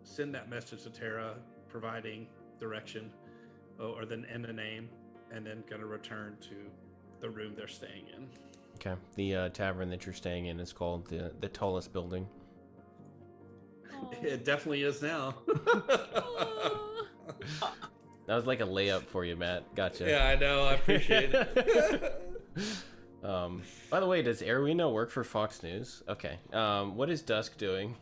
send that message to Tara providing direction or then and a name, and then gonna return to the room they're staying in. Okay. The tavern that you're staying in is called the tallest building. It definitely is now. That was like a layup for you, Matt. Gotcha. Yeah, I know. I appreciate it. By the way, does Erwino work for Fox News? Okay. What is Dusk doing?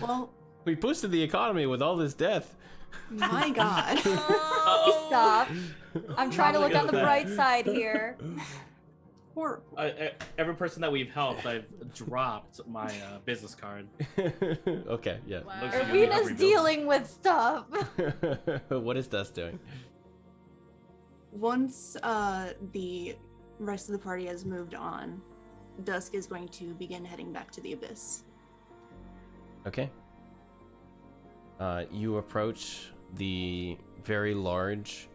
Well, We boosted the economy with all this death. my God. Stop. I'm trying to look on the bright side here. Horrible. Every person that we've helped, I've dropped my business card. Okay, yeah. Wow. Looks like you Irina's rebuild. dealing with stuff. What is Dusk doing? Once the rest of the party has moved on, Dusk is going to begin heading back to the abyss. Okay. You approach the very large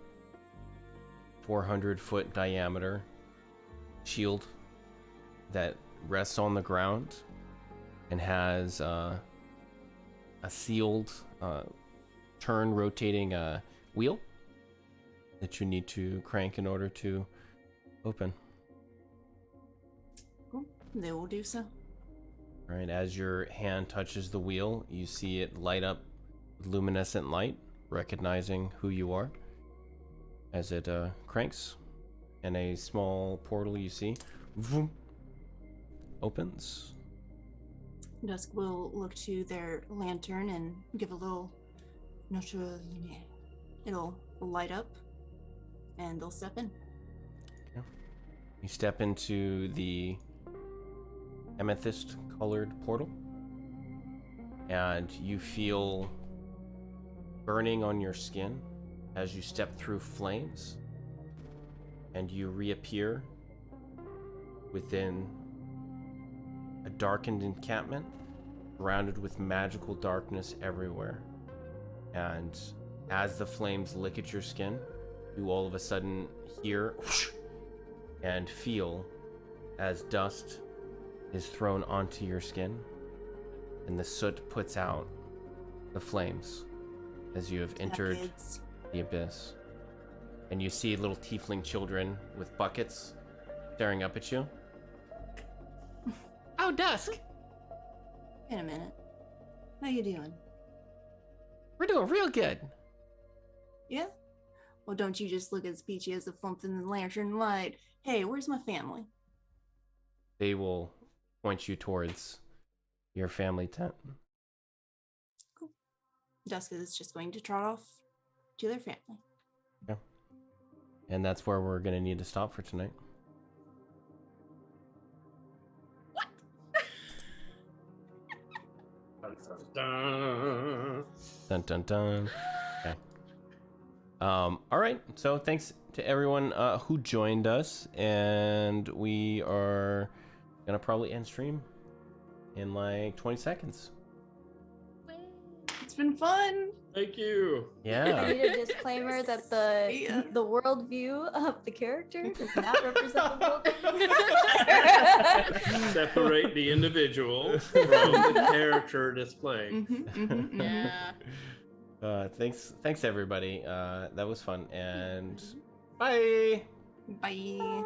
400-foot diameter shield that rests on the ground and has a sealed turn rotating wheel that you need to crank in order to open. Cool. They will do so. All right, as your hand touches the wheel, you see it light up with luminescent light, recognizing who you are. As it cranks, and a small portal you see vroom, opens. Dusk will look to their lantern and give a little notch. It'll light up, and they'll step in. Okay. You step into the amethyst-colored portal, and you feel burning on your skin as you step through flames, and you reappear within a darkened encampment surrounded with magical darkness everywhere. And as the flames lick at your skin, you all of a sudden hear whoosh, and feel as dust is thrown onto your skin, and the soot puts out the flames as you have entered Kids. the abyss. and you see little tiefling children with buckets staring up at you. Oh, Dusk! Wait a minute. How you doing? We're doing real good. Yeah? Well, don't you just look as peachy as a flumph in the lantern light. Hey, where's my family? They will point you towards your family tent. Cool. Dusk is just going to trot off to their family. Yeah. And that's where we're going to need to stop for tonight. Dun dun dun. Okay. All right. So thanks to everyone who joined us, and we are gonna probably end stream in like 20 seconds. It's been fun. Thank you. I Yeah. need a disclaimer that Yeah. the worldview of the character does not represent the worldview. Separate the individual from the character displaying. Yeah. Thanks everybody. That was fun, and bye. Bye.